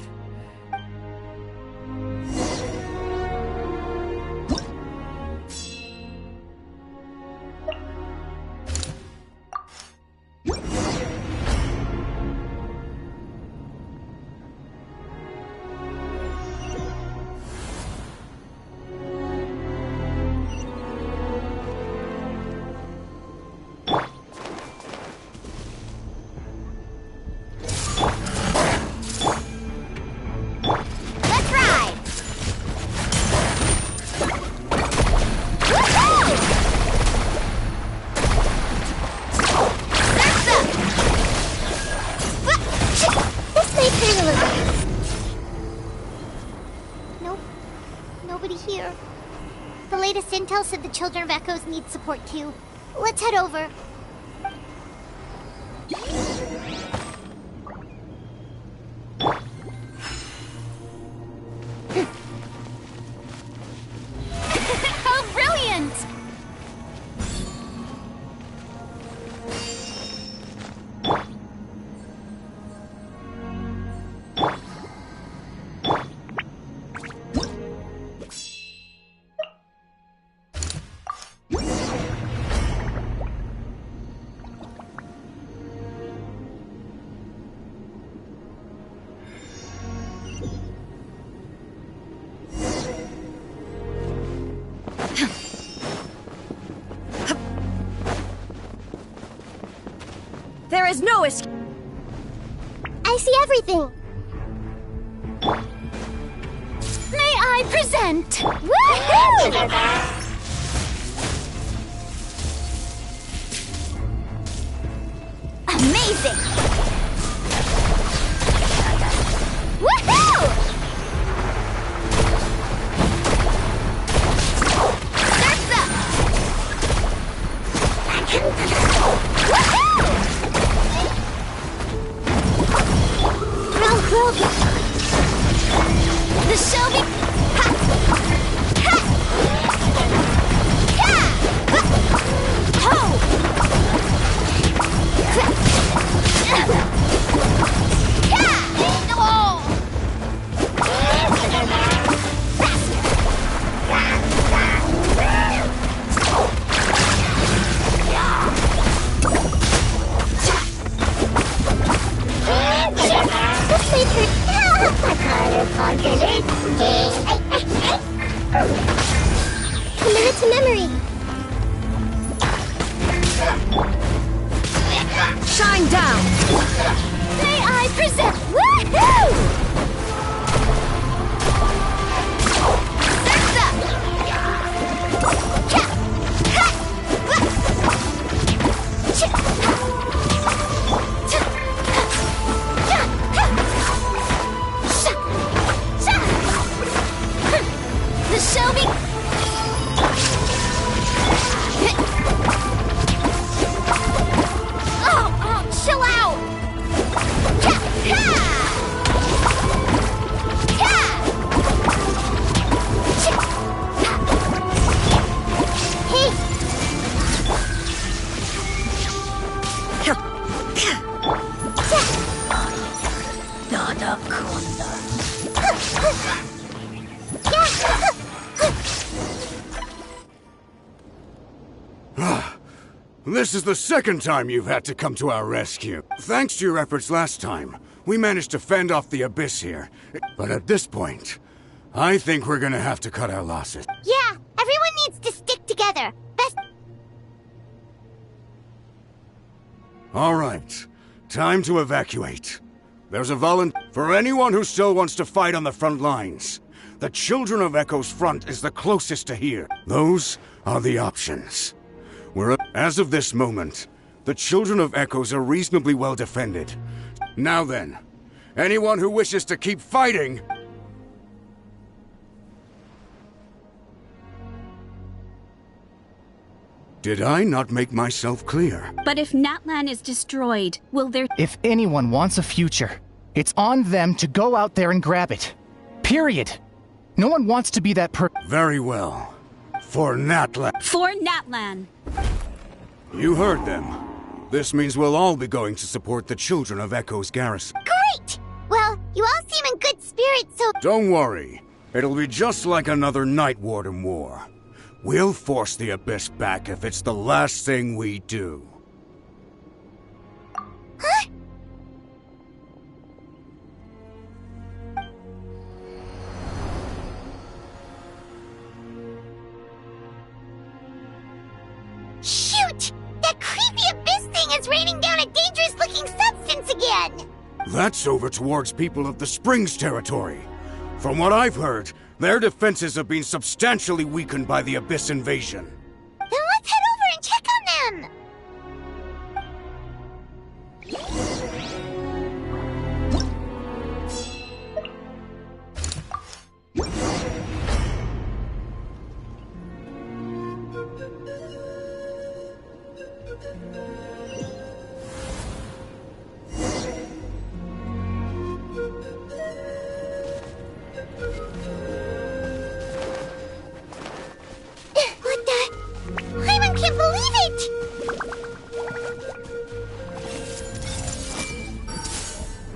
Intel said the Children of Echoes need support too. Let's head over. How brilliant! There is no escape. I see everything. May I present? Woohoo! Amazing! Woohoo! will be. This shall be. Ha! Ha! Ha! Ho! Commit it to memory. Shine down! May I present? Woohoo! This shall be. Chill out! This is the second time you've had to come to our rescue. Thanks to your efforts last time, we managed to fend off the abyss here. But at this point, I think we're gonna have to cut our losses. Yeah, everyone needs to stick together. Best. All right, time to evacuate. There's a for anyone who still wants to fight on the front lines. The Children of Echo's front is the closest to here. Those are the options. As of this moment, the Children of Echoes are reasonably well defended. Now then, anyone who wishes to keep fighting... Did I not make myself clear? But if Natlan is destroyed, will there... If anyone wants a future, it's on them to go out there and grab it. Period. No one wants to be that Very well. For Natlan. For Natlan. You heard them. This means we'll all be going to support the Children of Echo's garrison. Great! Well, you all seem in good spirits, so... Don't worry. It'll be just like another Night Warden war. We'll force the Abyss back if it's the last thing we do. Huh? Shoot! That creepy abyss thing is raining down a dangerous-looking substance again! That's over towards people of the Springs territory. From what I've heard, their defenses have been substantially weakened by the Abyss invasion. Then let's head over and check on them!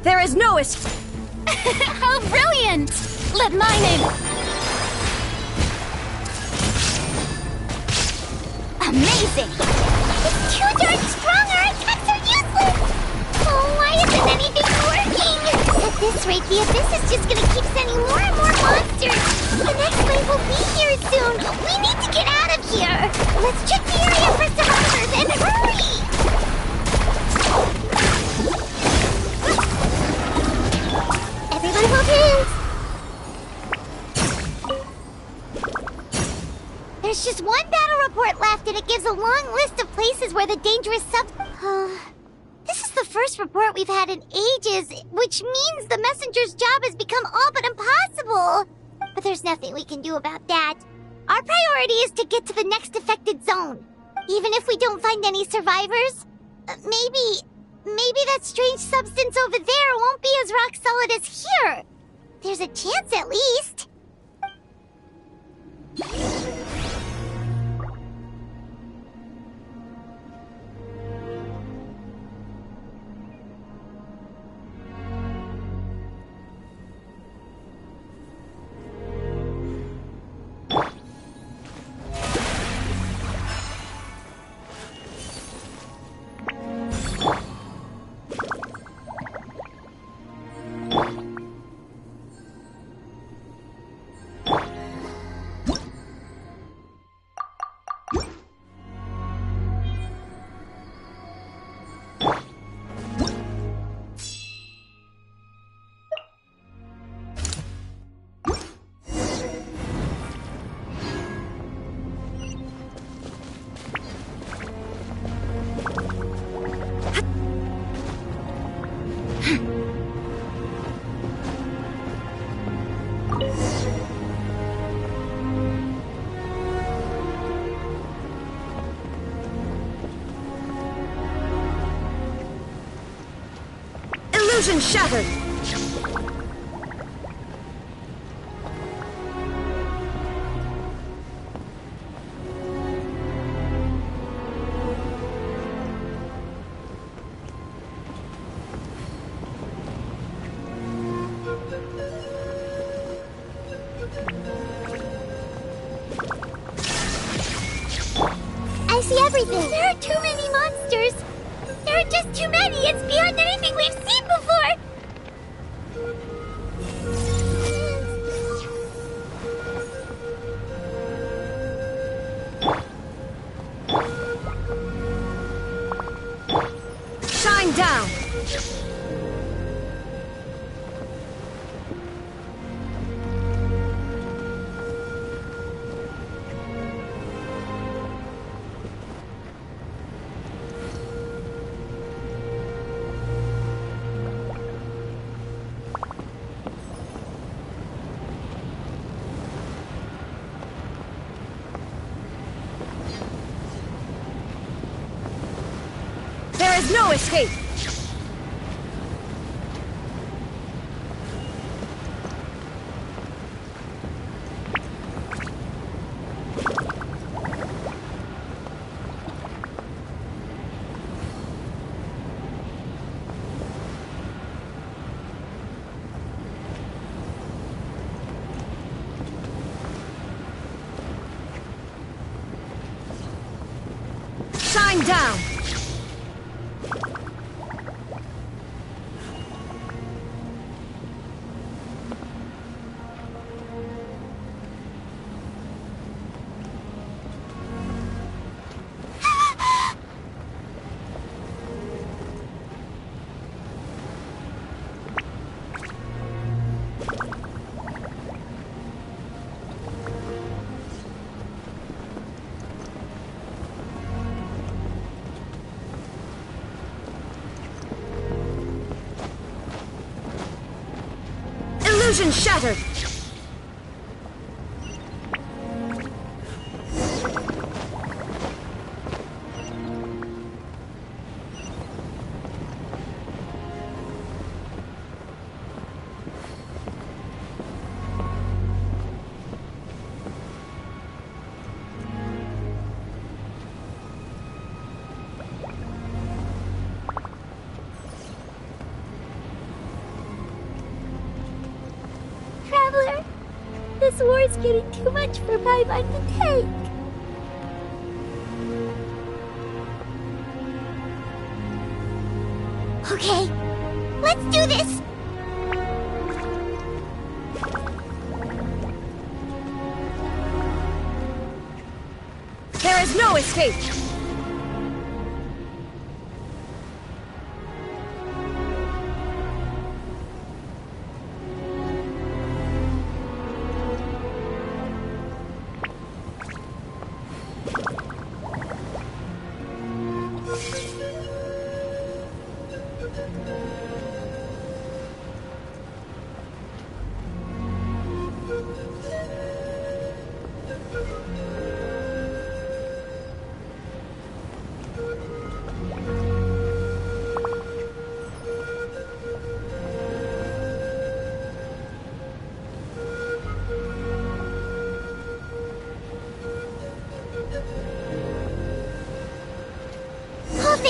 There is no escape. How brilliant! Let mine in. Amazing! It's too darn strong, our attacks are useless! Oh, why isn't anything working? At this rate, the Abyss is just gonna keep sending more and more monsters! The next wave will be here soon! We need to get out of here! Let's check the area for survivors, and hurry! Everyone hold hands! There's just one battle report left, and it gives a long list of places where the dangerous This is the first report we've had in ages, which means the messenger's job has become all but impossible. But there's nothing we can do about that. Our priority is to get to the next affected zone. Even if we don't find any survivors, maybe maybe that strange substance over there won't be as rock solid as here. There's a chance at least. Illusion shattered! I see everything. There are too many monsters. There are just too many. It's beyond anything we've seen before. Shine down! There is no escape! Shine down! Illusion shattered! Traveler, this war is getting too much for my mind to take. Okay, let's do this! There is no escape!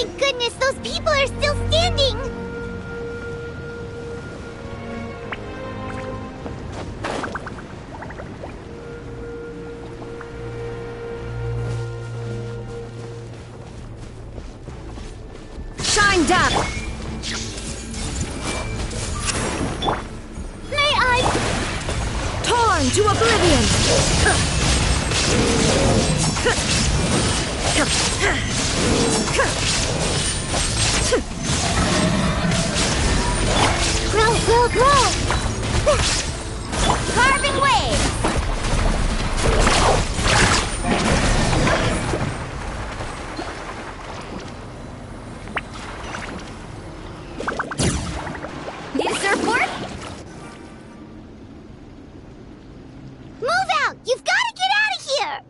Thank goodness those people are still standing! Shined up! May I? Torn to oblivion! Grow, grow, grow! Carving waves! Need a surfboard? Move out! You've got to get out of here!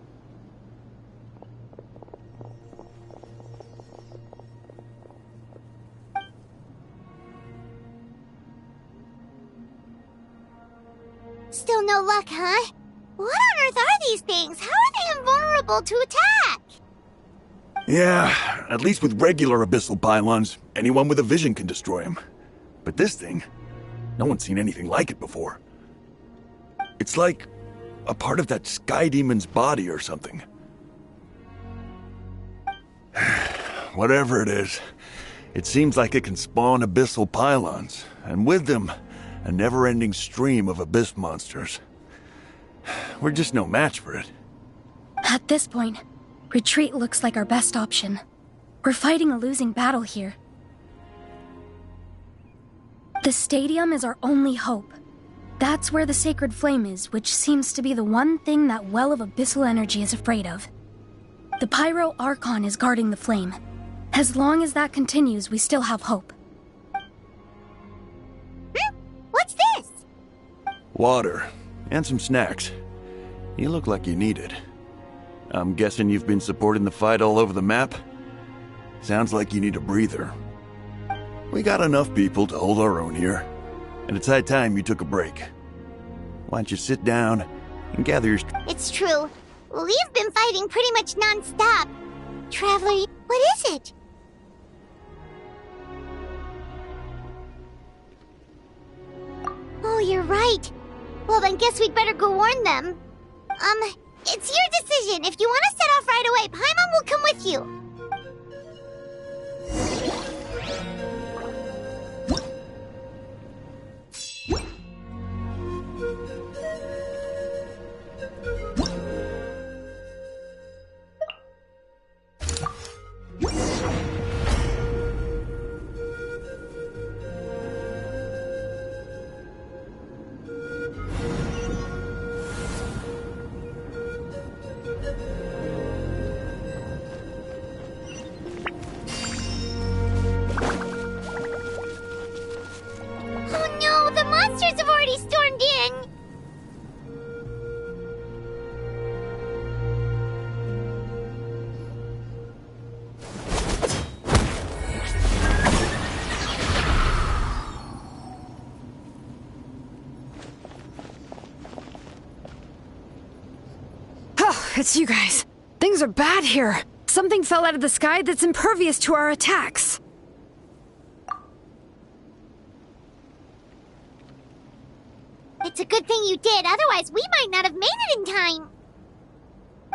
Still no luck, huh? What on earth are these things? How are they invulnerable to attack? Yeah, at least with regular abyssal pylons, anyone with a vision can destroy them. But this thing, no one's seen anything like it before. It's like a part of that sky demon's body or something. Whatever it is, it seems like it can spawn abyssal pylons, and with them, a never-ending stream of abyss monsters. We're just no match for it. At this point, retreat looks like our best option. We're fighting a losing battle here. The stadium is our only hope. That's where the sacred flame is, which seems to be the one thing that well of abyssal energy is afraid of. The Pyro Archon is guarding the flame. As long as that continues, we still have hope. What's this? Water, and some snacks. You look like you need it. I'm guessing you've been supporting the fight all over the map? Sounds like you need a breather. We got enough people to hold our own here, and it's high time you took a break. Why don't you sit down and gather your It's true. We've been fighting pretty much non-stop. Traveler, what is it? Oh, you're right. Well, then guess we'd better go warn them. It's your decision. If you want to set off right away, Paimon will come with you. It's you guys. Things are bad here. Something fell out of the sky that's impervious to our attacks. It's a good thing you did, otherwise we might not have made it in time.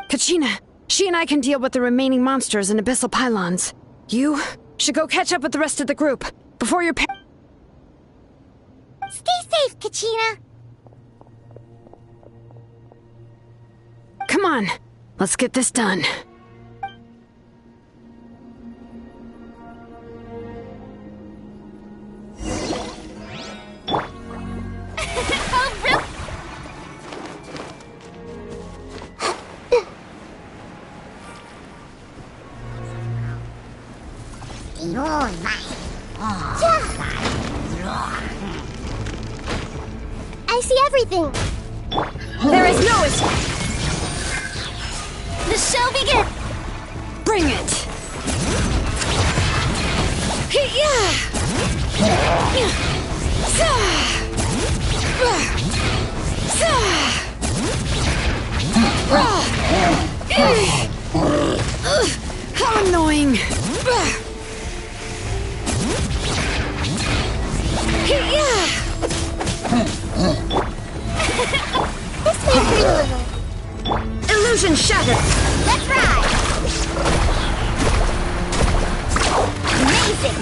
Kachina, she and I can deal with the remaining monsters and abyssal pylons. You should go catch up with the rest of the group before your Stay safe, Kachina. Come on, let's get this done. I see everything. There is no escape. The show begins. Bring it. How annoying. hurt a little. Illusion shattered! Let's ride! Amazing!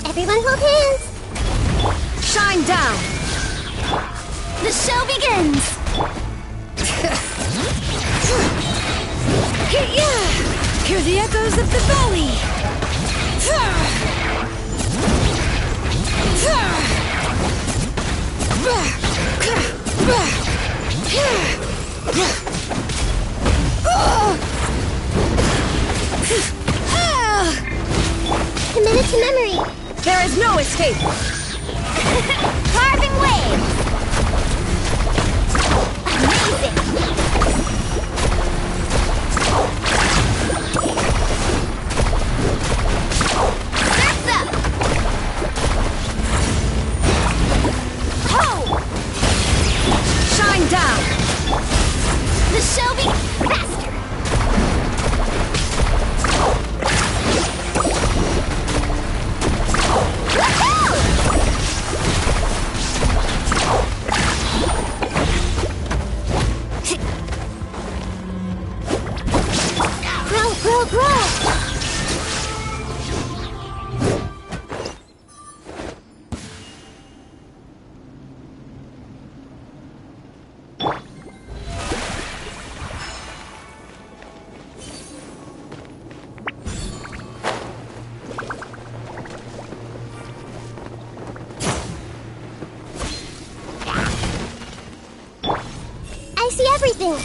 Everyone hold hands! Shine down! The show begins! Hear the echoes of the valley! Committed to memory! There is no escape! Carving waves! Amazing! Surf's up! Ho! Shine down! The show faster! Grow! I see everything!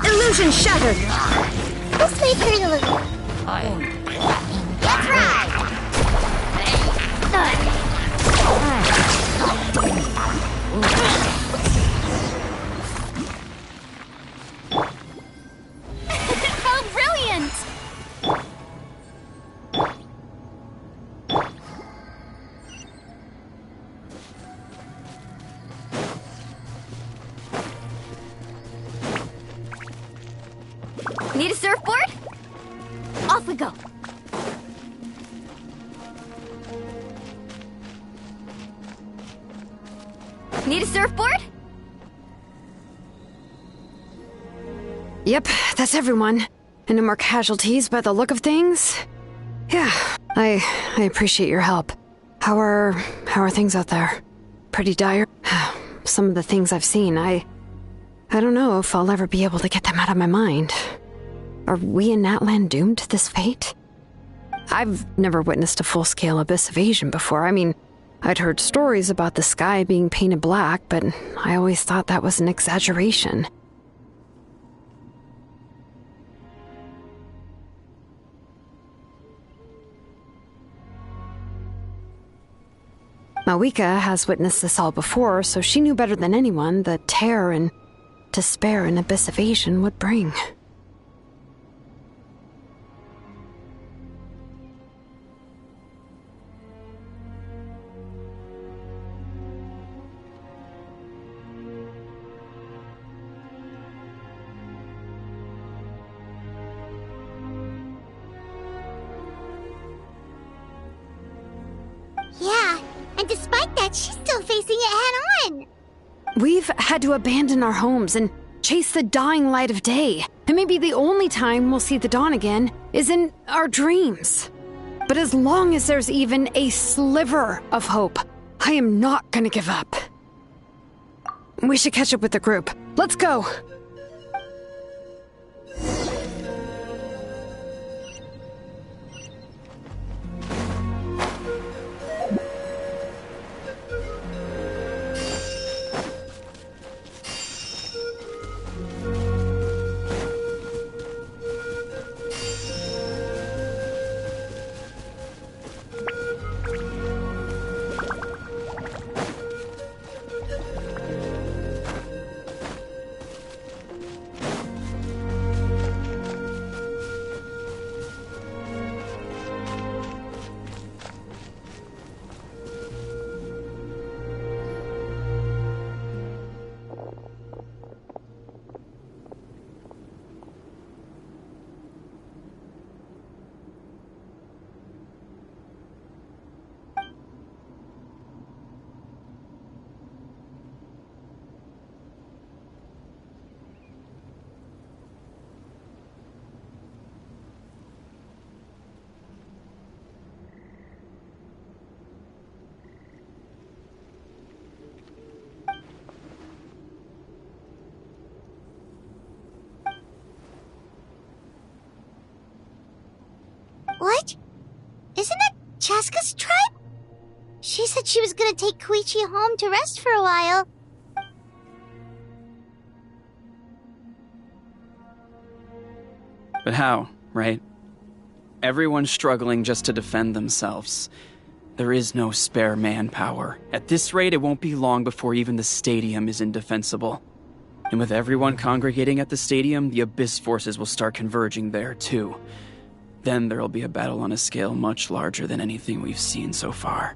Illusion shattered! This may hurt a little. Let's ride! How brilliant! Need a surfboard? Off we go. Need a surfboard? Yep, that's everyone. And no more casualties by the look of things. Yeah, I appreciate your help. How are things out there? Pretty dire? Some of the things I've seen, I don't know if I'll ever be able to get them out of my mind. Are we in Natlan doomed to this fate? I've never witnessed a full-scale abyss invasion before. I mean, I'd heard stories about the sky being painted black, but I always thought that was an exaggeration. Mawika has witnessed this all before, so she knew better than anyone the terror and despair an abyss invasion would bring. Yeah, and despite that, she's still facing it head-on. We've had to abandon our homes and chase the dying light of day. And maybe the only time we'll see the dawn again is in our dreams. But as long as there's even a sliver of hope, I am not gonna give up. We should catch up with the group. Let's go! What? Isn't that Chaska's tribe? She said she was gonna take Koichi home to rest for a while. But how, right? Everyone's struggling just to defend themselves. There is no spare manpower. At this rate, it won't be long before even the stadium is indefensible. And with everyone congregating at the stadium, the Abyss forces will start converging there, too. Then there'll be a battle on a scale much larger than anything we've seen so far.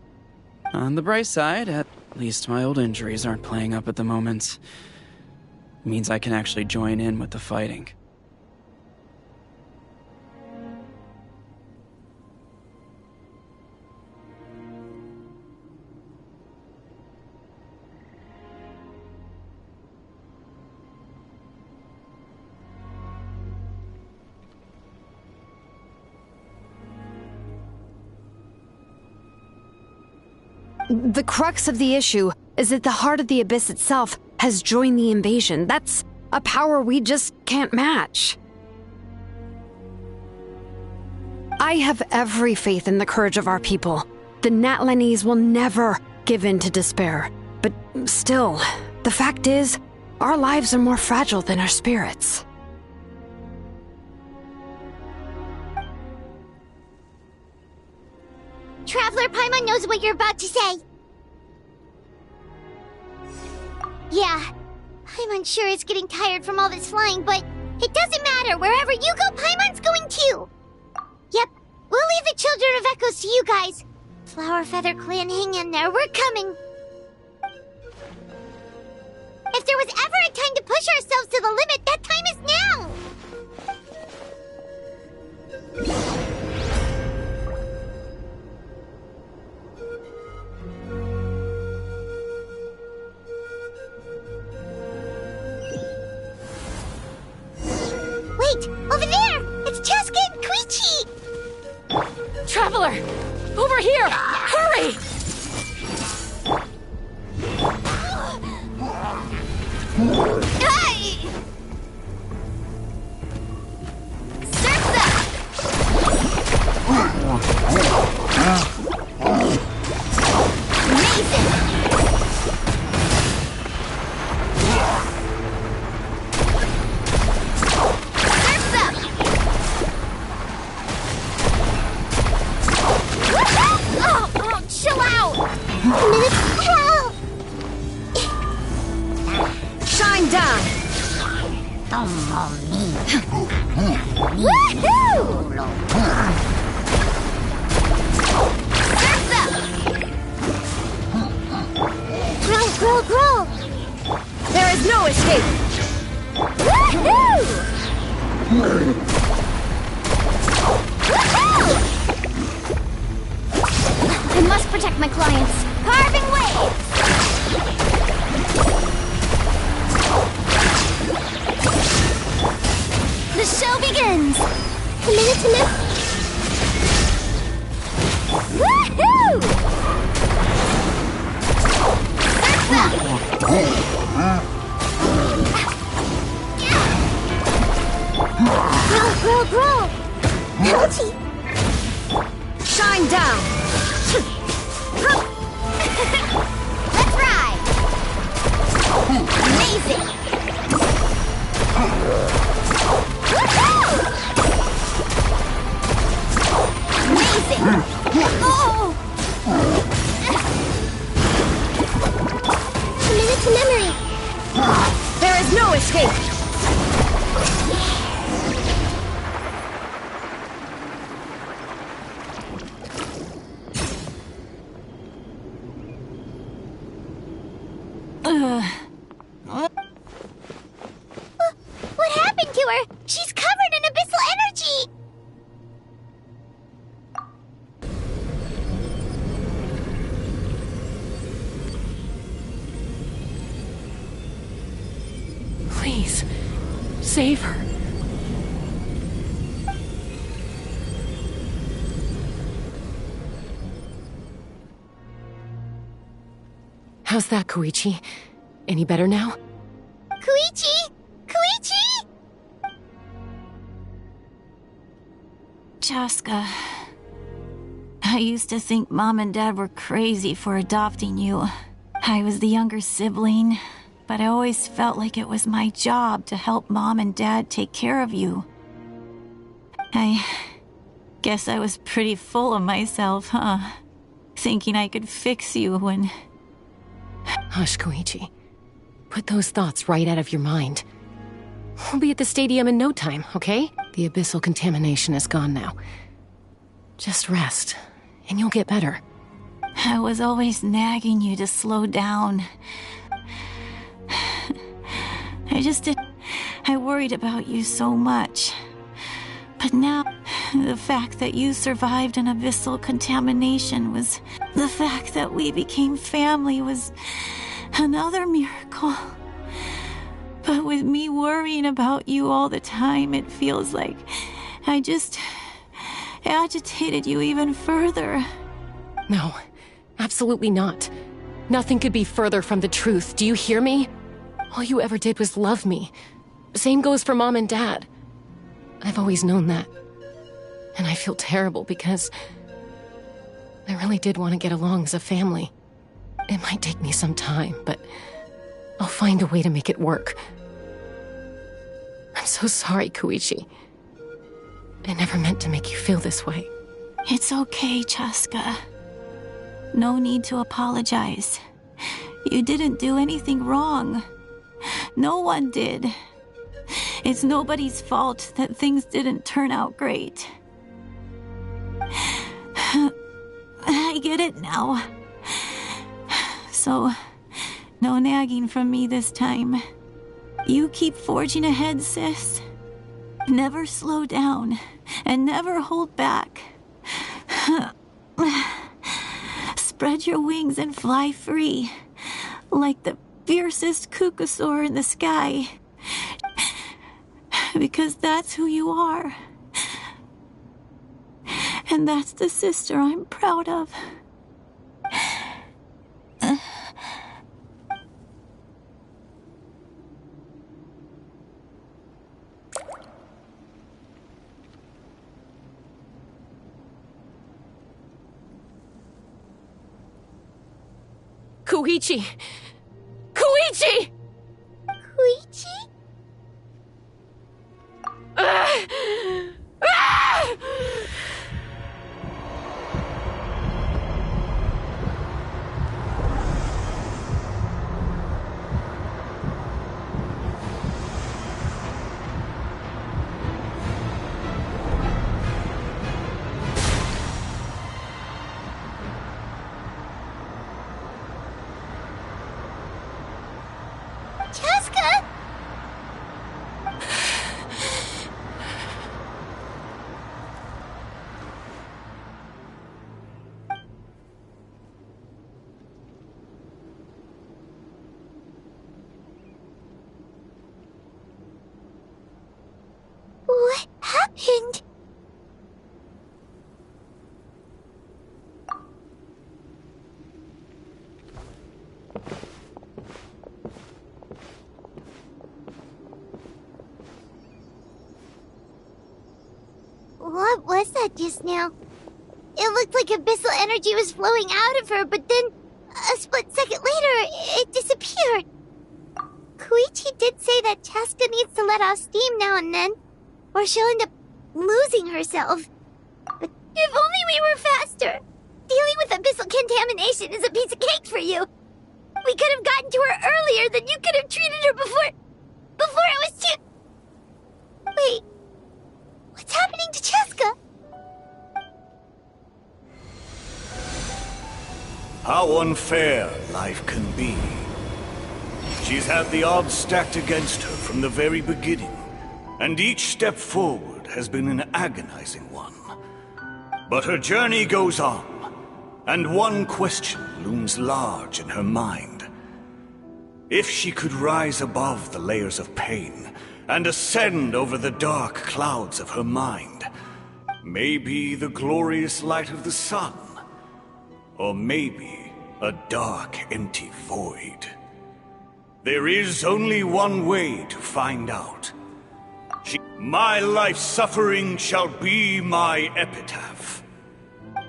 On the bright side, at least my old injuries aren't playing up at the moment. It means I can actually join in with the fighting. The crux of the issue is that the heart of the Abyss itself has joined the invasion. That's a power we just can't match. I have every faith in the courage of our people. The Natlanese will never give in to despair. But still, the fact is, our lives are more fragile than our spirits. Traveler Paimon knows what you're about to say. Yeah, Paimon's sure is getting tired from all this flying, but it doesn't matter. Wherever you go, Paimon's going too. Yep, we'll leave the Children of Echoes to you guys. Flower Feather Clan, hang in there. We're coming. If there was ever a time to push ourselves to the limit, that time is now. Wait! Over there! It's Chaska and Koichi! Traveler! Over here! Hurry! Hey! Surf's up! Amazing! Chill out! Shine down! Woohoo! Surf's up! Grow, grow, grow! There is no escape! Woohoo! Woohoo! I must protect my clients. Carving waves! Grow! Ouchie! Shine down! Let's ride! Amazing! Amazing! Oh! Committed to memory! There is no escape! What happened to her? She's covered in abyssal energy! Please, save her. How's that, Koichi? Any better now? Koichi! Koichi! Chaska, I used to think Mom and Dad were crazy for adopting you. I was the younger sibling, but I always felt like it was my job to help Mom and Dad take care of you. I guess I was pretty full of myself, huh? Thinking I could fix you when... Hush, Koichi. Put those thoughts right out of your mind. We'll be at the stadium in no time, okay? The abyssal contamination is gone now. Just rest, and you'll get better. I was always nagging you to slow down. I worried about you so much. But now, the fact that you survived an abyssal contamination was... The fact that we became family was another miracle. But with me worrying about you all the time, it feels like I just agitated you even further. No, absolutely not. Nothing could be further from the truth. Do you hear me? All you ever did was love me. Same goes for Mom and Dad. I've always known that. And I feel terrible because I really did want to get along as a family. It might take me some time, but I'll find a way to make it work. I'm so sorry, Koichi. I never meant to make you feel this way. It's okay, Chaska. No need to apologize. You didn't do anything wrong. No one did. It's nobody's fault that things didn't turn out great. I get it now. So, no nagging from me this time. You keep forging ahead, sis. Never slow down, and never hold back. Spread your wings and fly free, like the fiercest kukasaur in the sky. Because that's who you are. And that's the sister I'm proud of. Koichi! Koichi! Koichi? Chaska! that just now. It looked like abyssal energy was flowing out of her, but then, a split second later, it disappeared. Koichi did say that Chaska needs to let off steam now and then, or she'll end up losing herself. But if only we were faster! Dealing with abyssal contamination is a piece of cake for you! We could have gotten to her earlier, then you could have treated her before it was too... Wait, what's happening to Chaska? How unfair life can be. She's had the odds stacked against her from the very beginning, and each step forward has been an agonizing one. But her journey goes on, and one question looms large in her mind. If she could rise above the layers of pain and ascend over the dark clouds of her mind, maybe the glorious light of the sun, or maybe a dark, empty void. There is only one way to find out. My life's suffering shall be my epitaph.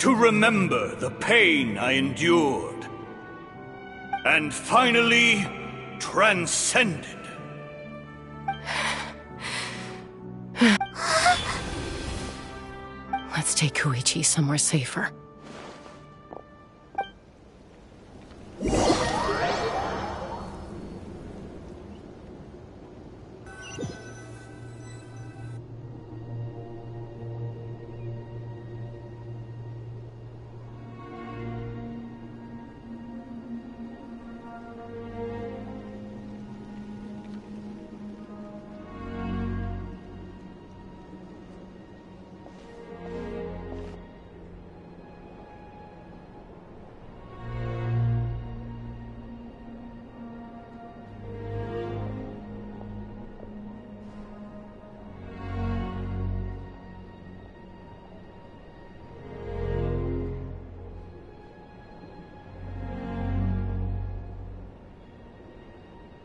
To remember the pain I endured. And finally, transcended. Let's take Koichi somewhere safer.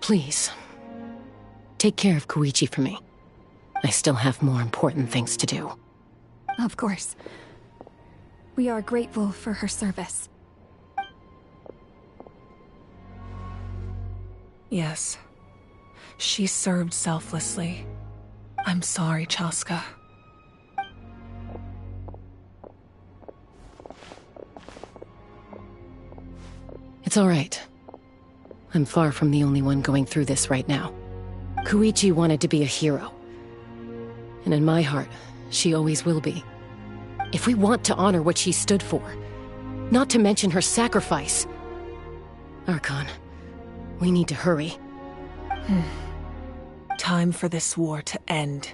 Please, take care of Koichi for me. I still have more important things to do. Of course. We are grateful for her service. Yes. She served selflessly. I'm sorry, Chaska. It's all right. I'm far from the only one going through this right now. Koichi wanted to be a hero. And in my heart, she always will be. If we want to honor what she stood for, not to mention her sacrifice... Archon, we need to hurry. Time for this war to end.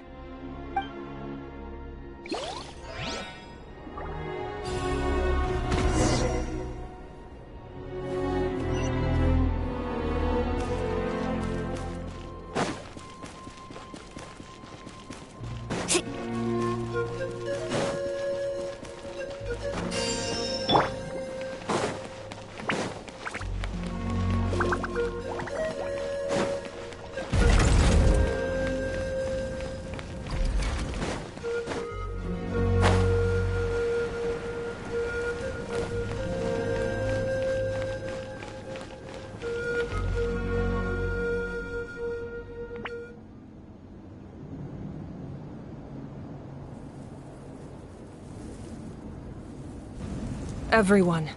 Everyone,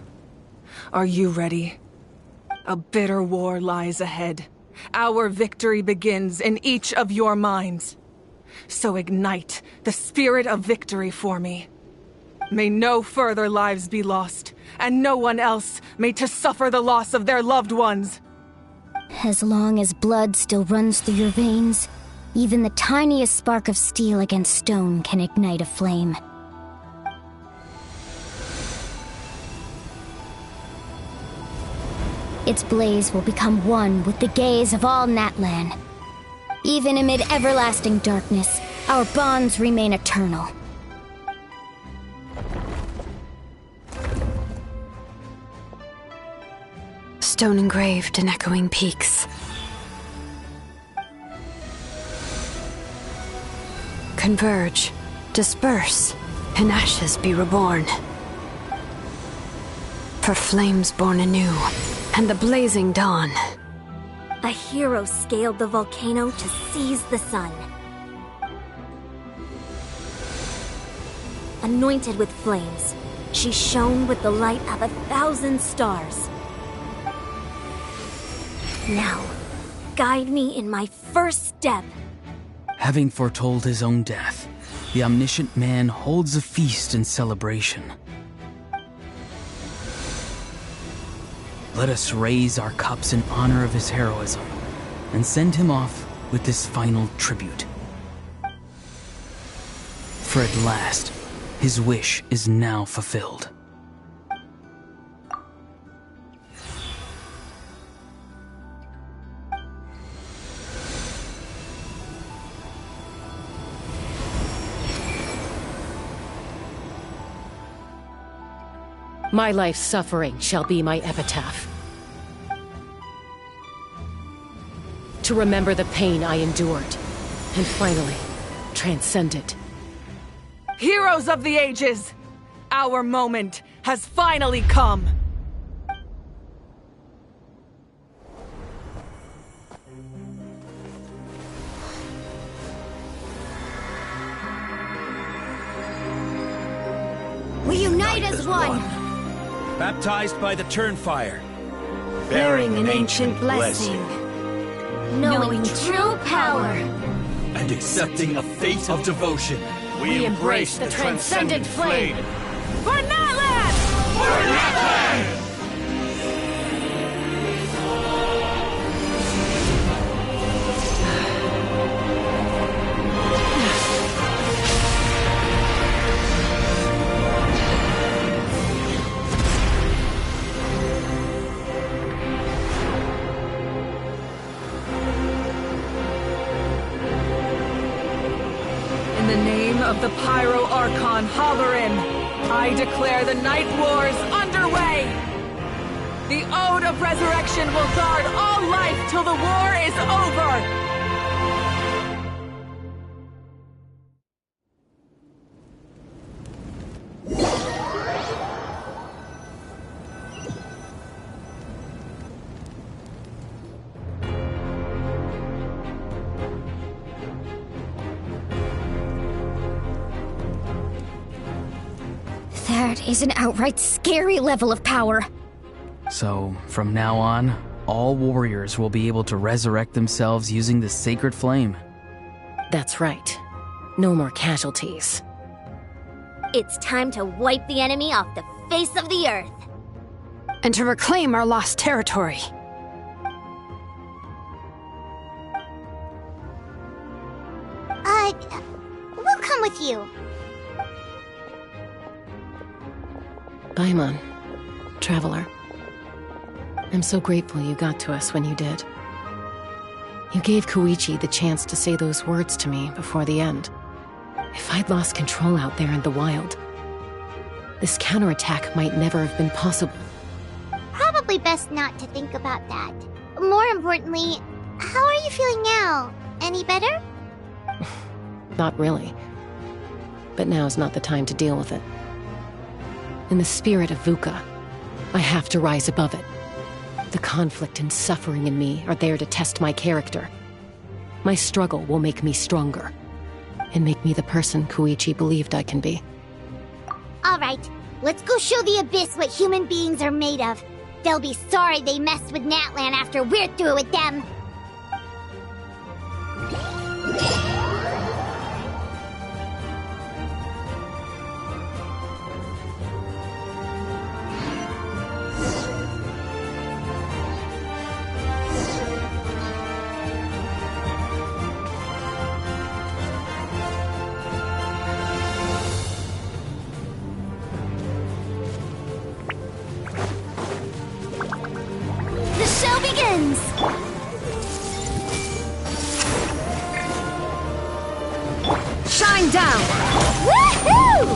are you ready? A bitter war lies ahead. Our victory begins in each of your minds. So ignite the spirit of victory for me. May no further lives be lost, and no one else may to suffer the loss of their loved ones. As long as blood still runs through your veins, even the tiniest spark of steel against stone can ignite a flame. Its blaze will become one with the gaze of all Natlan. Even amid everlasting darkness, our bonds remain eternal. Stone engraved in echoing peaks. Converge. Disperse. In ashes be reborn. For flames born anew, and the blazing dawn. A hero scaled the volcano to seize the sun. Anointed with flames, she shone with the light of 1,000 stars. Now, guide me in my first step. Having foretold his own death, the omniscient man holds a feast in celebration. Let us raise our cups in honor of his heroism and send him off with this final tribute. For at last, his wish is now fulfilled. My life's suffering shall be my epitaph. To remember the pain I endured, and finally, transcend it. Heroes of the ages! Our moment has finally come! We unite as one! Baptized by the Turnfire. Bearing an ancient blessing. Knowing true power. And accepting a fate of devotion. We embrace the transcendent flame. For Natlan! For Natlan! In the name of the Pyro Archon Halloran, I declare the Night Wars underway! The Ode of Resurrection will guard all life till the war is over! That is an outright scary level of power. So, from now on, all warriors will be able to resurrect themselves using the sacred flame. That's right. No more casualties. It's time to wipe the enemy off the face of the earth. And to reclaim our lost territory. We'll come with you. Paimon, traveler. I'm so grateful you got to us when you did. You gave Koichi the chance to say those words to me before the end. If I'd lost control out there in the wild, this counterattack might never have been possible. Probably best not to think about that. More importantly, how are you feeling now? Any better? Not really. But now's not the time to deal with it. In the spirit of VUCA, I have to rise above it. The conflict and suffering in me are there to test my character. My struggle will make me stronger, and make me the person Koichi believed I can be. Alright, let's go show the Abyss what human beings are made of. They'll be sorry they messed with Natlan after we're through with them. The show begins! Shine down! Woohoo!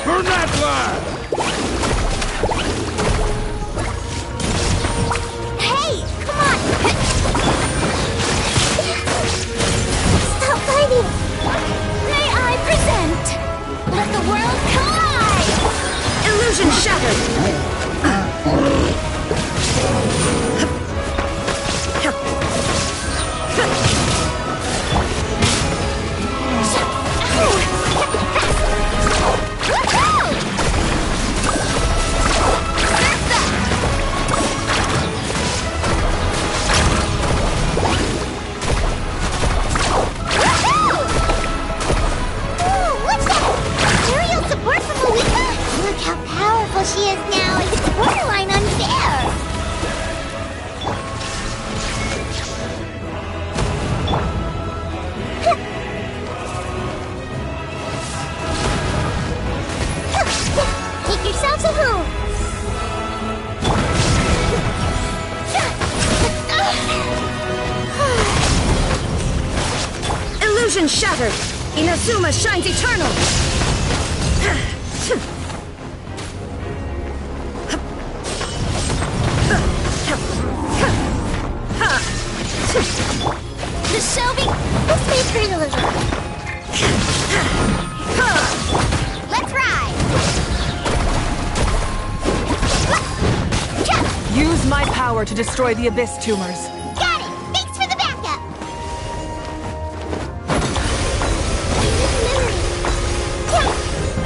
For Natlan! Hey, come on! Illusion shattered! She is now. It's borderline unfair. Take yourselves a home. Illusion shattered! Inazuma shines eternal! The Shelby, let's make for an illusion. Let's ride. Use my power to destroy the Abyss tumors. Got it. Thanks for the backup.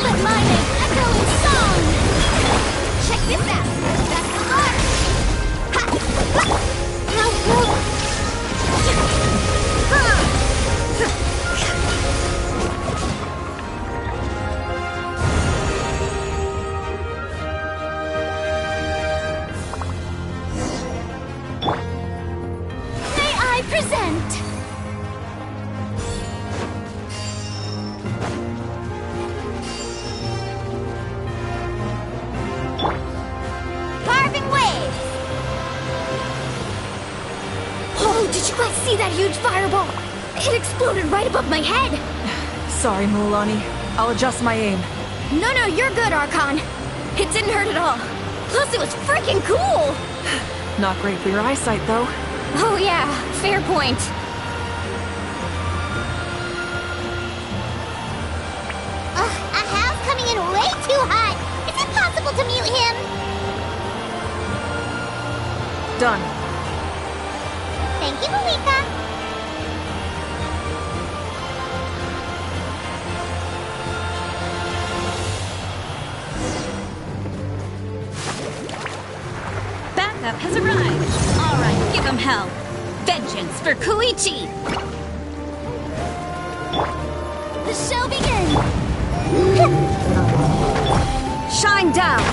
Let my name echo in song. Check this out. That's the heart. May I present? Carving waves. Oh, did you guys see that huge fireball? It exploded right above my head! Sorry, Mulan. I'll adjust my aim. No, you're good, Archon. It didn't hurt at all. Plus, it was freaking cool! Not great for your eyesight, though. Oh yeah, fair point. A house coming in way too hot. Is it possible to mute him? Done. Thank you, Malika. Backup has arrived. All right, give him hell. Vengeance for Koichi. The show begins. Shine down!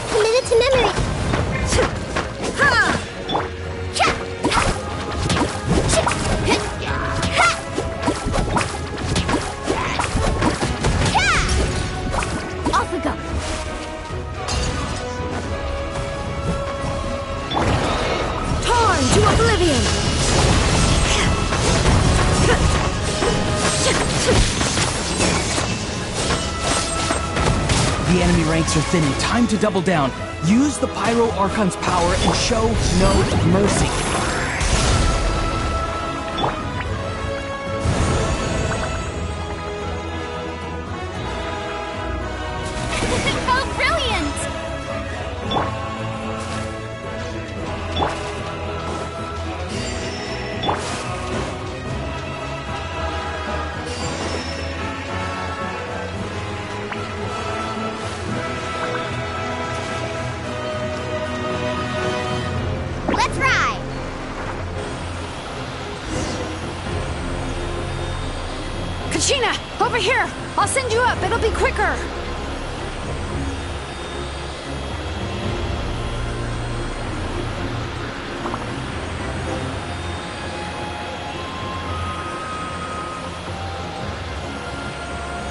Committed to memory. Off we go. Torn to oblivion! The enemy ranks are thinning. Time to double down. Use the Pyro Archon's power and show no mercy. Oh, brilliant! Let's ride! Kachina, over here! I'll send you up, it'll be quicker!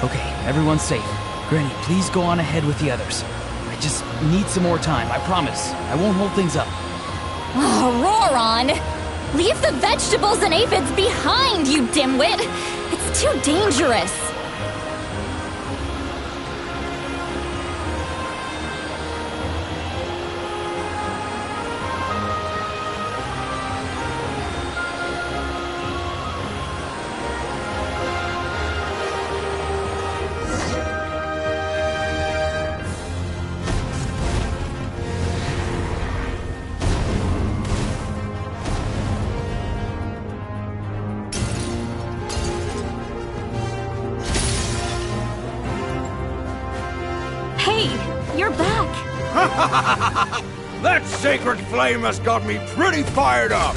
Okay, everyone's safe. Granny, please go on ahead with the others. I just need some more time, I promise. I won't hold things up. Oh, Roron! Leave the vegetables and aphids behind, you dimwit! It's too dangerous! That sacred flame has got me pretty fired up.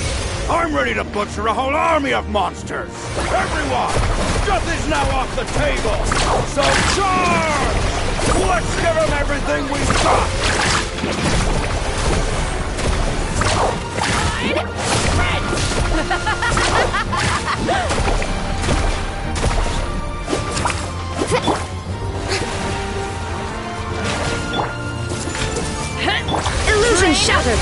I'm ready to butcher a whole army of monsters. Everyone, death is now off the table. So charge! Let's give them everything we've got. Illusion shattered!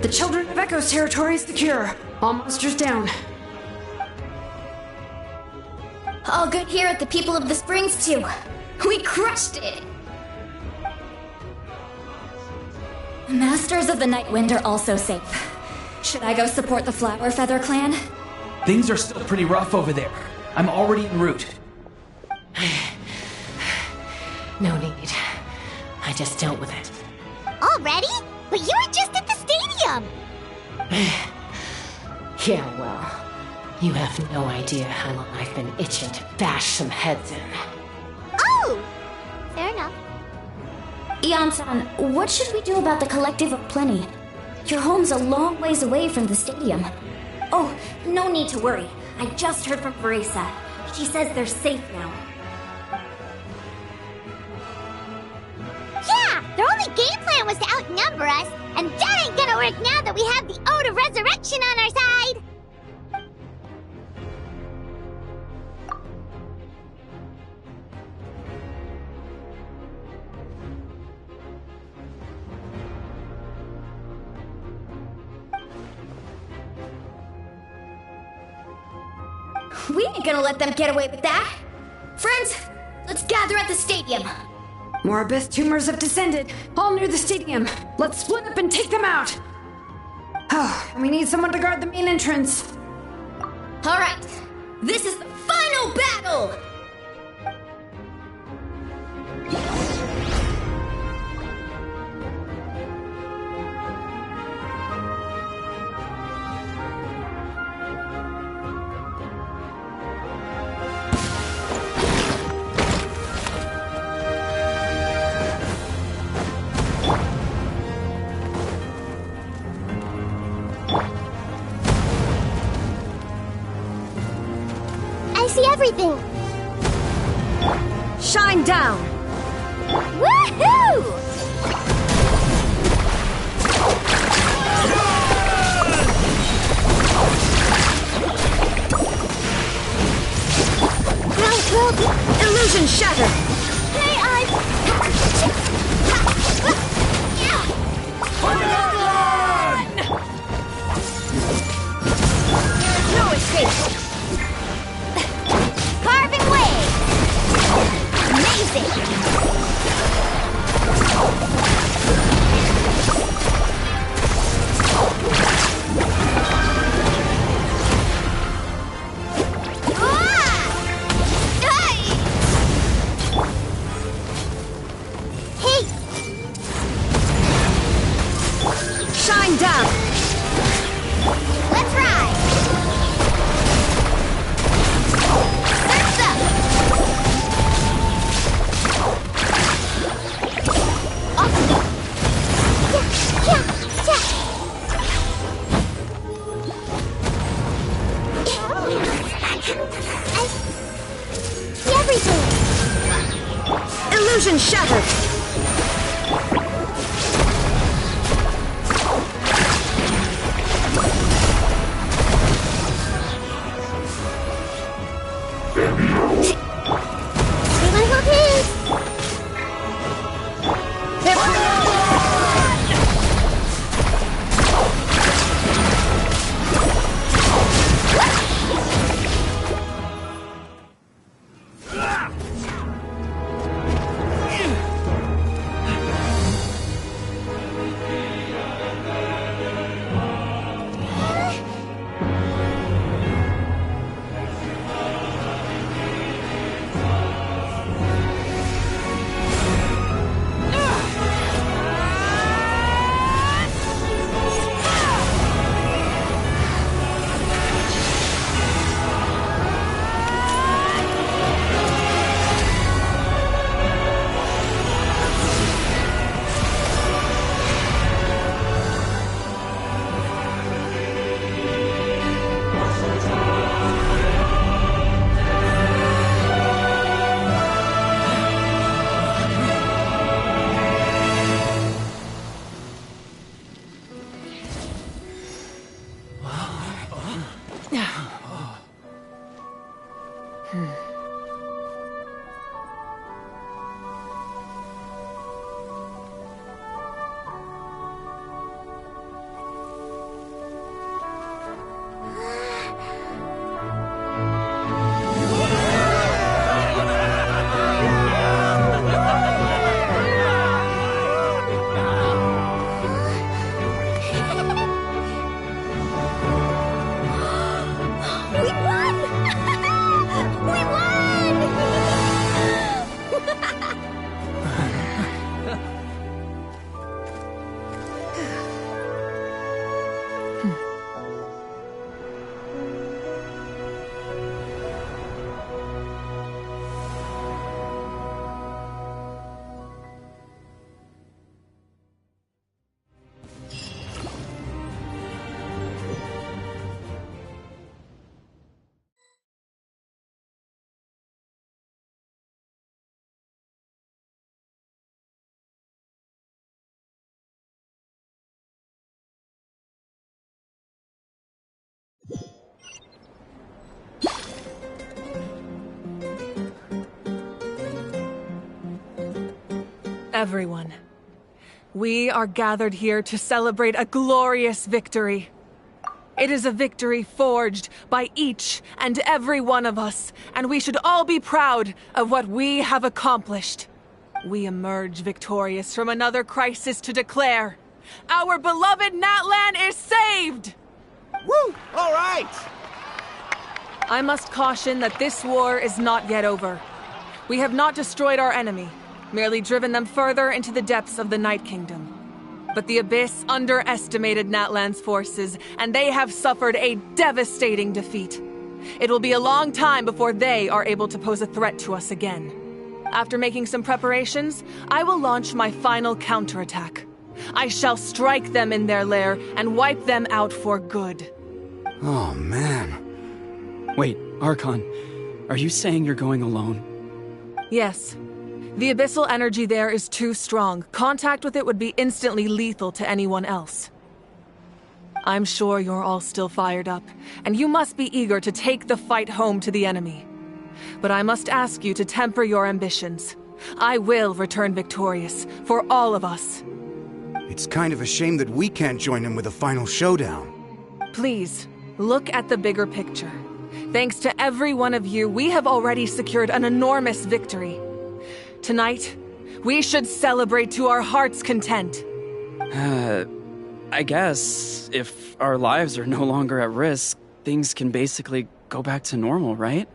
The Children of Echo's territory is secure. All monsters down. All good here at the People of the Springs, too. We crushed it! The Masters of the Night Wind are also safe. Should I go support the Flower Feather clan? Things are still pretty rough over there. I'm already en route. No need. I just dealt with it. Already? But you were just at the stadium! Yeah, well, you have no idea how long I've been itching to bash some heads in. Oh! Fair enough. Ian-san, what should we do about the Collective of Plenty? Your home's a long ways away from the stadium. Oh, no need to worry. I just heard from Marisa. She says they're safe now. Yeah! Their only game plan was to outnumber us, and that ain't gonna work now that we have the Ode of Resurrection on our side! We ain't gonna let them get away with that! Friends, let's gather at the stadium! More abyss tumors have descended, all near the stadium. Let's split up and take them out. Oh, we need someone to guard the main entrance. Alright, this is the final battle! I see everything! Shine down! Woohoo! Illusion shattered! Hey, There's no escape! Carving way! Amazing! Hey! Shine down! Let's ride! Surf's up! Everything! Illusion shattered! Everyone hold hands! Everyone, we are gathered here to celebrate a glorious victory. It is a victory forged by each and every one of us, and we should all be proud of what we have accomplished. We emerge victorious from another crisis to declare, our beloved Natlan is saved! Woo! All right! I must caution that this war is not yet over. We have not destroyed our enemy, merely driven them further into the depths of the Night Kingdom. But the Abyss underestimated Natlan's forces, and they have suffered a devastating defeat. It will be a long time before they are able to pose a threat to us again. After making some preparations, I will launch my final counterattack. I shall strike them in their lair and wipe them out for good. Oh, man. Wait, Archon, are you saying you're going alone? Yes. The abyssal energy there is too strong. Contact with it would be instantly lethal to anyone else. I'm sure you're all still fired up, and you must be eager to take the fight home to the enemy. But I must ask you to temper your ambitions. I will return victorious, for all of us. It's kind of a shame that we can't join him with a final showdown. Please, look at the bigger picture. Thanks to every one of you, we have already secured an enormous victory. Tonight, we should celebrate to our heart's content. I guess if our lives are no longer at risk, things can basically go back to normal, right?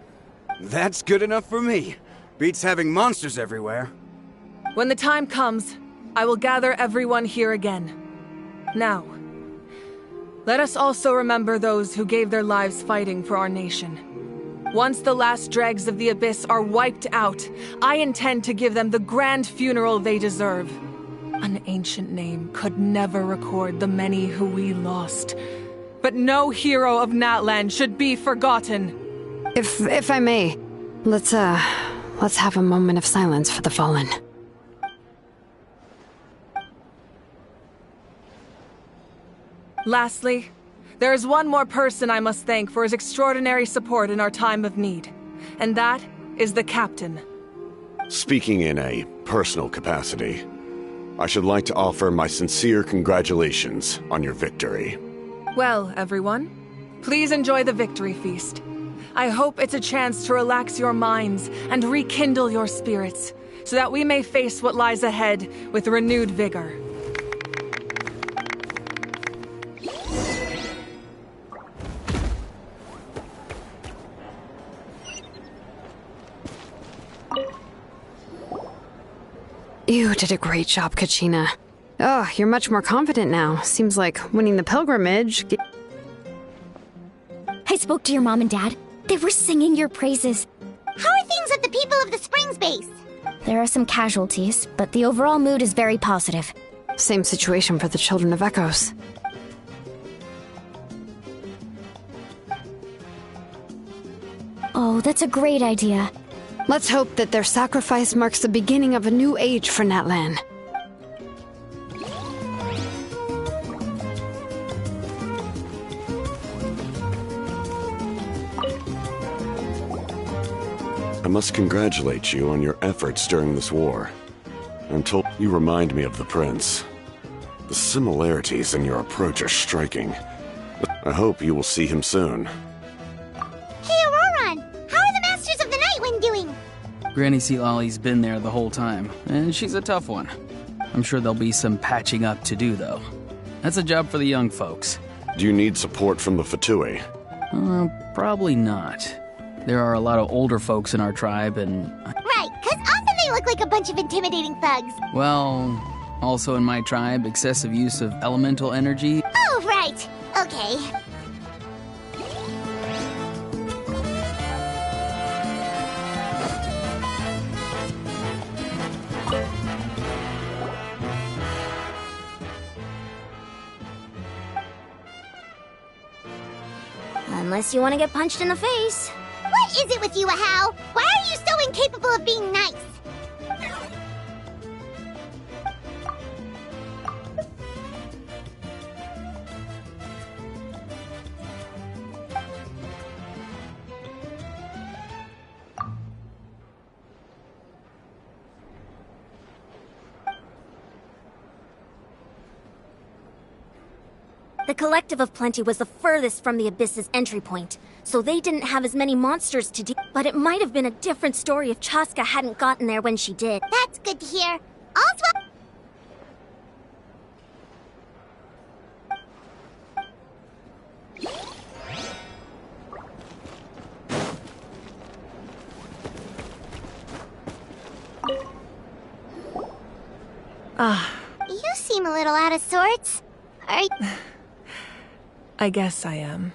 That's good enough for me. Beats having monsters everywhere. When the time comes, I will gather everyone here again. Now, let us also remember those who gave their lives fighting for our nation. Once the last dregs of the Abyss are wiped out, I intend to give them the grand funeral they deserve. An ancient name could never record the many who we lost. But no hero of Natlan should be forgotten. If I may, let's have a moment of silence for the fallen. Lastly, there is one more person I must thank for his extraordinary support in our time of need, and that is the Captain. Speaking in a personal capacity, I should like to offer my sincere congratulations on your victory. Well, everyone, please enjoy the victory feast. I hope it's a chance to relax your minds and rekindle your spirits, so that we may face what lies ahead with renewed vigor. You did a great job, Kachina. Oh, you're much more confident now. Seems like winning the pilgrimage... I spoke to your mom and dad. They were singing your praises. How are things at the People of the Springs base? There are some casualties, but the overall mood is very positive. Same situation for the Children of Echoes. Oh, that's a great idea. Let's hope that their sacrifice marks the beginning of a new age for Natlan. I must congratulate you on your efforts during this war. I'm told you remind me of the Prince. The similarities in your approach are striking. I hope you will see him soon. Hey, Auroron! How are the Masters of the Nightwind doing? Granny Sealali's been there the whole time, and she's a tough one. I'm sure there'll be some patching up to do, though. That's a job for the young folks. Do you need support from the Fatui? Probably not. There are a lot of older folks in our tribe, and... Right, 'cause often they look like a bunch of intimidating thugs. Well, also in my tribe, excessive use of elemental energy... Oh, right. Okay. Unless you want to get punched in the face. What is it with you, Ahau? Why are you so incapable of being nice? The Collective of Plenty was the furthest from the Abyss's entry point, so they didn't have as many monsters to deal. But it might have been a different story if Chaska hadn't gotten there when she did. That's good to hear. All's well. You seem a little out of sorts. Are you... I guess I am.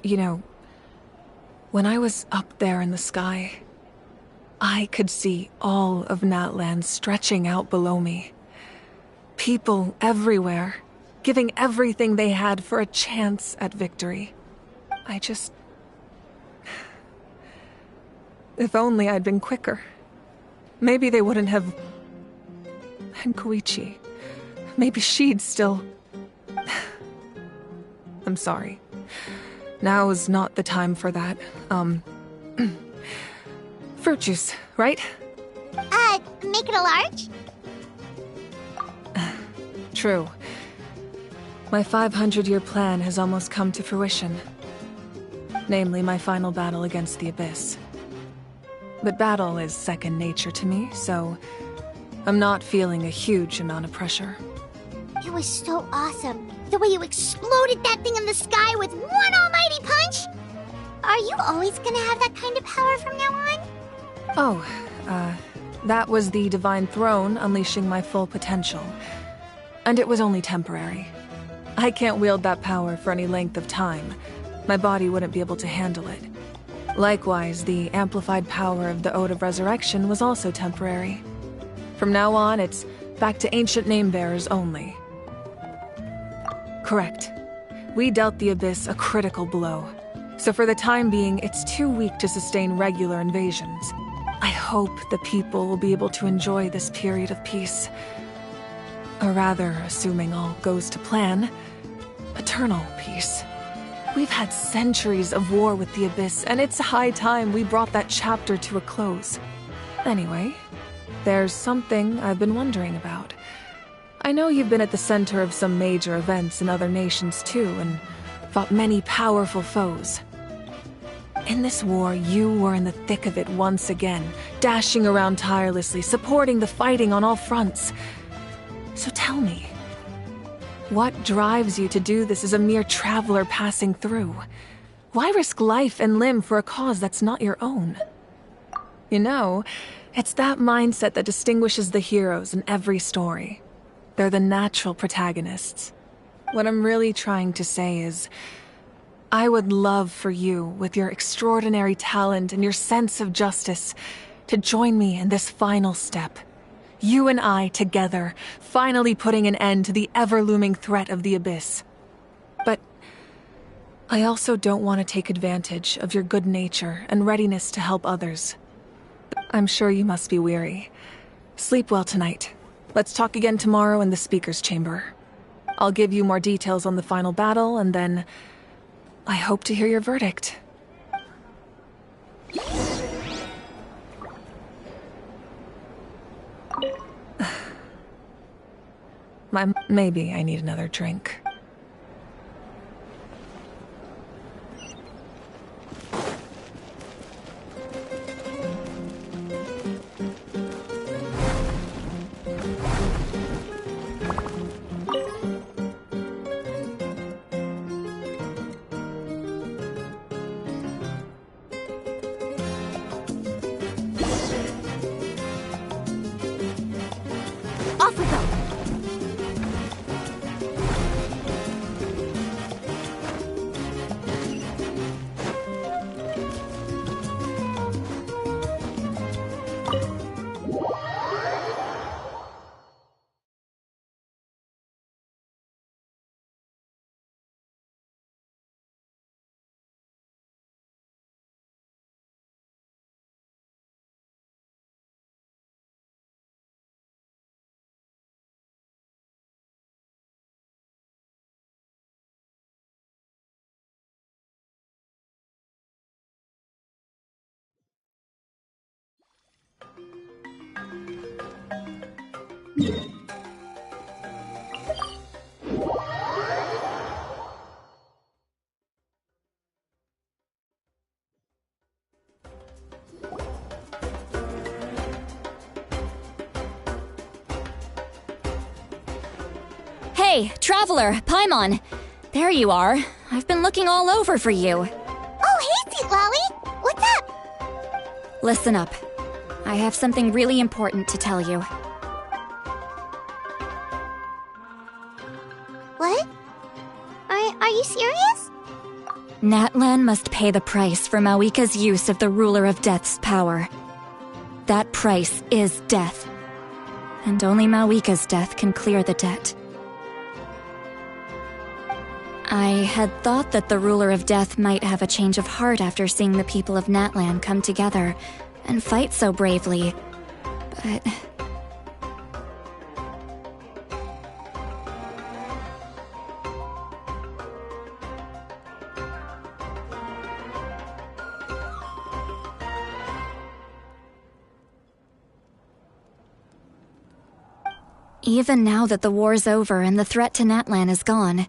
You know, when I was up there in the sky, I could see all of Natlan stretching out below me. People everywhere, giving everything they had for a chance at victory. If only I'd been quicker. Maybe they wouldn't have... And Koichi. Maybe she'd still... I'm sorry. Now is not the time for that. Fruit juice, right? Make it a large? True. My 500-year plan has almost come to fruition. Namely, my final battle against the Abyss. But battle is second nature to me, so I'm not feeling a huge amount of pressure. It was so awesome. The way you exploded that thing in the sky with one almighty punch! Are you always gonna have that kind of power from now on? Oh, that was the Divine Throne unleashing my full potential. And it was only temporary. I can't wield that power for any length of time. My body wouldn't be able to handle it. Likewise, the amplified power of the Ode of Resurrection was also temporary. From now on, it's back to ancient name-bearers only. Correct. We dealt the Abyss a critical blow. So for the time being, it's too weak to sustain regular invasions. I hope the people will be able to enjoy this period of peace. Or rather, assuming all goes to plan, eternal peace. We've had centuries of war with the Abyss, and it's high time we brought that chapter to a close. Anyway, there's something I've been wondering about. I know you've been at the center of some major events in other nations too, and fought many powerful foes. In this war, you were in the thick of it once again, dashing around tirelessly, supporting the fighting on all fronts. So tell me, what drives you to do this as a mere traveler passing through? Why risk life and limb for a cause that's not your own? You know, it's that mindset that distinguishes the heroes in every story. They're the natural protagonists. What I'm really trying to say is, I would love for you, with your extraordinary talent and your sense of justice, to join me in this final step. You and I together, finally putting an end to the ever-looming threat of the Abyss. But I also don't want to take advantage of your good nature and readiness to help others. I'm sure you must be weary. Sleep well tonight. Let's talk again tomorrow in the Speaker's Chamber. I'll give you more details on the final battle, and then I hope to hear your verdict. Maybe I need another drink. Off we go! Hey, Traveler, Paimon. There you are. I've been looking all over for you. Oh, hey, Citlali! What's up? Listen up. I have something really important to tell you. What? Are you serious? Natlan must pay the price for Mawika's use of the Ruler of Death's power. That price is death. And only Mawika's death can clear the debt. I had thought that the Ruler of Death might have a change of heart after seeing the people of Natlan come together and fight so bravely, but... Even now that the war's over and the threat to Natlan is gone,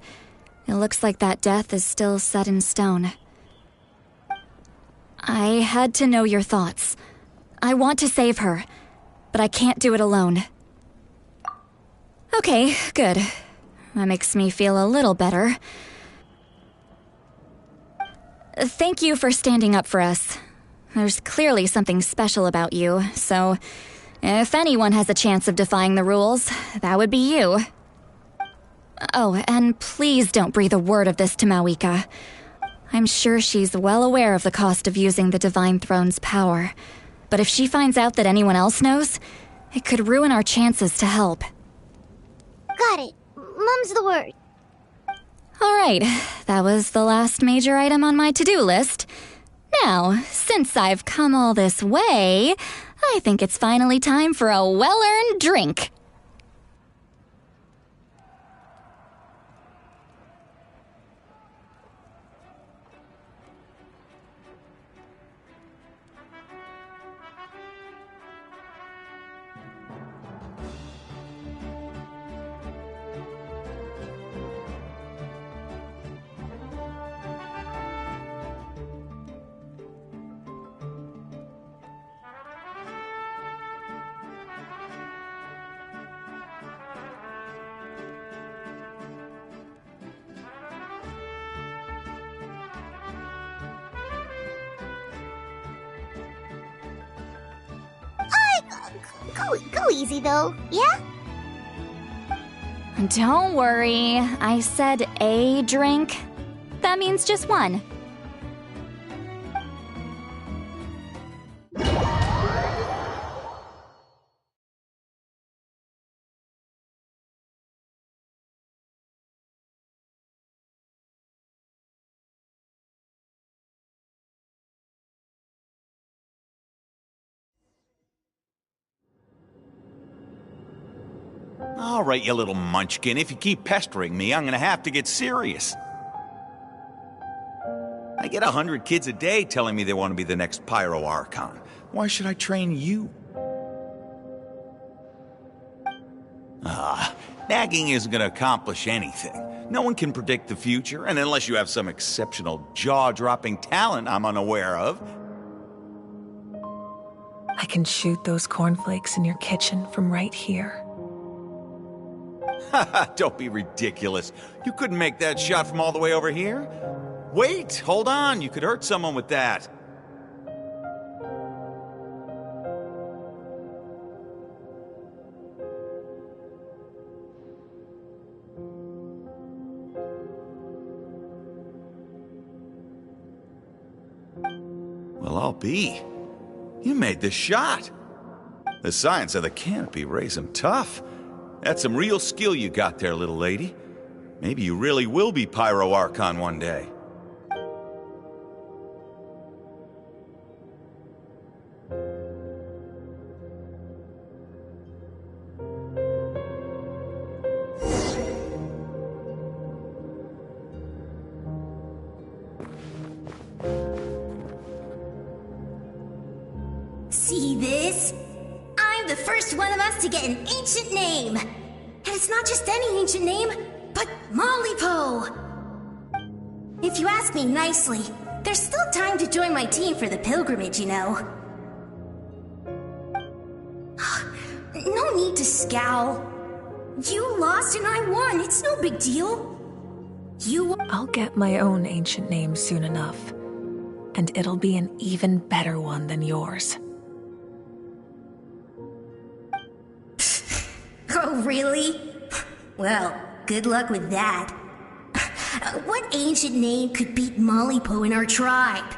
it looks like that death is still set in stone. I had to know your thoughts. I want to save her, but I can't do it alone. Okay, good. That makes me feel a little better. Thank you for standing up for us. There's clearly something special about you, so if anyone has a chance of defying the rules, that would be you. Oh, and please don't breathe a word of this to Mawika. I'm sure she's well aware of the cost of using the Divine Throne's power. But if she finds out that anyone else knows, it could ruin our chances to help. Got it. Mum's the word. Alright, that was the last major item on my to-do list. Now, since I've come all this way, I think it's finally time for a well-earned drink. Go easy, though, yeah? Don't worry, I said a drink. That means just one. All right, you little munchkin. If you keep pestering me, I'm gonna have to get serious. I get 100 kids a day telling me they want to be the next Pyro Archon. Why should I train you? Nagging isn't gonna accomplish anything. No one can predict the future, and unless you have some exceptional jaw-dropping talent I'm unaware of... I can shoot those cornflakes in your kitchen from right here. Don't be ridiculous. You couldn't make that shot from all the way over here? Wait, hold on. You could hurt someone with that. Well, I'll be. You made the shot. The science of the canopy raised him tough. That's some real skill you got there, little lady. Maybe you really will be Pyro Archon one day. See this? I'm the first one of us to get an ancient name. And it's not just any ancient name, but Mollypo. If you ask me nicely, there's still time to join my team for the pilgrimage, you know. No need to scowl. You lost and I won. It's no big deal. I'll get my own ancient name soon enough, and it'll be an even better one than yours. Oh, really? Well, good luck with that. What ancient name could beat Mollypo in our tribe?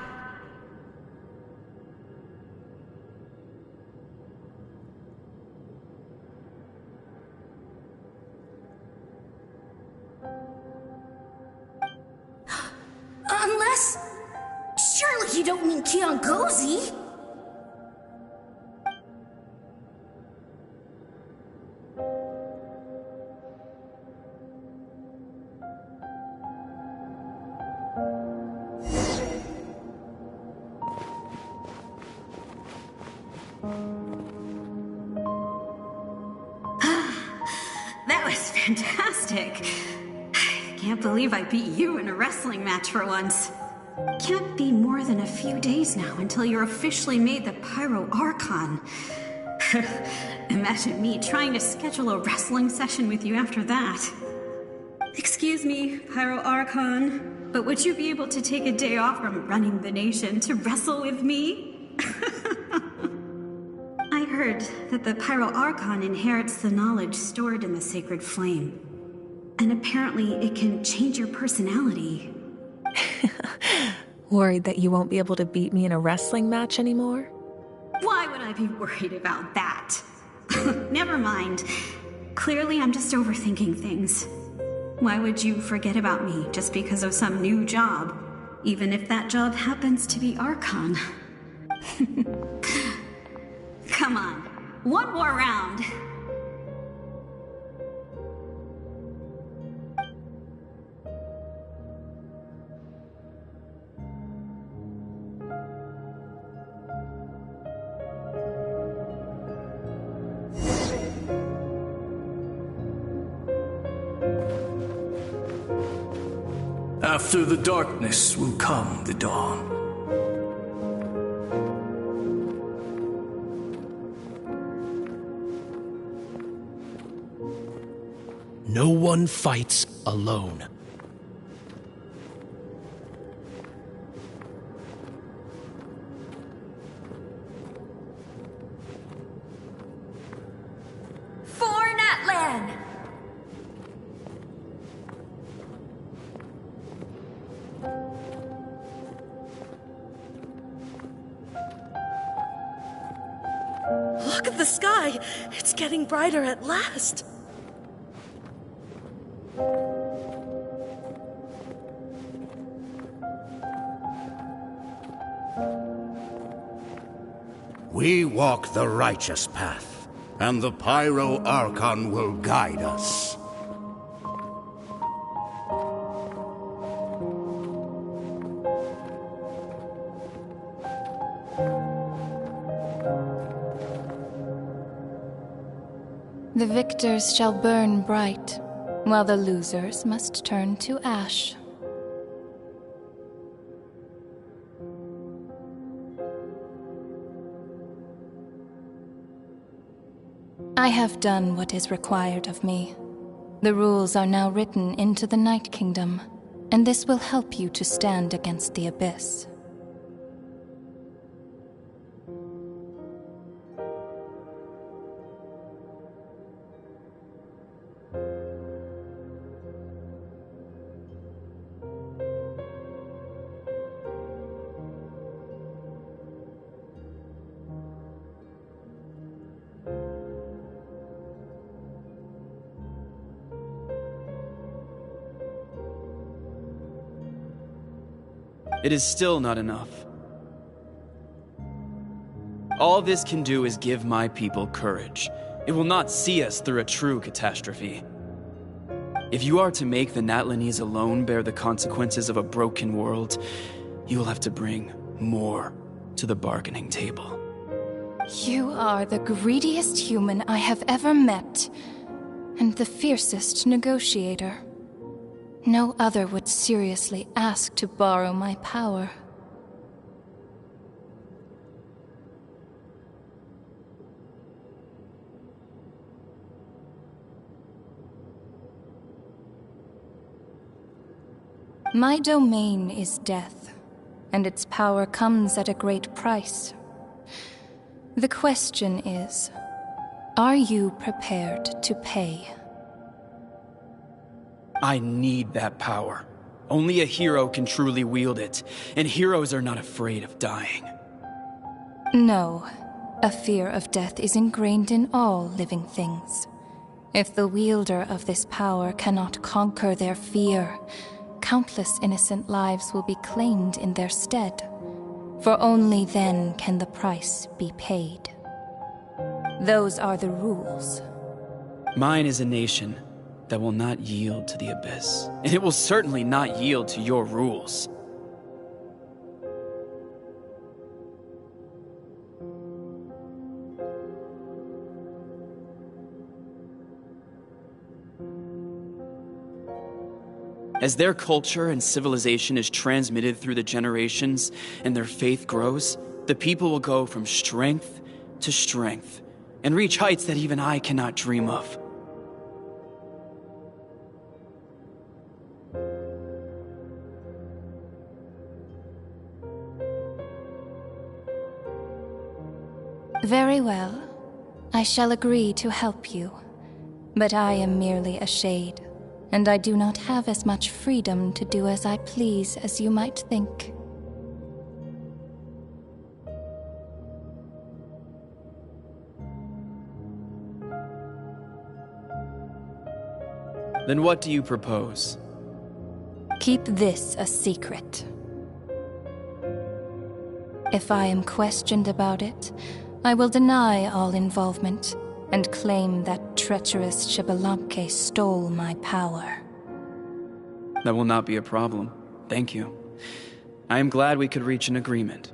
Unless... surely you don't mean Kiangozi? That was fantastic. I can't believe I beat you in a wrestling match for once. Can't be more than a few days now until you're officially made the Pyro Archon. Imagine me trying to schedule a wrestling session with you after that. Excuse me, Pyro Archon, but would you be able to take a day off from running the nation to wrestle with me? I heard that the Pyro Archon inherits the knowledge stored in the sacred flame. And apparently it can change your personality. Worried that you won't be able to beat me in a wrestling match anymore? Why would I be worried about that? Never mind. Clearly I'm just overthinking things. Why would you forget about me just because of some new job? Even if that job happens to be Archon. Come on, one more round. After the darkness will come the dawn. No one fights alone. For Natlan! Look at the sky! It's getting brighter at last! We walk the righteous path, and the Pyro Archon will guide us. The victors shall burn bright, while the losers must turn to ash. I have done what is required of me. The rules are now written into the Night Kingdom, and this will help you to stand against the Abyss. It is still not enough. All this can do is give my people courage. It will not see us through a true catastrophe. If you are to make the Natlanese alone bear the consequences of a broken world, you will have to bring more to the bargaining table. You are the greediest human I have ever met, and the fiercest negotiator. No other would seriously ask to borrow my power. My domain is death, and its power comes at a great price. The question is, are you prepared to pay? I need that power. Only a hero can truly wield it, and heroes are not afraid of dying. No, a fear of death is ingrained in all living things. If the wielder of this power cannot conquer their fear, countless innocent lives will be claimed in their stead, for only then can the price be paid. Those are the rules. Mine is a nation that will not yield to the Abyss, and it will certainly not yield to your rules. As their culture and civilization is transmitted through the generations and their faith grows, the people will go from strength to strength and reach heights that even I cannot dream of. Very well. I shall agree to help you. But I am merely a shade, and I do not have as much freedom to do as I please as you might think. Then what do you propose? Keep this a secret. If I am questioned about it, I will deny all involvement and claim that treacherous Xbalanque stole my power. That will not be a problem. Thank you. I am glad we could reach an agreement.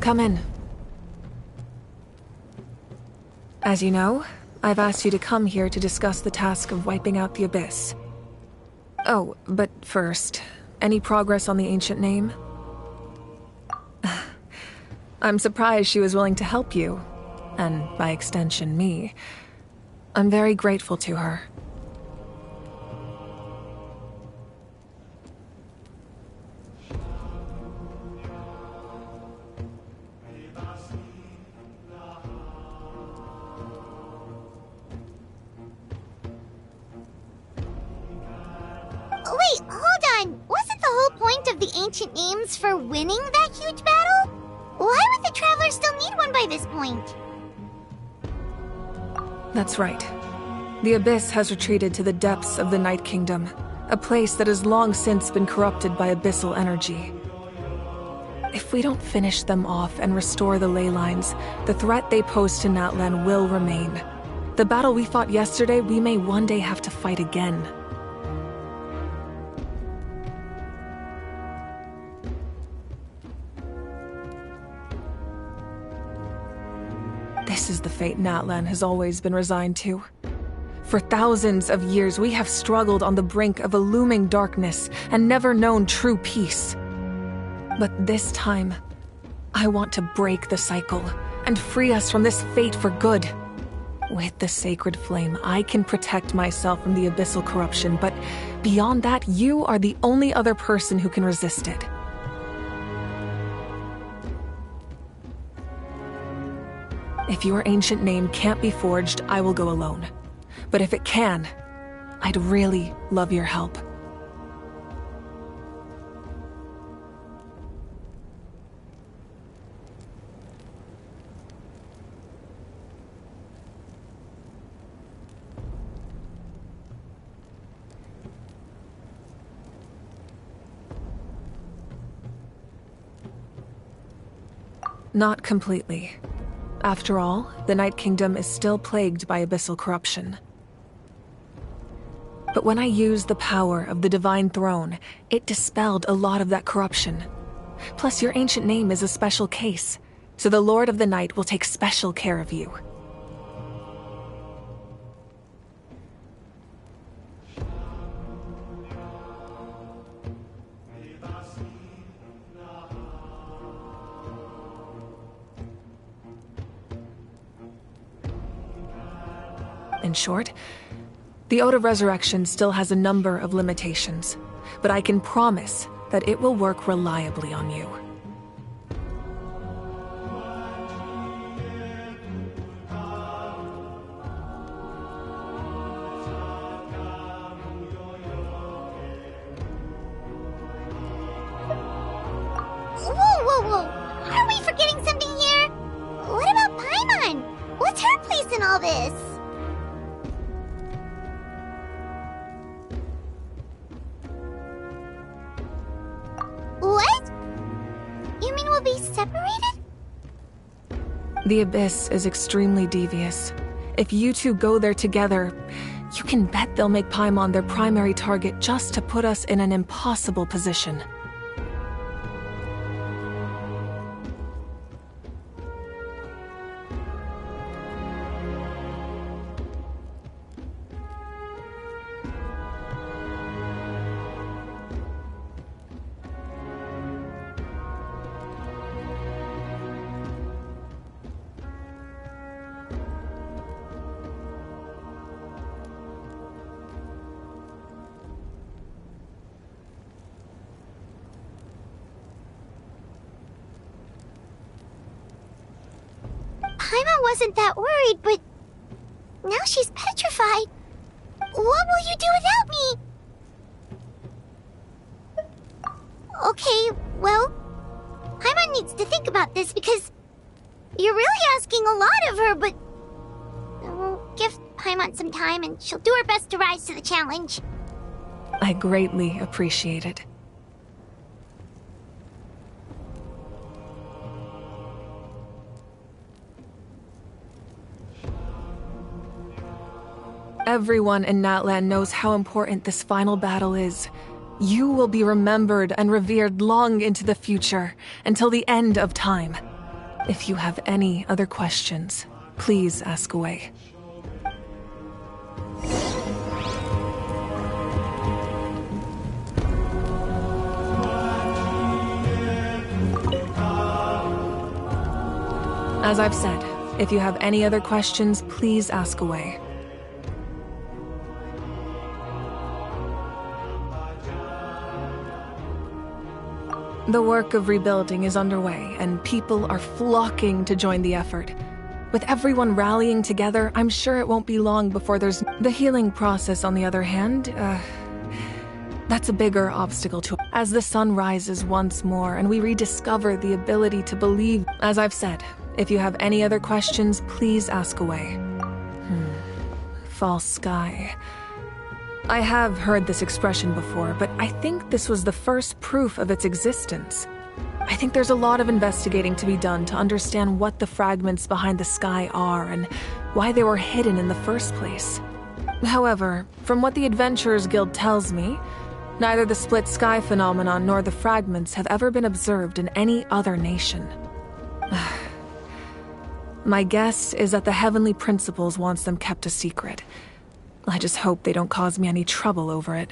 Come in. As you know, I've asked you to come here to discuss the task of wiping out the Abyss. Oh, but first, any progress on the ancient name? I'm surprised she was willing to help you, and by extension, me. I'm very grateful to her. Wait, hold on. Wasn't the whole point of the ancient names for winning that huge battle? Why would the Travelers still need one by this point? That's right. The Abyss has retreated to the depths of the Night Kingdom, a place that has long since been corrupted by abyssal energy. If we don't finish them off and restore the ley lines, the threat they pose to Natlan will remain. The battle we fought yesterday, we may one day have to fight again. This is the fate Natlan has always been resigned to. For thousands of years, we have struggled on the brink of a looming darkness and never known true peace. But this time, I want to break the cycle and free us from this fate for good. With the sacred flame, I can protect myself from the abyssal corruption, but beyond that, you are the only other person who can resist it. If your ancient name can't be forged, I will go alone. But if it can, I'd really love your help. Not completely. After all, the Night Kingdom is still plagued by abyssal corruption. But when I used the power of the Divine Throne, it dispelled a lot of that corruption. Plus, your ancient name is a special case. so the Lord of the Night will take special care of you. In short, the Ode of Resurrection still has a number of limitations, but I can promise that it will work reliably on you. Whoa! Are we forgetting something here? What about Paimon? What's her place in all this? What? You mean we'll be separated? The Abyss is extremely devious. If you two go there together, you can bet they'll make Paimon their primary target just to put us in an impossible position. Paimon wasn't that worried, but now she's petrified. What will you do without me? Okay, well, Paimon needs to think about this because you're really asking a lot of her, but we'll give Paimon some time and she'll do her best to rise to the challenge. I greatly appreciate it. Everyone in Natlan knows how important this final battle is. You will be remembered and revered long into the future, until the end of time. If you have any other questions, please ask away. As I've said, if you have any other questions, please ask away. The work of rebuilding is underway, and people are flocking to join the effort. With everyone rallying together, I'm sure it won't be long before there's... The healing process, on the other hand, that's a bigger obstacle to... As the sun rises once more, and we rediscover the ability to believe... As I've said, if you have any other questions, please ask away. False sky... I have heard this expression before, but I think this was the first proof of its existence. I think there's a lot of investigating to be done to understand what the fragments behind the sky are and why they were hidden in the first place. However, from what the Adventurers Guild tells me, neither the split sky phenomenon nor the fragments have ever been observed in any other nation. My guess is that the Heavenly Principles wants them kept a secret. I just hope they don't cause me any trouble over it.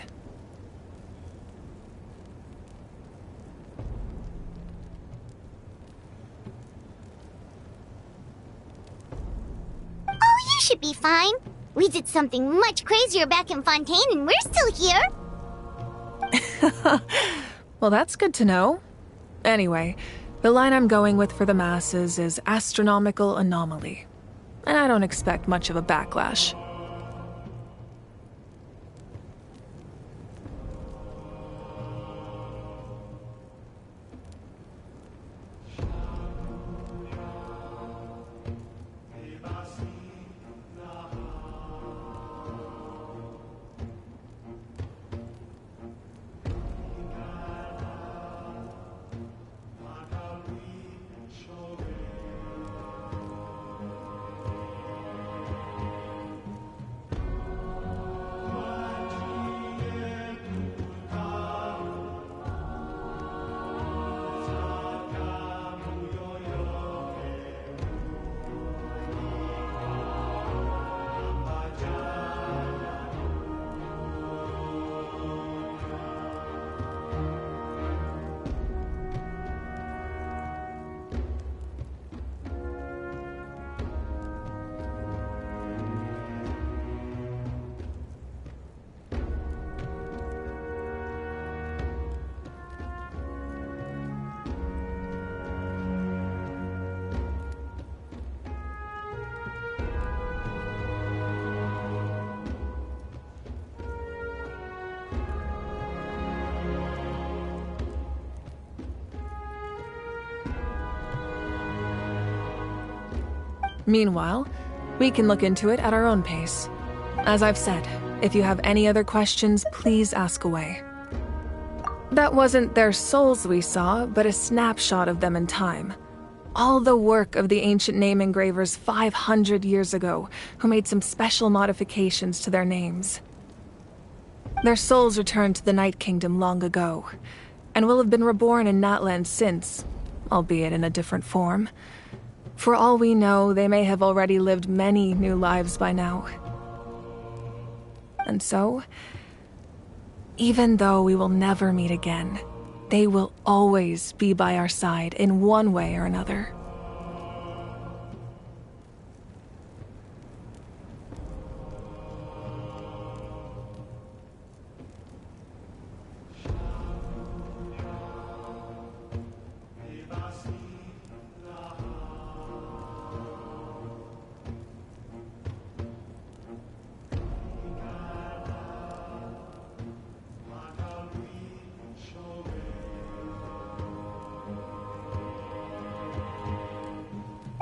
Oh, you should be fine. We did something much crazier back in Fontaine and we're still here. Well, that's good to know. Anyway, the line I'm going with for the masses is astronomical anomaly. And I don't expect much of a backlash. Meanwhile, we can look into it at our own pace. As I've said, if you have any other questions, please ask away. That wasn't their souls we saw, but a snapshot of them in time. All the work of the ancient name engravers 500 years ago, who made some special modifications to their names. Their souls returned to the Night Kingdom long ago, and will have been reborn in Natlan since, albeit in a different form. For all we know, they may have already lived many new lives by now. And so, even though we will never meet again, they will always be by our side in one way or another.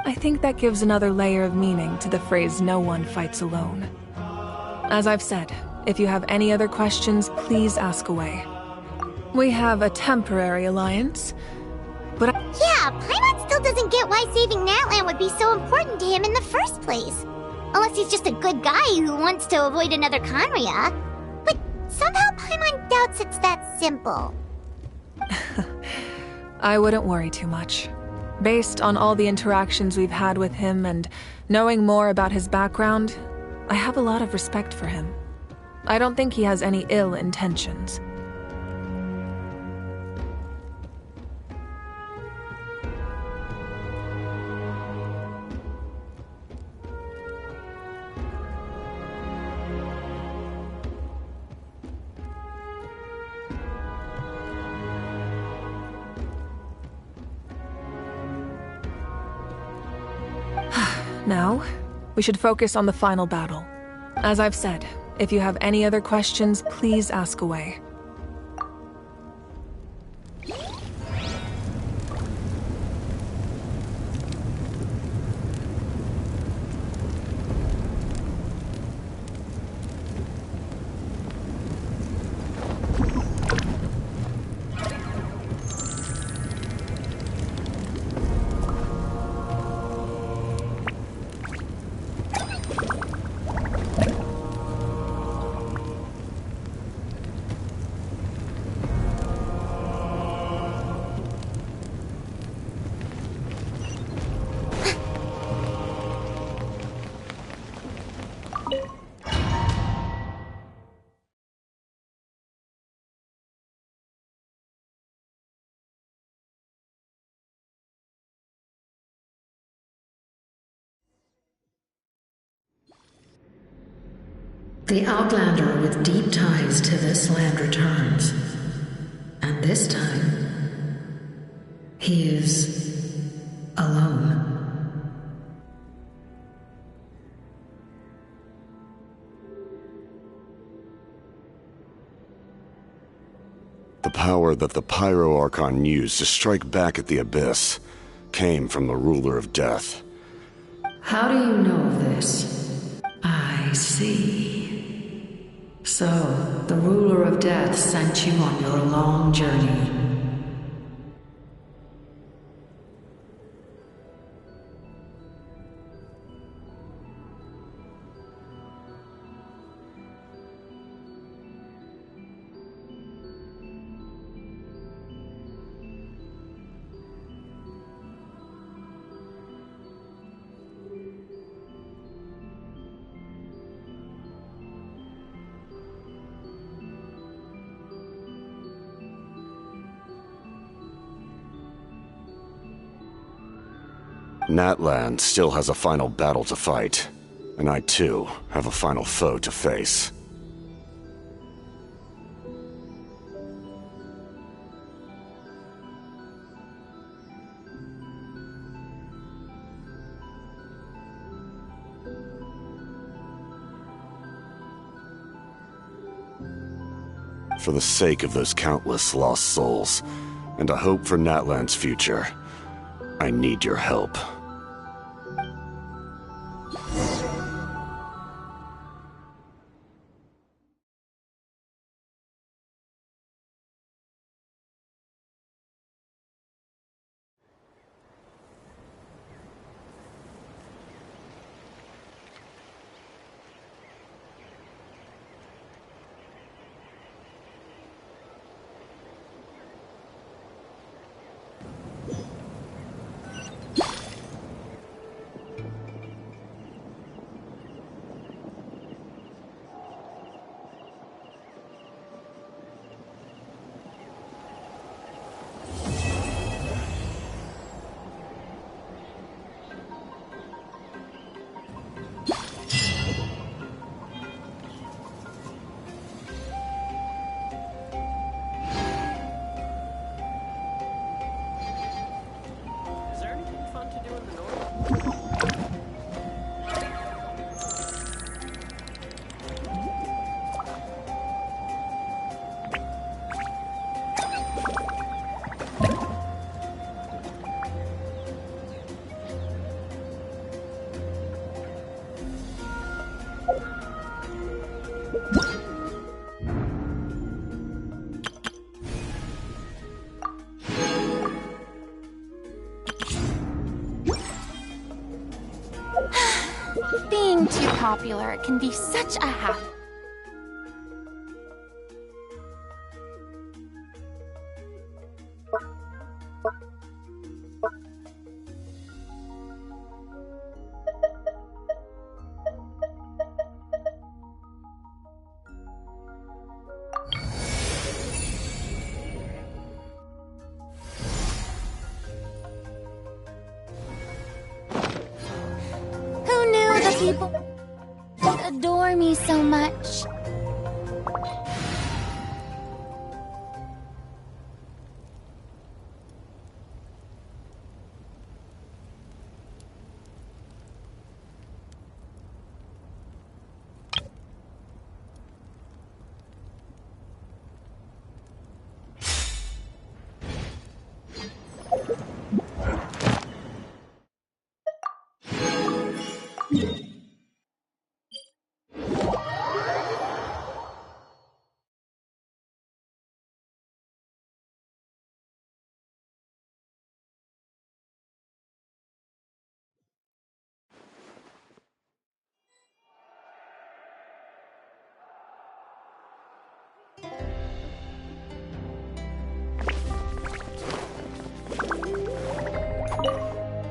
I think that gives another layer of meaning to the phrase "no one fights alone." As I've said, if you have any other questions, please ask away. We have a temporary alliance, but Yeah, Paimon still doesn't get why saving Natlan would be so important to him in the first place. Unless he's just a good guy who wants to avoid another Conria. But somehow Paimon doubts it's that simple. I wouldn't worry too much. Based on all the interactions we've had with him and knowing more about his background, I have a lot of respect for him. I don't think he has any ill intentions. Now, we should focus on the final battle. As I've said, if you have any other questions, please ask away. The Outlander with deep ties to this land returns. And this time, he is alone. The power that the Pyro Archon used to strike back at the Abyss came from the Ruler of Death. How do you know of this? I see. So, the Ruler of Death sent you on your long journey. Natlan still has a final battle to fight, and I too have a final foe to face. For the sake of those countless lost souls, and a hope for Natlan's future, I need your help. popular can be such a habit. Who knew the people adore me so much?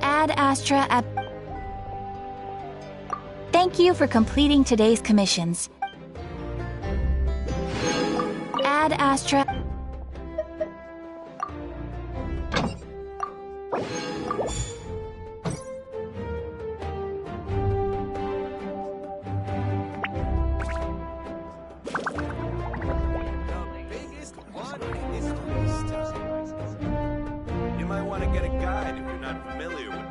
Ad Astra Ab... Thank you for completing today's commissions. Ad Astra... You might want to get a guide if you're not familiar with